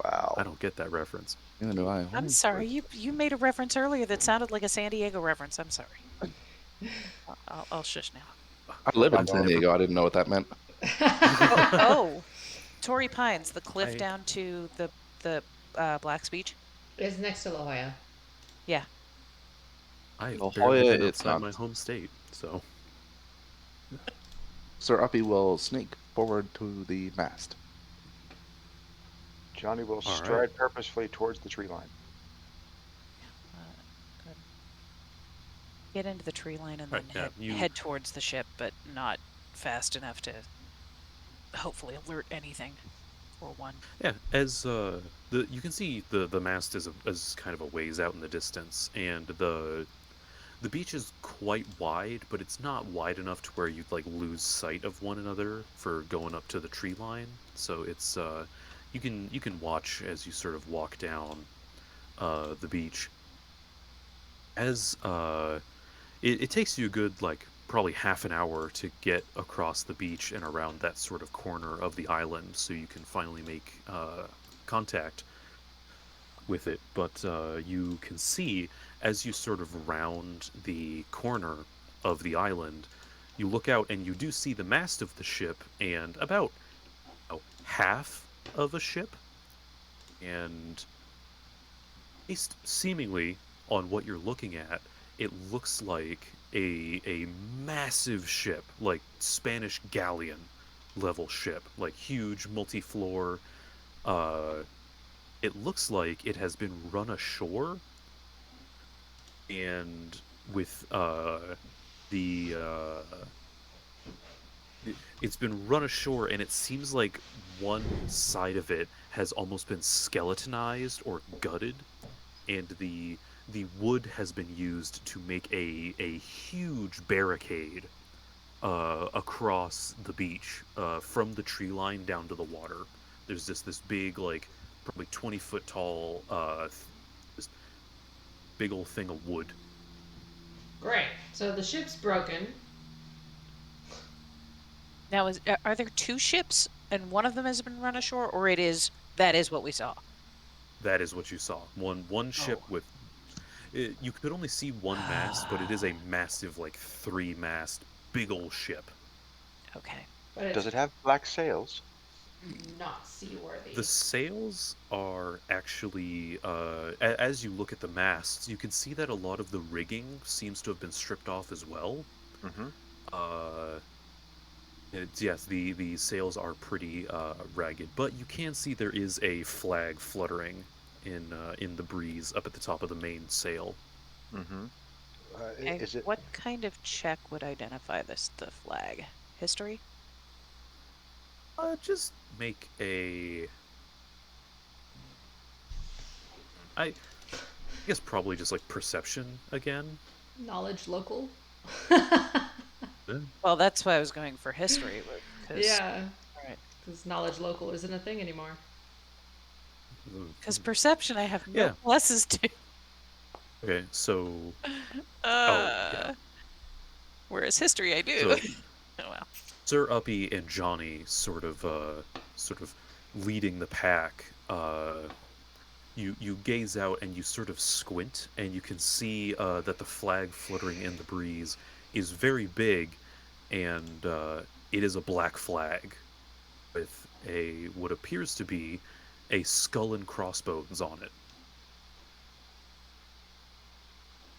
Wow. I don't get that reference. Neither do I. I'm sorry. You made a reference earlier that sounded like a San Diego reference. I'm sorry. I'll shush now. I live in I'm San never- Diego. I didn't know what that meant. Oh, Torrey Pines, the cliff I- down to the Black's Beach. It's next to La Jolla. Yeah. I've La barely Jolla, been it's outside not. my home state, so Sir Uppy will sneak forward to the mast. Johnny will All stride right. purposefully towards the tree line. Good. Get into the tree line and Right, then yeah, head towards the ship, but not fast enough to hopefully alert anything. Or one. yeah. As you can see, the mast is kind of a ways out in the distance, and the beach is quite wide, but it's not wide enough to where you'd like lose sight of one another for going up to the tree line. So it's you can watch as you sort of walk down the beach. As it takes you a good like probably half an hour to get across the beach and around that sort of corner of the island, so you can finally make contact with it. But you can see as you sort of round the corner of the island, you look out and you do see the mast of the ship and about half of a ship, and based seemingly on what you're looking at, it looks like a massive ship, like Spanish galleon level ship, like huge multi-floor. It looks like it has been run ashore, and with the it's been run ashore, and it seems like one side of it has almost been skeletonized or gutted, and the wood has been used to make a huge barricade across the beach from the tree line down to the water. There's just this big, like probably 20-foot tall, this big old thing of wood. Great. So the ship's broken. Now, are there two ships and one of them has been run ashore, or that is what we saw? That is what you saw. One ship with. You could only see one mast, but it is a massive, like 3-mast, big old ship. Okay. But it's Does it have black sails? not seaworthy. The sails are actually, as you look at the masts, you can see that a lot of the rigging seems to have been stripped off as well. Mm-hmm. Yes, the sails are pretty ragged, but you can see there is a flag fluttering in the breeze up at the top of the main sail. Mm-hmm. Is it? What kind of check would identify the flag? History? Just make a. I guess probably just like perception again. Knowledge local. Well, that's why I was going for history. Yeah. All right. Because knowledge local isn't a thing anymore. Because perception, I have no Yeah. pluses to. Okay, so Yeah. Whereas history, I do. So- Oh well. Sir Uppy and Johnny sort of leading the pack. You gaze out and you sort of squint, and you can see that the flag fluttering in the breeze is very big, and it is a black flag with what appears to be a skull and crossbones on it.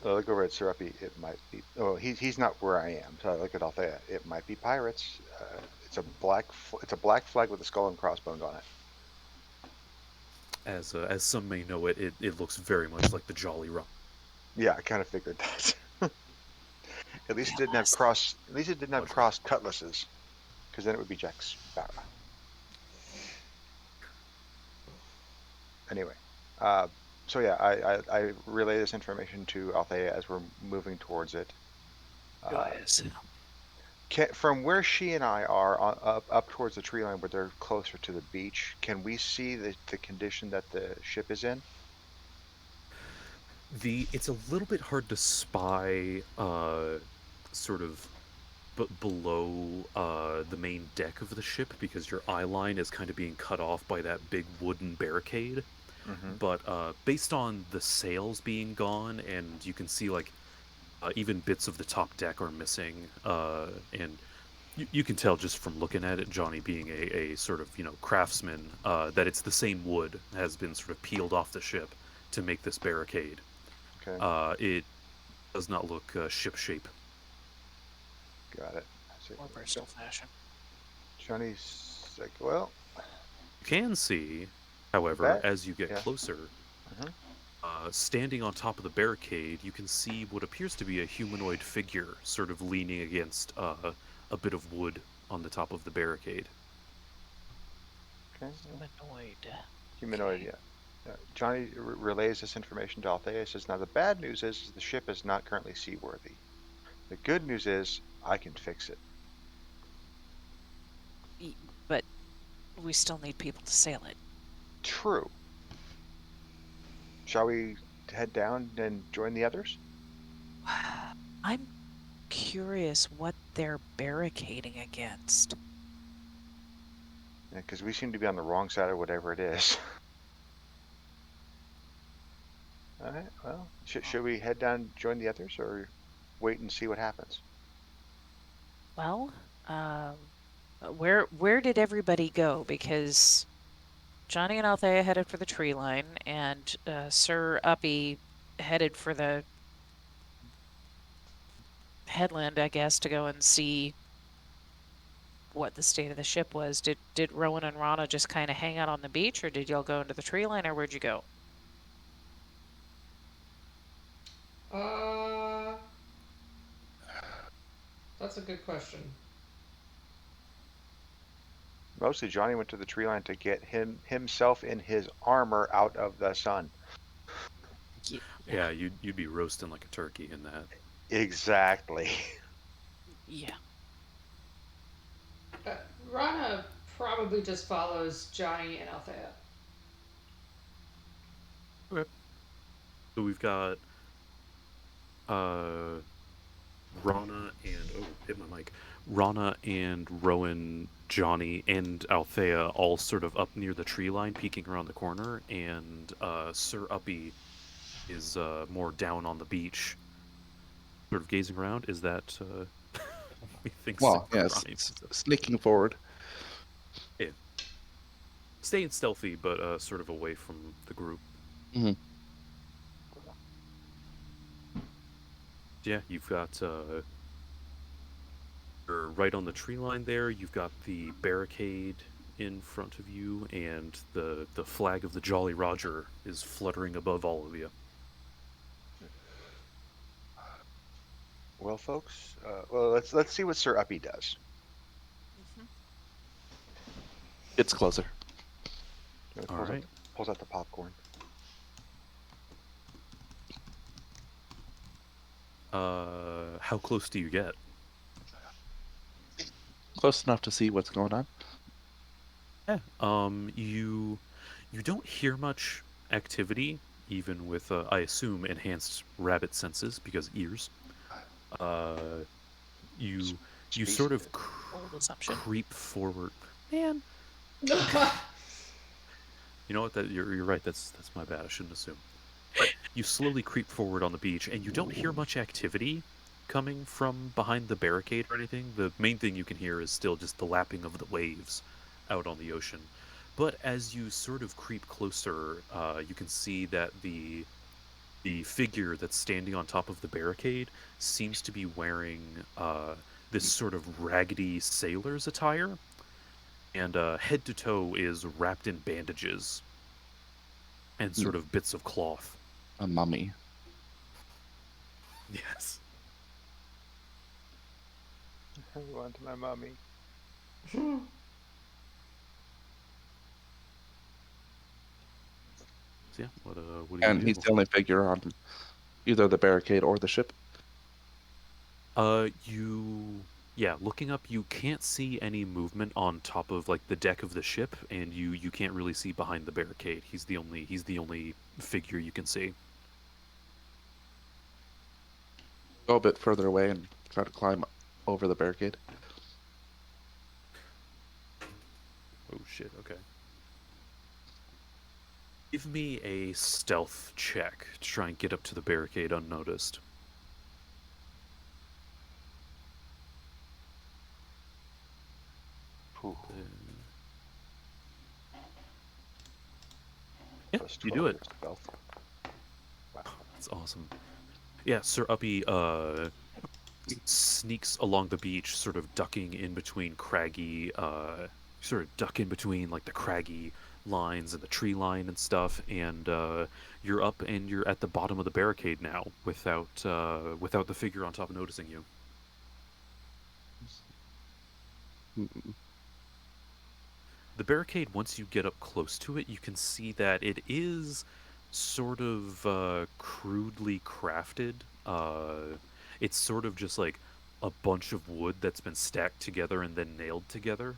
I look over at Serapi. It might be. Oh, he's not where I am. So I look at Althea. It might be pirates. It's a black flag with a skull and crossbones on it. As some may know it, it looks very much like the Jolly Roger. Yeah, I kind of figured that. At least it didn't have cross. At least it didn't have cross cutlasses, because then it would be Jack Sparrow. Anyway, So yeah, I relay this information to Althea as we're moving towards it. Guys. From where she and I are up towards the tree line, where they're closer to the beach, can we see the condition that the ship is in? It's a little bit hard to spy sort of below the main deck of the ship because your eye line is kind of being cut off by that big wooden barricade. Mm-hmm. But based on the sails being gone, and you can see like even bits of the top deck are missing, and you can tell just from looking at it, Johnny being a sort of craftsman, that it's the same wood has been sort of peeled off the ship to make this barricade. Okay, It does not look ship shape. got it. Or Bristol fashion. Johnny's like, well, You can see, however, that, as you get yeah. closer, Mhm. standing on top of the barricade, you can see what appears to be a humanoid figure, sort of leaning against a bit of wood on the top of the barricade. Okay, Humanoid. humanoid, Okay. yeah. Johnny relays this information to Althea. He says, now the bad news is the ship is not currently seaworthy. The good news is I can fix it. But we still need people to sail it. True. Shall we head down and join the others? I'm curious what they're barricading against. Because we seem to be on the wrong side of whatever it is. All right. Well, should we head down, join the others, or wait and see what happens? Well, where did everybody go? Because Johnny and Althea headed for the tree line, and Sir Uppy headed for the headland, I guess, to go and see what the state of the ship was. Did Rowan and Rana just kind of hang out on the beach, or did y'all go into the tree line, or where'd you go? Uh, that's a good question. Mostly Johnny went to the tree line to get himself in his armor out of the sun. Yeah, you'd be roasting like a turkey in that. Exactly. Yeah. Rana probably just follows Johnny and Althea. Okay. So we've got uh Rana and hit my mic. Rana and Rowan, Johnny, and Althea all sort of up near the tree line, peeking around the corner, and Sir Uppy is more down on the beach, sort of gazing around. Is that he thinks Well, a yes, crime? sneaking forward. Yeah, staying stealthy, but sort of away from the group. Mhm. Yeah, you've got you're right on the tree line there. You've got the barricade in front of you, and the flag of the Jolly Roger is fluttering above all of you. Well, folks, well let's see what Sir Uppy does. It's closer. All right. Pulls out the popcorn. How close do you get? Close enough to see what's going on. Yeah. You don't hear much activity, even with I assume enhanced rabbit senses because ears. Uh, you you sort of Bold assumption. creep forward. Man, you know what? That you're right. That's my bad. I shouldn't assume. But you slowly creep forward on the beach, and you don't hear much activity coming from behind the barricade or anything. The main thing you can hear is still just the lapping of the waves out on the ocean. But as you sort of creep closer, you can see that the figure that's standing on top of the barricade seems to be wearing this sort of raggedy sailor's attire, and head to toe is wrapped in bandages and sort of bits of cloth. A mummy. Yes. I want my mummy. So yeah, what do you And do? he's the only figure on either the barricade or the ship. Yeah, looking up, you can't see any movement on top of like the deck of the ship, and you can't really see behind the barricade. He's the only figure you can see. Go a bit further away and try to climb over the barricade. Oh shit, okay. Give me a stealth check to try and get up to the barricade unnoticed. Ooh, Uh, yeah, plus you 12 do it. for stealth. Wow. That's awesome. Yeah, Sir Uppy sneaks along the beach, sort of ducking in between sort of duck in between like the craggy lines and the tree line and stuff, and you're up and you're at the bottom of the barricade now, without the figure on top noticing you. Mm, The barricade, once you get up close to it, you can see that it is sort of crudely crafted. It's sort of just like a bunch of wood that's been stacked together and then nailed together,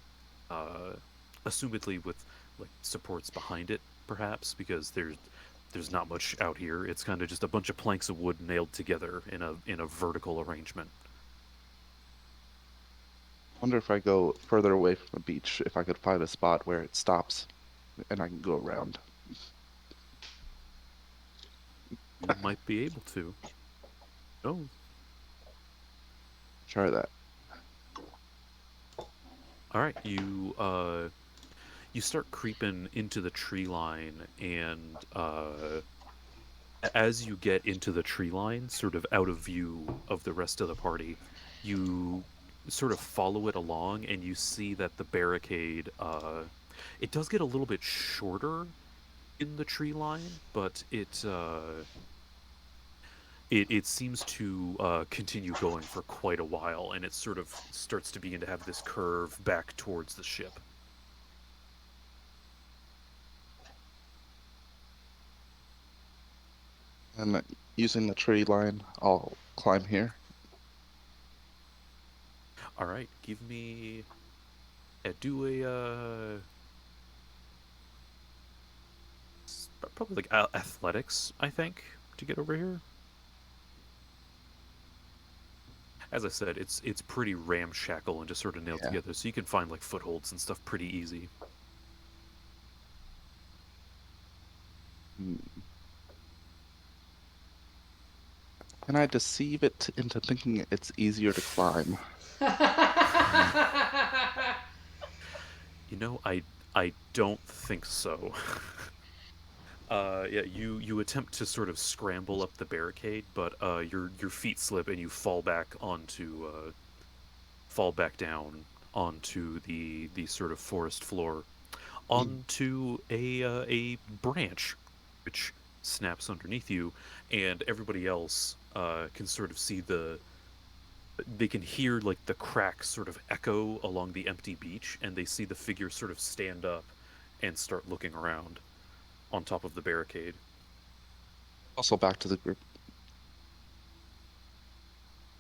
uh, assumedly with like supports behind it, perhaps, because there's not much out here. It's kind of just a bunch of planks of wood nailed together in a vertical arrangement. Wonder if I go further away from the beach, if I could find a spot where it stops and I can go around. You might be able to. Oh, Try that. all right. You start creeping into the tree line, and as you get into the tree line, sort of out of view of the rest of the party, you sort of follow it along, and you see that the barricade, it does get a little bit shorter in the tree line, but it seems to continue going for quite a while, and it sort of starts to begin to have this curve back towards the ship. And using the tree line, I'll climb here. All right, give me do a probably like athletics, I think, to get over here. As I said, it's pretty ramshackle and just sort of nailed Yeah. together, so you can find like footholds and stuff pretty easy. Mm. Can I deceive it into thinking it's easier to climb? You know, I don't think so. Yeah, you attempt to sort of scramble up the barricade, but your feet slip and you fall back down onto the sort of forest floor, onto a branch, which snaps underneath you, and everybody else can sort of see they can hear like the cracks sort of echo along the empty beach, and they see the figure sort of stand up and start looking around on top of the barricade. Also back to the group.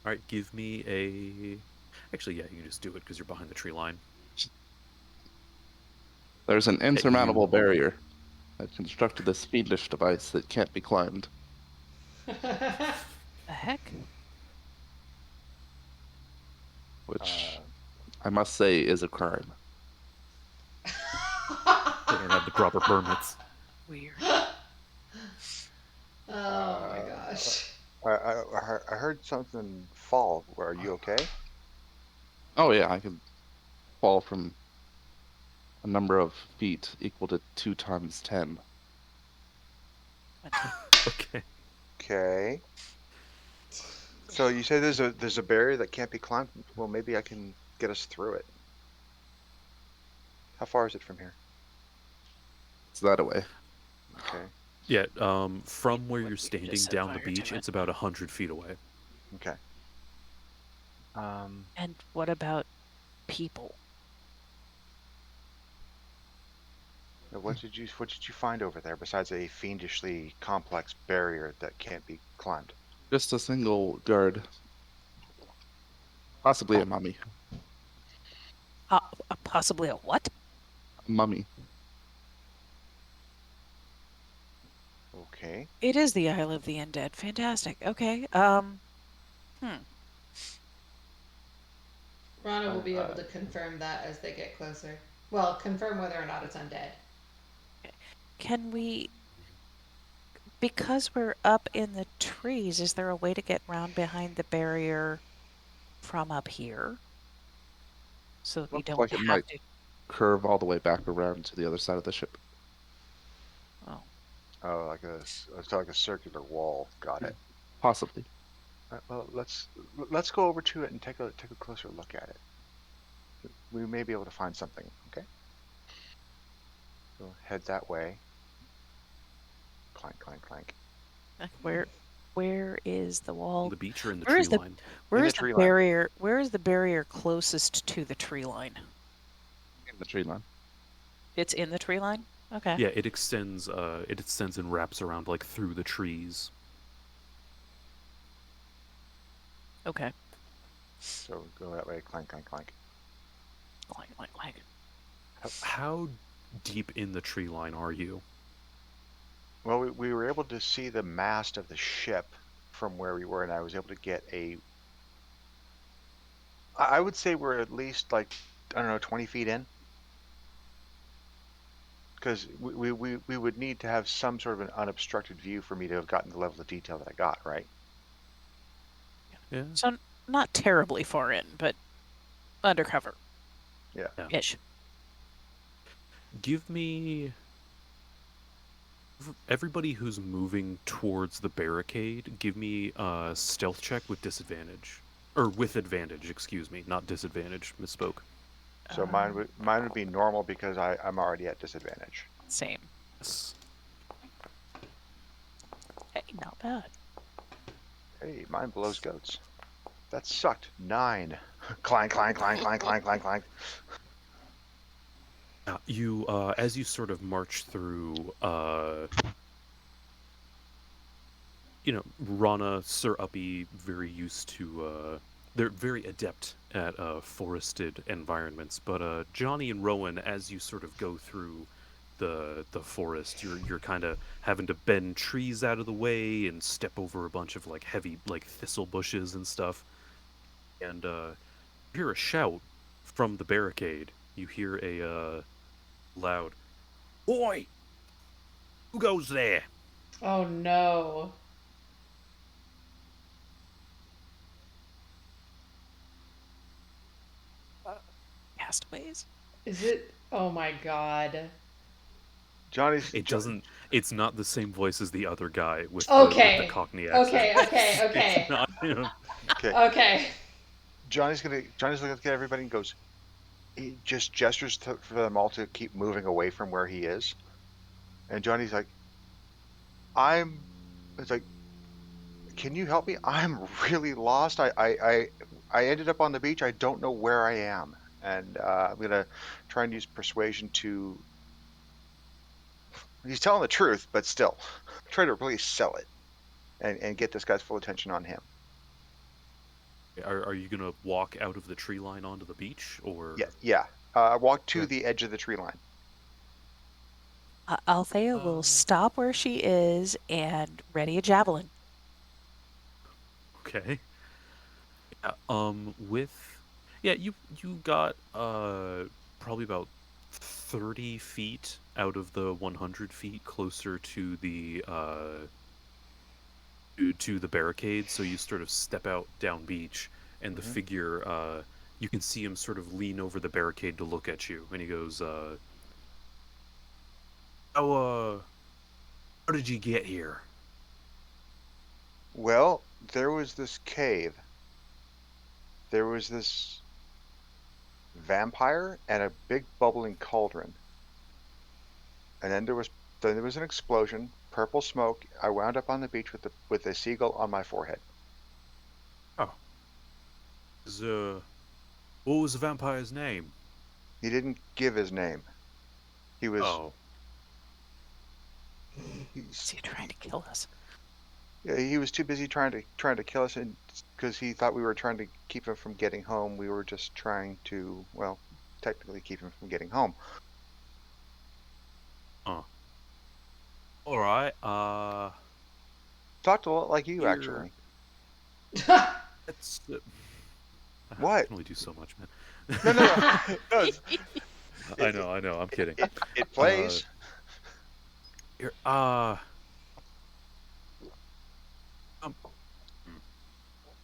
All right, give me a. Actually, yeah, you can just do it because you're behind the tree line. There's an Yeah, insurmountable barrier that constructed this fiendish device that can't be climbed, The heck? which I must say is a crime. They don't have the proper permits. Weird. Oh my gosh. I heard something fall. Are you okay? Oh yeah, I can fall from a number of feet equal to 2 times 10. Okay. Okay. So you say there's a barrier that can't be climbed. Well, maybe I can get us through it. How far is it from here? It's that away. Okay. Yeah, from where What you're we standing just set down the fire to beach, it. it's about 100 feet away. Okay. And what about people? What did you find over there besides a fiendishly complex barrier that can't be climbed? Just a single guard, possibly a mummy. Possibly a what? A mummy. Okay. It is the Isle of the Undead. Fantastic. Okay. Rana will be able to confirm that as they get closer. Well, confirm whether or not it's undead. Can we, because we're up in the trees, is there a way to get round behind the barrier from up here? So that we Looks don't like it have might to. curve all the way back around to the other side of the ship. Oh, Oh, it's like a circular wall. Got it. Possibly. Well, let's go over to it and take a closer look at it. We may be able to find something. Okay. We'll head that way. Clank, clank, clank. where is the wall? On the beach or in the Where tree is the line? where In is the the tree line. barrier? Where is the barrier closest to the tree line? In the tree line. It's in the tree line? Okay. Yeah, it extends. It extends and wraps around like through the trees. Okay. So go that way. Clank, clank, clank. Clank, clank, clank. How deep in the tree line are you? Well, we were able to see the mast of the ship from where we were, and I was able to get I would say we're at least like, I don't know, 20 feet in. Because we would need to have some sort of an unobstructed view for me to have gotten the level of detail that I got, right? Yeah. So not terribly far in, but undercover. Yeah. Ish. Give me everybody who's moving towards the barricade. Give me a stealth check with disadvantage, or with advantage. Excuse me, not disadvantage. Misspoke. So mine would be normal because I'm already at disadvantage. Same. Yes. Hey, not bad. Hey, mine blows goats. That sucked. 9. Clank, clank, clank, clank, clank, clank, clank. You, as you sort of march through, Rana, Sir Uppy, very used to, they're very adept at forested environments. But Johnny and Rowan, as you sort of go through the forest, you're kind of having to bend trees out of the way and step over a bunch of like heavy like thistle bushes and stuff. And you hear a shout from the barricade. You hear a loud, "Oi! Who goes there?" Oh no. Castaways? Is it? Oh my god. Johnny's. It doesn't. It's not the same voice as the other guy with the Okay. Cockney accent. Okay. It's not him. Okay. Okay. Johnny's looking at everybody and goes. He just gestures for them all to keep moving away from where he is, and Johnny's like, It's like, can you help me? I'm really lost. I ended up on the beach. I don't know where I am, and I'm gonna try and use persuasion to. He's telling the truth, but still, try to really sell it, and get this guy's full attention on him. Are you gonna walk out of the tree line onto the beach, or? Yeah. Walk to Okay. the edge of the tree line. Althea will stop where she is and ready a javelin. Okay. You got probably about 30 feet out of the 100 feet closer to the to the barricade, so you sort of step out down beach, and the Mhm. figure you can see him sort of lean over the barricade to look at you, and he goes, how did you get here?" Well, there was this cave. There was this vampire and a big bubbling cauldron. And then there was an explosion, purple smoke. I wound up on the beach with a seagull on my forehead. Oh. What was the vampire's name? He didn't give his name. He was Oh. Is he trying to kill us? Yeah, he was too busy trying to kill us, and because he thought we were trying to keep him from getting home, we were just trying to, well, technically keep him from getting home. All right. Talked a lot like you, Here. actually. It's. I What? can only do so much, man. No, no, no. No, I know. I'm kidding. it plays. Here,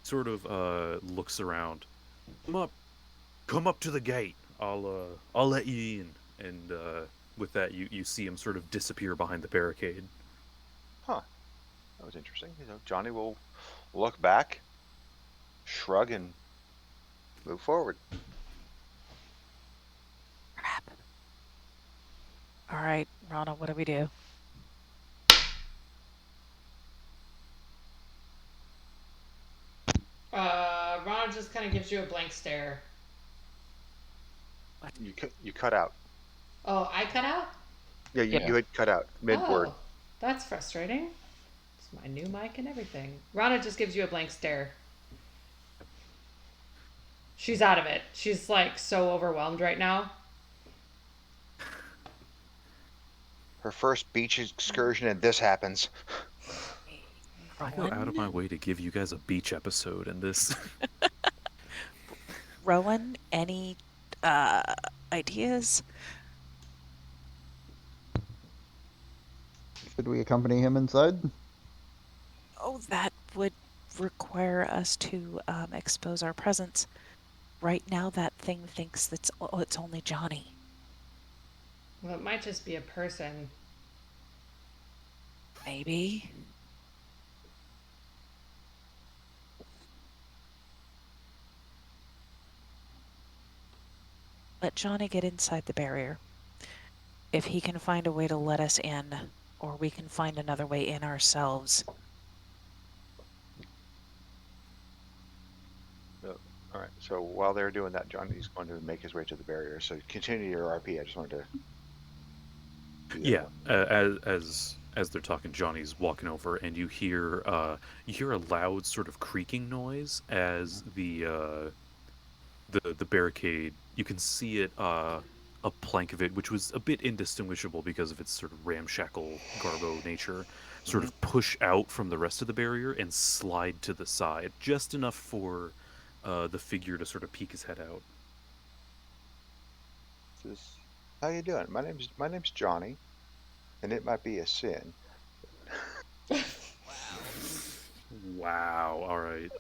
sort of looks around. Come up to the gate. I'll let you in. And with that, you see him sort of disappear behind the barricade. Huh. That was interesting. Johnny will look back, shrug, and move forward. Crap. All right, Rana, what do we do? Ronald just kind of gives you a blank stare. You cut out. Oh, I cut out? Yeah, you had cut out mid-word. Oh, that's frustrating. It's my new mic and everything. Rana just gives you a blank stare. She's out of it. She's like so overwhelmed right now. Her first beach excursion, and this happens. I go out of my way to give you guys a beach episode, and this. Rowan, any ideas? Should we accompany him inside? Oh, that would require us to expose our presence. Right now, that thing thinks it's only Johnny. Well, it might just be a person. Maybe. Let Johnny get inside the barrier. If he can find a way to let us in, or we can find another way in ourselves. All right. So while they're doing that, Johnny's going to make his way to the barrier. So continue your RP. I just wanted to. Yeah. As they're talking, Johnny's walking over, and you hear a loud sort of creaking noise as the barricade. You can see it a plank of it, which was a bit indistinguishable because of its sort of ramshackle garbo nature, sort of push out from the rest of the barrier and slide to the side, just enough for the figure to sort of peek his head out. How you doing? My name's Johnny, and it might be a sin. Wow. All right.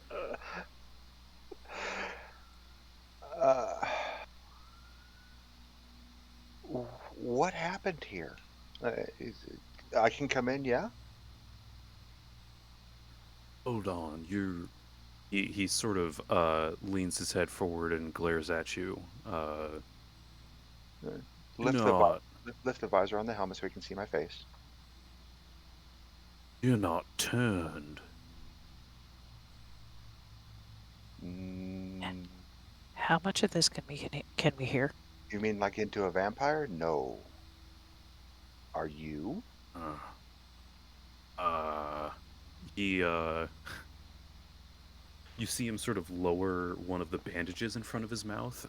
What happened here? I can come in, yeah? Hold on. He sort of leans his head forward and glares at you. Lift the visor on the helmet so he can see my face. You're not turned. How much of this can we hear? You mean like into a vampire? No. Are you? You see him sort of lower one of the bandages in front of his mouth,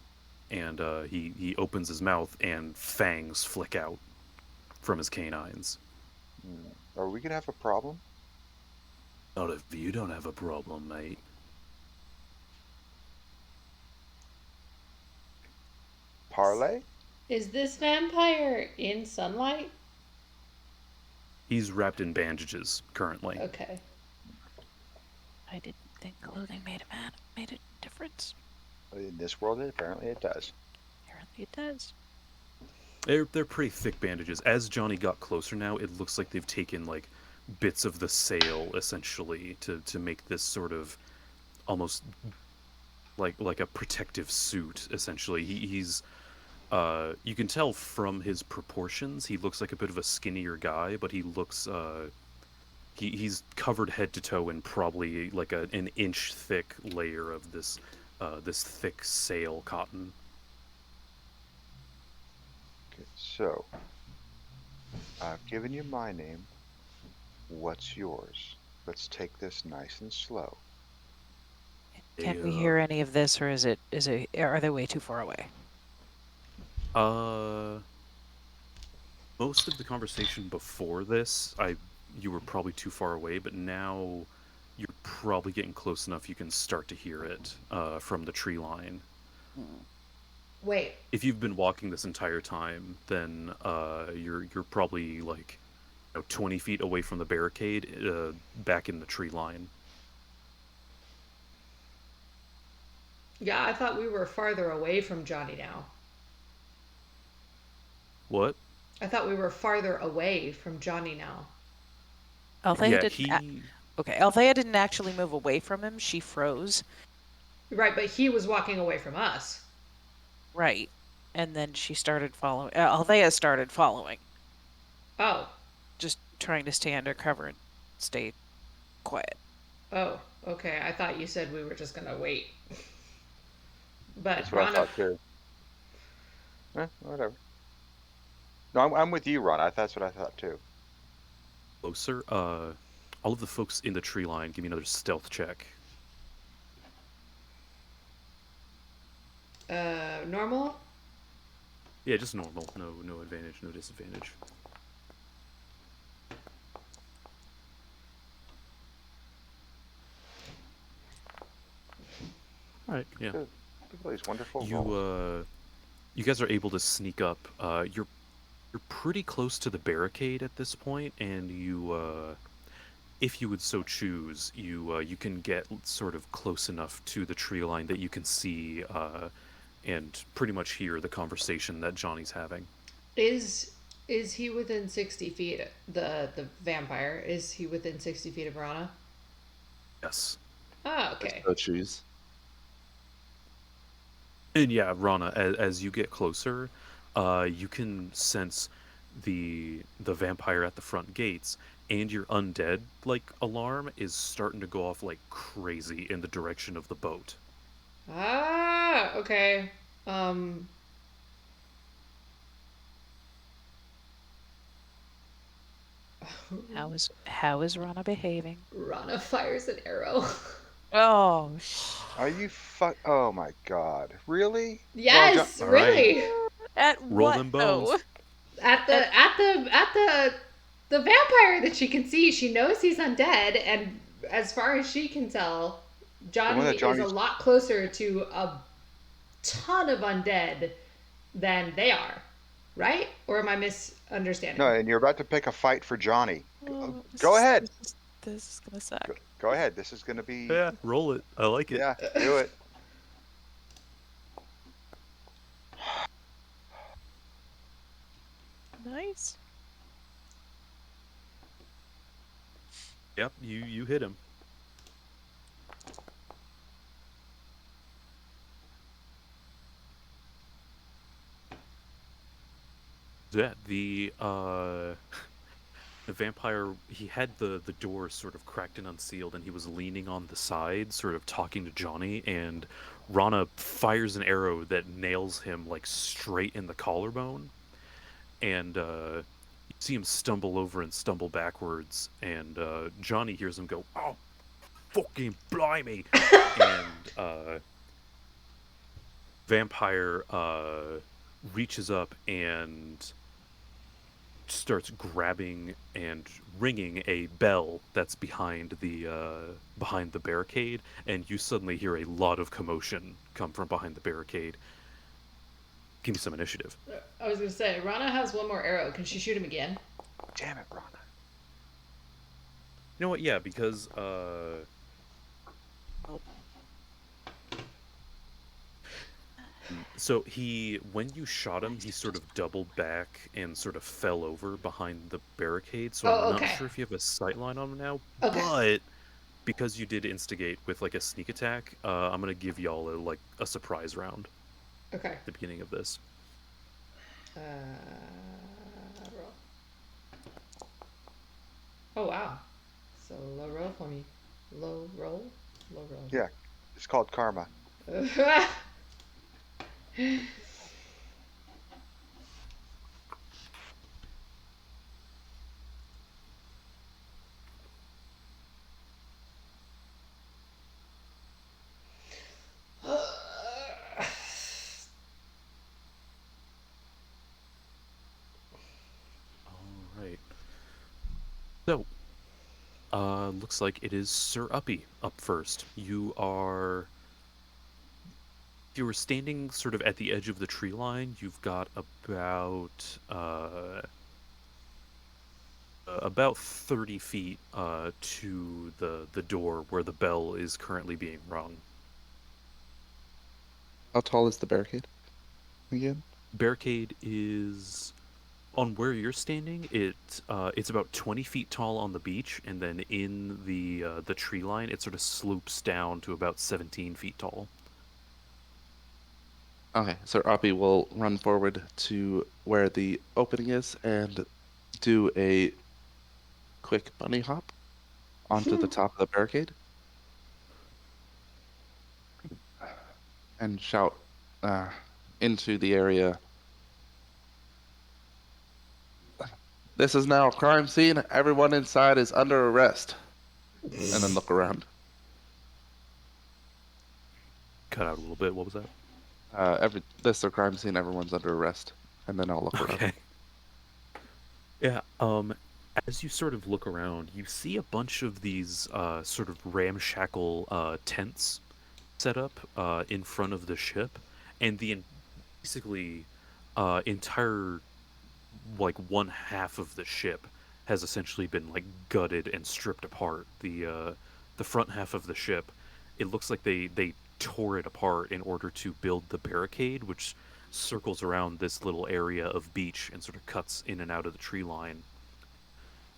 and he opens his mouth, and fangs flick out from his canines. Are we gonna have a problem? Not if you don't have a problem, mate. Parlay? Is this vampire in sunlight? He's wrapped in bandages currently. Okay. I didn't think clothing made a difference. In this world, apparently it does. Apparently it does. They're pretty thick bandages. As Johnny got closer now, it looks like they've taken like bits of the sail essentially to make this sort of almost like a protective suit essentially. He's you can tell from his proportions he looks like a bit of a skinnier guy, but he looks he's covered head to toe in probably like an inch thick layer of this thick sail cotton. Okay, so I've given you my name. What's yours? Let's take this nice and slow. Can we hear any of this, or are they way too far away? Most of the conversation before this, you were probably too far away, but now you're probably getting close enough you can start to hear it from the tree line. Wait. If you've been walking this entire time, then you're probably like 20 feet away from the barricade, back in the tree line. Yeah, I thought we were farther away from Johnny now. What? I thought we were farther away from Johnny now. Althea Yeah, didn't. Okay, Althea didn't actually move away from him. She froze. Right, but he was walking away from us. Right. And then she started following. Althea started following. Oh. Just trying to stay undercover and stay quiet. Oh, okay. I thought you said we were just gonna wait. But That's what I thought too. Whatever. No, I'm with you, Ron. That's what I thought too. Closer. All of the folks in the tree line, give me another stealth check. Normal? Yeah, just normal. No advantage, no disadvantage. All right. Yeah. Look at these wonderful rolls. You guys are able to sneak up. You're pretty close to the barricade at this point, and if you would so choose, you can get sort of close enough to the tree line that you can see and pretty much hear the conversation that Johnny's having. Is he within 60 feet? The vampire, is he within 60 feet of Rana? Yes. Oh, okay. So choose. And yeah, Rana, as you get closer, you can sense the vampire at the front gates, and your undead alarm is starting to go off like crazy in the direction of the boat. Ah, okay. How is Rana behaving? Rana fires an arrow. Oh, Are you Oh my God! Really? Yes, All really. right. At Roll what them bones. though? At the vampire that she can see, she knows he's undead, and as far as she can tell, Johnny is a Johnny's- lot closer to a ton of undead than they are, right? Or am I misunderstanding? No, and you're about to pick a fight for Johnny. Oh, Go ahead. This is gonna suck. Go ahead. This is gonna be. Yeah, roll it. I like it. Yeah, do it. Nice. Yep, you hit him. Yeah, the vampire, he had the door sort of cracked and unsealed, and he was leaning on the side, sort of talking to Johnny, and Rana fires an arrow that nails him straight in the collarbone, and you see him stumble over and stumble backwards, and Johnny hears him go, "Oh, fucking blimey!" and vampire reaches up and starts grabbing and ringing a bell that's behind the barricade, and you suddenly hear a lot of commotion come from behind the barricade. Give me some initiative. I was gonna say, Rana has one more arrow. Can she shoot him again? Damn it, Rana. You know what? Yeah, because so when you shot him, he sort of doubled back and sort of fell over behind the barricade. So I'm not sure if you have a sight line on him now. Okay. But because you did instigate with a sneak attack, I'm gonna give y'all a surprise round Okay. at the beginning of this. Roll. Oh wow. So low roll for me. Low roll. Yeah, it's called karma. Looks like it is Sir Uppy up first. You are. If you were standing sort of at the edge of the tree line, you've got about 30 feet to the door where the bell is currently being rung. How tall is the barricade again? Barricade is on where you're standing. It's about 20 feet tall on the beach, and then in the tree line, it sort of slopes down to about 17 feet tall. Okay, so Oppie will run forward to where the opening is and do a quick bunny hop onto the top of the barricade and shout into the area. This is now a crime scene. Everyone inside is under arrest. And then look around. Cut out a little bit. What was that? This is a crime scene. Everyone's under arrest. And then I'll look around. Okay. Yeah. As you sort of look around, you see a bunch of these sort of ramshackle tents set up in front of the ship, and basically entire like one half of the ship has essentially been like gutted and stripped apart. The front half of the ship, it looks like they tore it apart in order to build the barricade, which circles around this little area of beach and sort of cuts in and out of the tree line.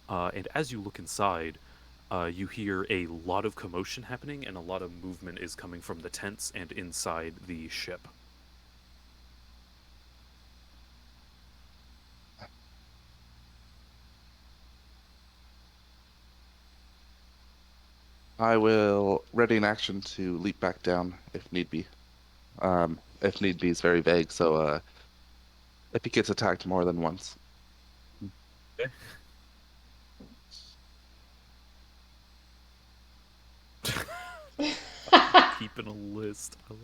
And as you look inside, you hear a lot of commotion happening, and a lot of movement is coming from the tents and inside the ship. I will ready in action to leap back down if need be. If need be is very vague, so if he gets attacked more than once. Okay. Keeping a list. I love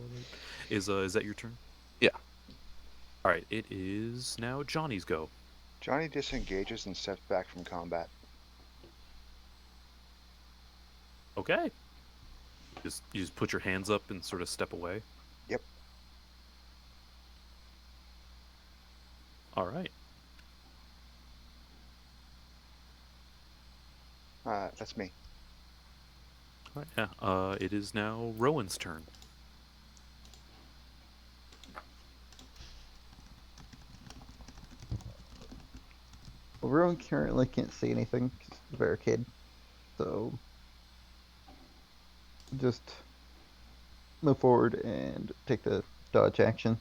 it. Is that your turn? Yeah. All right. It is now Johnny's go. Johnny disengages and steps back from combat. Okay. You just put your hands up and sort of step away. Yep. All right. That's me. All right. Yeah. It is now Rowan's turn. Well, Rowan currently can't see anything 'cause of the barricade, so just move forward and take the dodge action.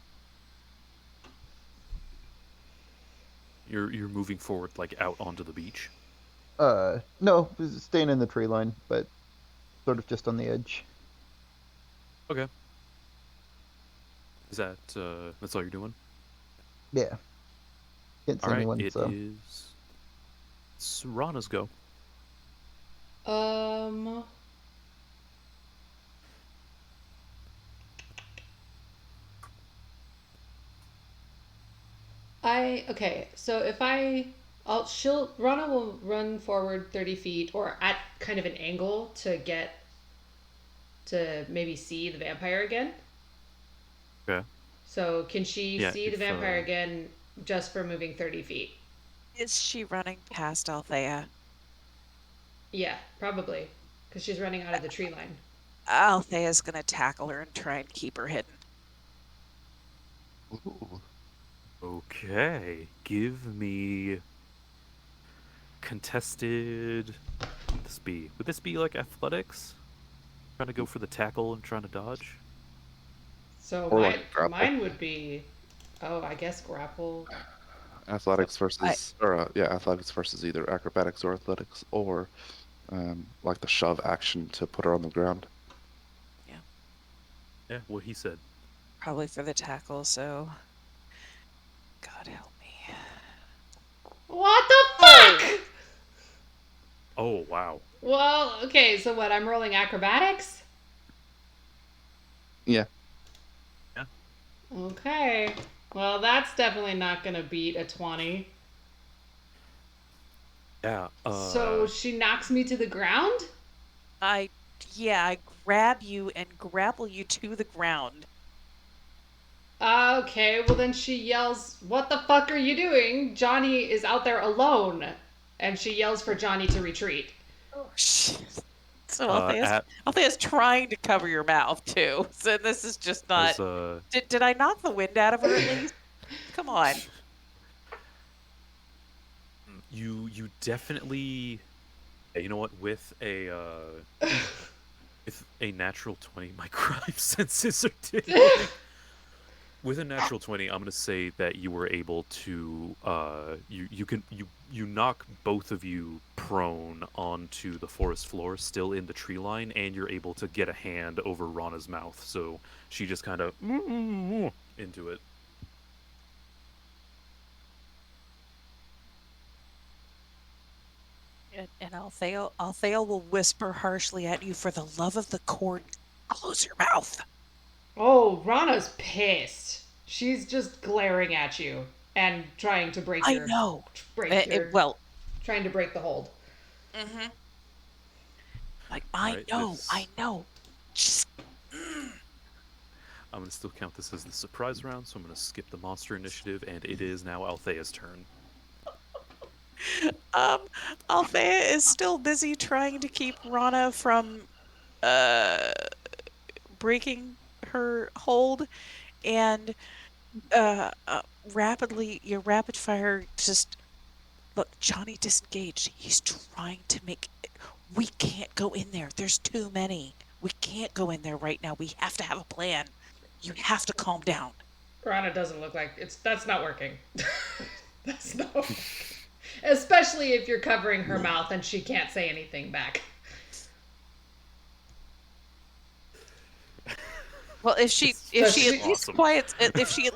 You're moving forward like out onto the beach. No, staying in the tree line, but sort of just on the edge. Okay. Is that that's all you're doing? Yeah. Can't see All right. anyone, It so. is. It's Rana's go. Okay, so if Rana will run forward 30 feet or at kind of an angle to get to maybe see the vampire again. Okay. So can she Yeah, see the vampire again just for moving 30 feet? Is she running past Althea? Yeah, probably. Because she's running out of the tree line. Althea's gonna tackle her and try and keep her hidden. Ooh. Okay. Give me contested. Would this be like athletics? Trying to go for the tackle and trying to dodge? So Or like grapple. mine would be, I guess grapple. Athletics versus, athletics versus either acrobatics or athletics, or like the shove action to put her on the ground. Yeah, what he said. Probably for the tackle, so God help me. What the fuck? Oh, wow. Well, okay, so what? I'm rolling acrobatics? Yeah. Yeah. Okay. Well, that's definitely not going to beat a 20. Yeah. So she knocks me to the ground? I grab you and grapple you to the ground. Okay, well then she yells, "What the fuck are you doing? Johnny is out there alone." And she yells for Johnny to retreat. Oh shit. So at Althea's trying to cover your mouth too. So this is just not. as Did I knock the wind out of her at least? Come on. you definitely, you know what, with a natural 20, my crime senses are tingling. With a natural 20, I'm gonna say that you were able to you knock both of you prone onto the forest floor, still in the tree line, and you're able to get a hand over Rana's mouth, so she just kind of into it. And Althea will whisper harshly at you, "For the love of the court, close your mouth." Oh, Rana's pissed. She's just glaring at you and trying to break I your know. well, trying to break the hold. Mm-hmm. Like, Alright, I know. Just, I'm gonna still count this as the surprise round, so I'm gonna skip the monster initiative, and it is now Althea's turn. Althea is still busy trying to keep Rana from breaking her hold, and your rapid fire just look. Johnny disengaged. He's trying to make. We can't go in there. There's too many. We can't go in there right now. We have to have a plan. You have to calm down. Rana doesn't look like that's not working. That's not working. Especially if you're covering her mouth and she can't say anything back. Well, if she at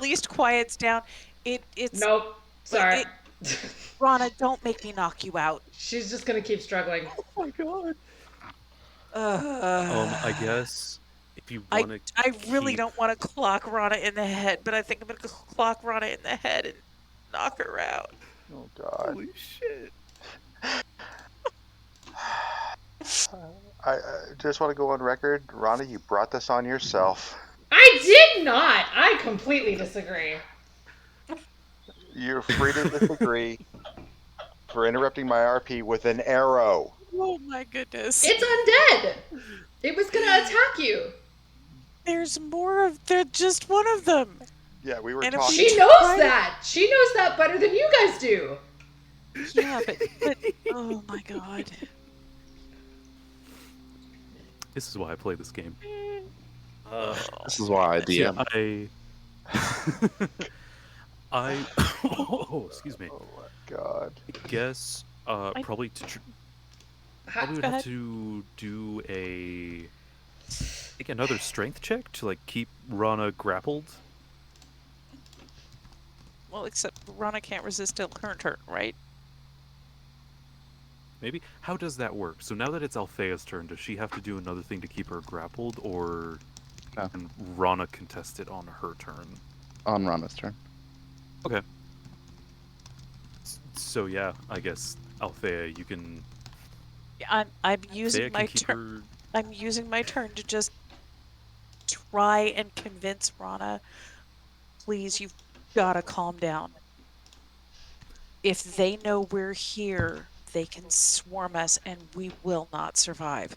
least quiets down, it's Nope. Sorry. Rana, don't make me knock you out. She's just gonna keep struggling. Oh my god. I guess if you I want to, I really don't want to clock Rana in the head, but I think I'm gonna clock Rana in the head and knock her out. Oh God. Holy shit. I just want to go on record, Rana. You brought this on yourself. I did not. I completely disagree. You're free to disagree for interrupting my RP with an arrow. Oh my goodness! It's undead. It was gonna attack you. There's more of. There's just one of them. Yeah, we were And if talking. She knows that. She knows that better than you guys do. Yeah, but oh my god. This is why I play this game. This is why I DM. Oh, excuse me. Oh my God. I guess probably probably would Go have ahead. to do another strength check to like keep Rana grappled. Well, except Rana can't resist till her turn, right? Maybe. How does that work? So now that it's Althea's turn, does she have to do another thing to keep her grappled, or No. can Rana contest it on her turn? On Rana's turn. Okay. So yeah, I guess Althea, you can. I'm using Althea my can keep turn. her. I'm using my turn to just try and convince Rana. Please, you've gotta calm down. If they know we're here, they can swarm us and we will not survive.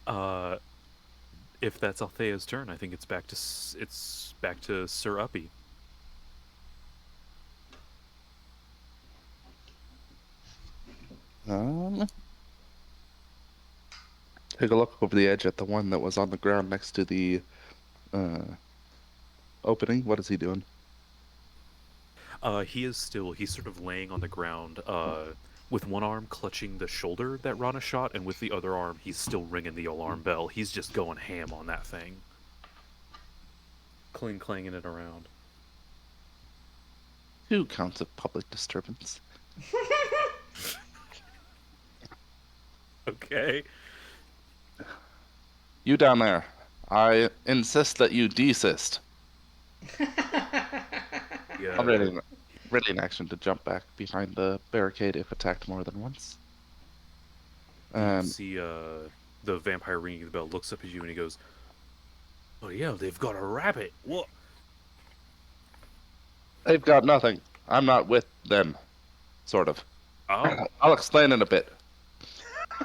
Alright. If that's Althea's turn, I think it's back to Sir Uppy. Take a look over the edge at the one that was on the ground next to the opening. What is he doing? He's sort of laying on the ground, with one arm clutching the shoulder that Rana shot, and with the other arm, he's still ringing the alarm bell. He's just going ham on that thing. Clanging it around. 2 counts of public disturbance. Okay. You down there. I insist that you desist. I'm ready in action to jump back behind the barricade if attacked more than once. You see the vampire ringing the bell looks up at you and he goes, "Oh yeah, they've got a rabbit. What?" They've got nothing. I'm not with them, sort of. Oh, I'll explain in a bit.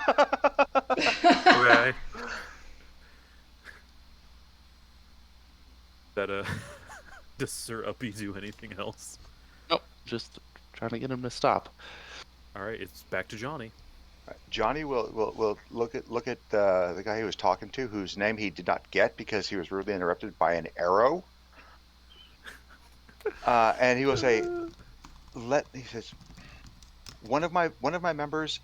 okay. That does Sir Uppy do anything else? Nope, just trying to get him to stop. All right, it's back to Johnny. Johnny will look at the guy he was talking to, whose name he did not get because he was rudely interrupted by an arrow. And he will say, he says, one of my members,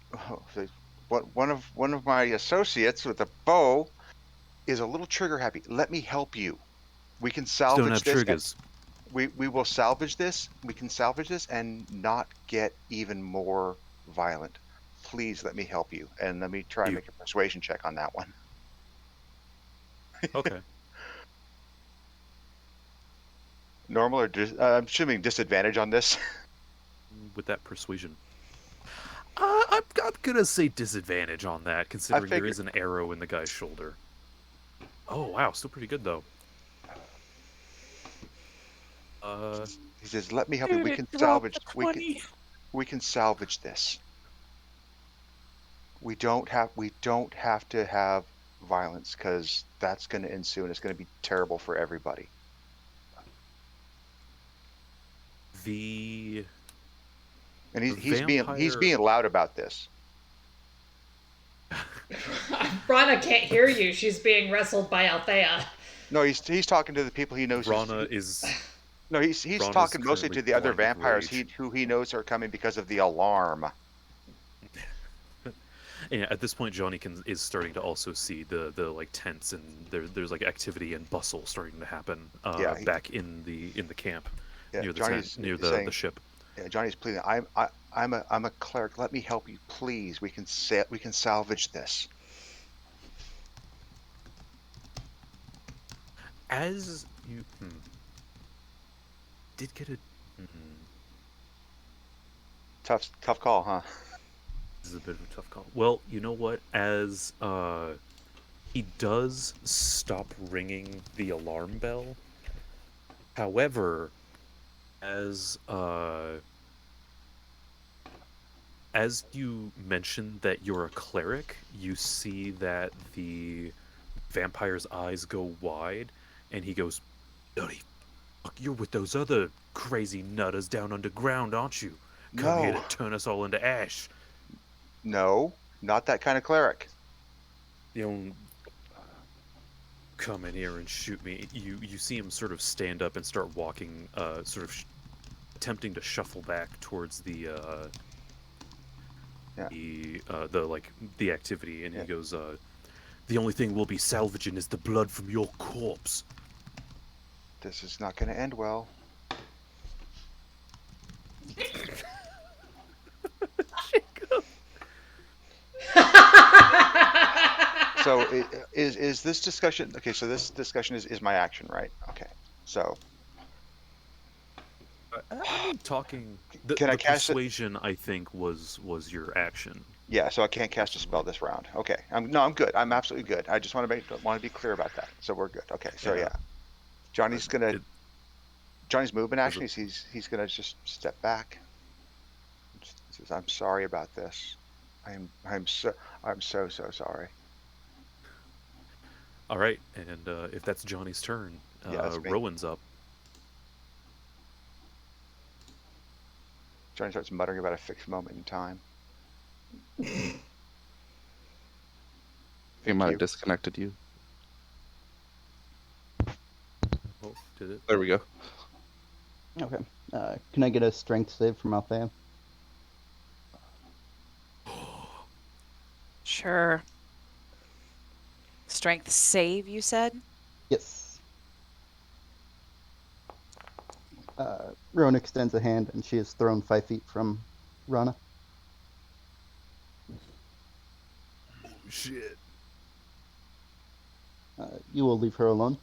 one of my associates with a bow is a little trigger happy. Let me help you. We can salvage Don't have this. triggers. We will salvage this. We can salvage this and not get even more violent. Please let me help you, and let me try and make a persuasion check on that one. Okay. Normal or I'm assuming disadvantage on this. With that persuasion. I'm gonna say disadvantage on that, considering there is an arrow in the guy's shoulder. Oh wow, still pretty good though. He says, "Let me help you. We can salvage. We can salvage this. We don't have to have violence because that's going to ensue and it's going to be terrible for everybody." And he's being loud about this. Rana can't hear you. She's being wrestled by Althea. No, he's talking to the people he knows. Rana is. No, he's Rana's talking mostly to the other blind with vampires rage. who he knows are coming because of the alarm. Yeah, at this point, Johnny is starting to also see the like tents and there's like activity and bustle starting to happen. Back in the camp near the tent, near the ship. Yeah, Johnny's pleading. I'm a cleric. Let me help you, please. We can salvage this. As you did get a tough call, huh? This is a bit of a tough call. Well, you know what? As he does stop ringing the alarm bell. However, as you mentioned that you're a cleric, you see that the vampire's eyes go wide, and he goes, "Bloody fuck, you're with those other crazy nutters down underground, aren't you? Come here to turn us all into ash." No, not that kind of cleric. You don't come in here and shoot me. You see him sort of stand up and start walking, sort of attempting to shuffle back towards the activity, and he goes, "The only thing we'll be salvaging is the blood from your corpse." This is not going to end well. So is this discussion okay? So this discussion is my action, right? Okay. So I'm talking. Can I cast persuasion? I think was your action. Yeah, so I can't cast a spell this round. Okay. I'm good. I'm absolutely good. I just want to be clear about that. So we're good. Okay. So yeah. Johnny's movement actually. He's gonna just step back. He says, "I'm sorry about this. I'm so sorry." All right, and if that's Johnny's turn, Rowan's up. Johnny starts muttering about a fixed moment in time. He might have disconnected you. Oh, did it? There we go. Okay. Can I get a strength save from Althea? Sure. Strength save, you said? Yes. Rowan extends a hand, and she is thrown 5 feet from Rana. Oh, shit. You will leave her alone.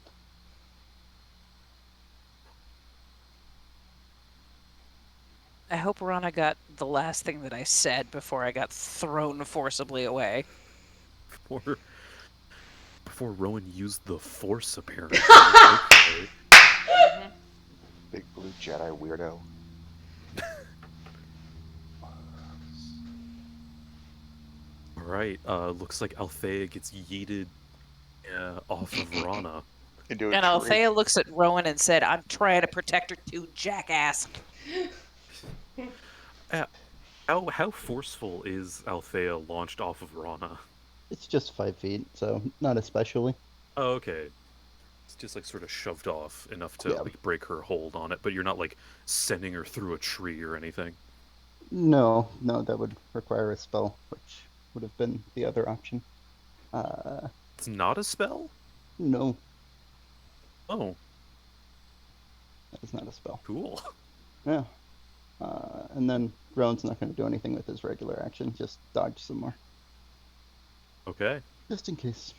I hope Rana got the last thing that I said before I got thrown forcibly away. Before Rowan used the Force, apparently. Okay. Mhm. Big blue Jedi weirdo. All right. Looks like Althea gets yeeted off of Rana. Into a And tree. Althea looks at Rowan and said, "I'm trying to protect her too, jackass." Uh, how forceful is Althea launched off of Rana? It's just 5 feet, so not especially. Oh, okay. It's just like sort of shoved off enough to Yeah. like break her hold on it, but you're not like sending her through a tree or anything. No, that would require a spell, which would have been the other option. It's not a spell? No, Oh, that is not a spell. cool. Yeah. And then Rowan's not going to do anything with his regular action, just dodge some more. Okay. Just in case.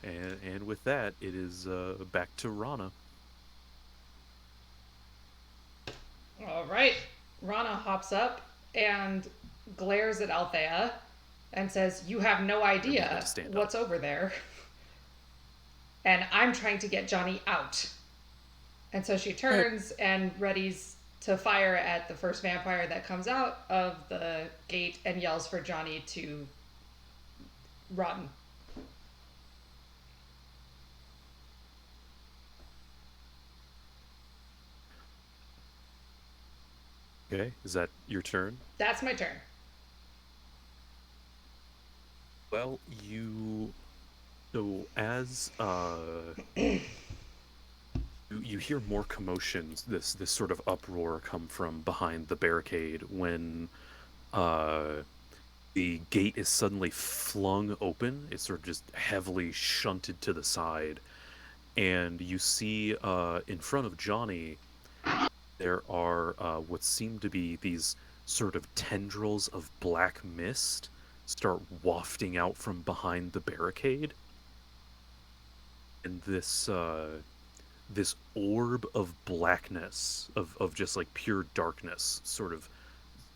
And with that, it is back to Rana. All right. Rana hops up and glares at Althea and says, "You have no You're moving idea to stand what's up. over there. And I'm trying to get Johnny out." And so she turns and readies to fire at the first vampire that comes out of the gate and yells for Johnny to run. Okay, is that your turn? That's my turn. Well, so as you hear more commotions, this sort of uproar come from behind the barricade when uh the gate is suddenly flung open. It's sort of just heavily shunted to the side, and you see in front of Johnny there are what seem to be these sort of tendrils of black mist start wafting out from behind the barricade, and this orb of blackness of just like pure darkness sort of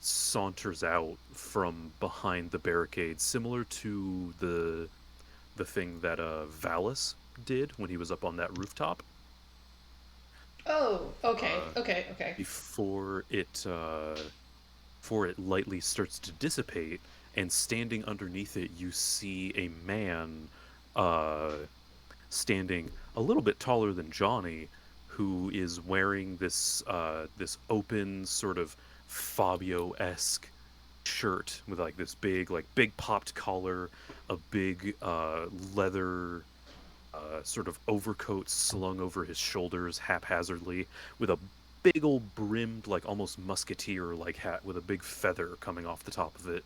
saunters out from behind the barricade, similar to the thing that Valis did when he was up on that rooftop. Oh, okay, Uh, okay. before it lightly starts to dissipate, and standing underneath it, you see a man uh, standing a little bit taller than Johnny, who is wearing this open sort of Fabio-esque shirt with like this big popped collar, a big leather sort of overcoat slung over his shoulders haphazardly, with a big old brimmed like almost musketeer like hat with a big feather coming off the top of it,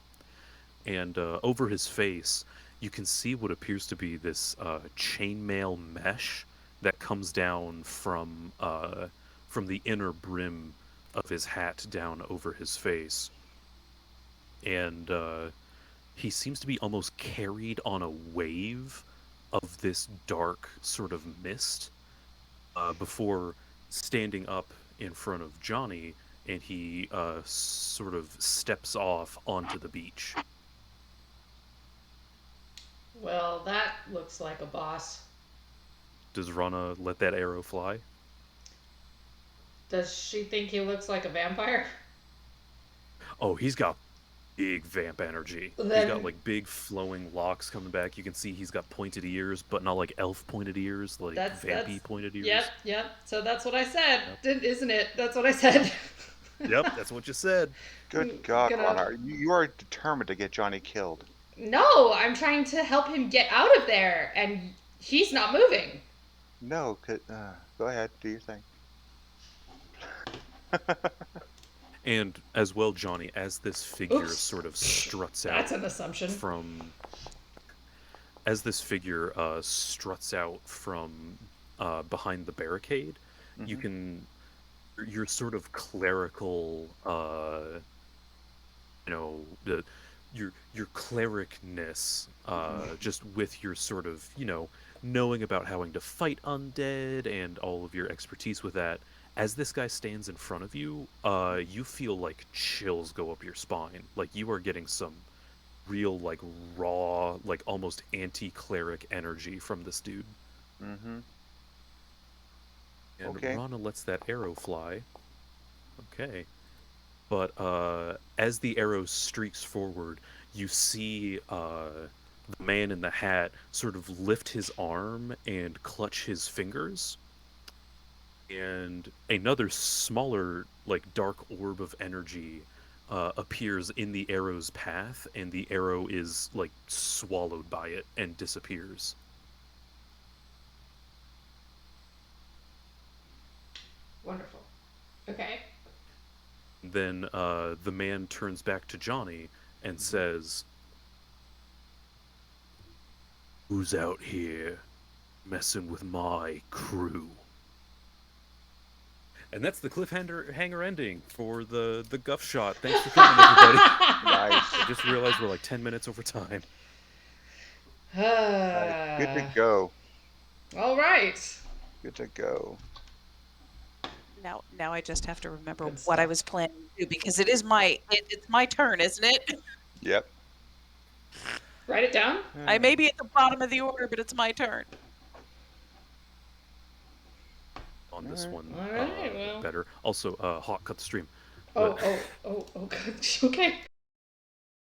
and over his face you can see what appears to be this chainmail mesh that comes down from the inner brim of his hat down over his face, and he seems to be almost carried on a wave of this dark sort of mist before standing up in front of Johnny, and he sort of steps off onto the beach. Well, that looks like a boss. Does Rana let that arrow fly? Does she think he looks like a vampire? Oh, he's got big vamp energy. He's got Then like big flowing locks coming back. You can see he's got pointed ears, but not like elf pointed ears, like that's vampy pointed ears. yep. So that's what I said, Yep. isn't it? That's what I said. Yep, that's what you said. Good God, Gonna- Rana, you are determined to get Johnny killed. No, I'm trying to help him get out of there, and he's not moving. No, go ahead, do your thing. And as well, Johnny, as this figure Oops. sort of struts That's out an assumption. from as this figure struts out from behind the barricade, you Mhm. can your sort of clerical you know the your clericness just with your sort of knowing about having to fight undead and all of your expertise with that as this guy stands in front of you, you feel like chills go up your spine. Like you are getting some real, like, raw, like almost anti-cleric energy from this dude. Mm-hmm. And Okay. Rana lets that arrow fly. Okay. But as the arrow streaks forward, you see the man in the hat sort of lift his arm and clutch his fingers. And another smaller, like, dark orb of energy appears in the arrow's path, and the arrow is, like, swallowed by it and disappears. Wonderful. Okay. Then the man turns back to Johnny and says, "Who's out here messing with my crew?" And that's the cliffhanger ending for the Guffshot. Thanks for coming, everybody. Nice. I just realized we're like 10 minutes over time. Right. Good to go. All right. Good to go. Now I just have to remember Good what I stuff. was planning to do because it's my turn, isn't it? Yep. Write it down. I may be at the bottom of the order, but it's my turn. On this Alright. one, All right, well. better. Also, Hawk, cut the stream. Oh, God. Okay.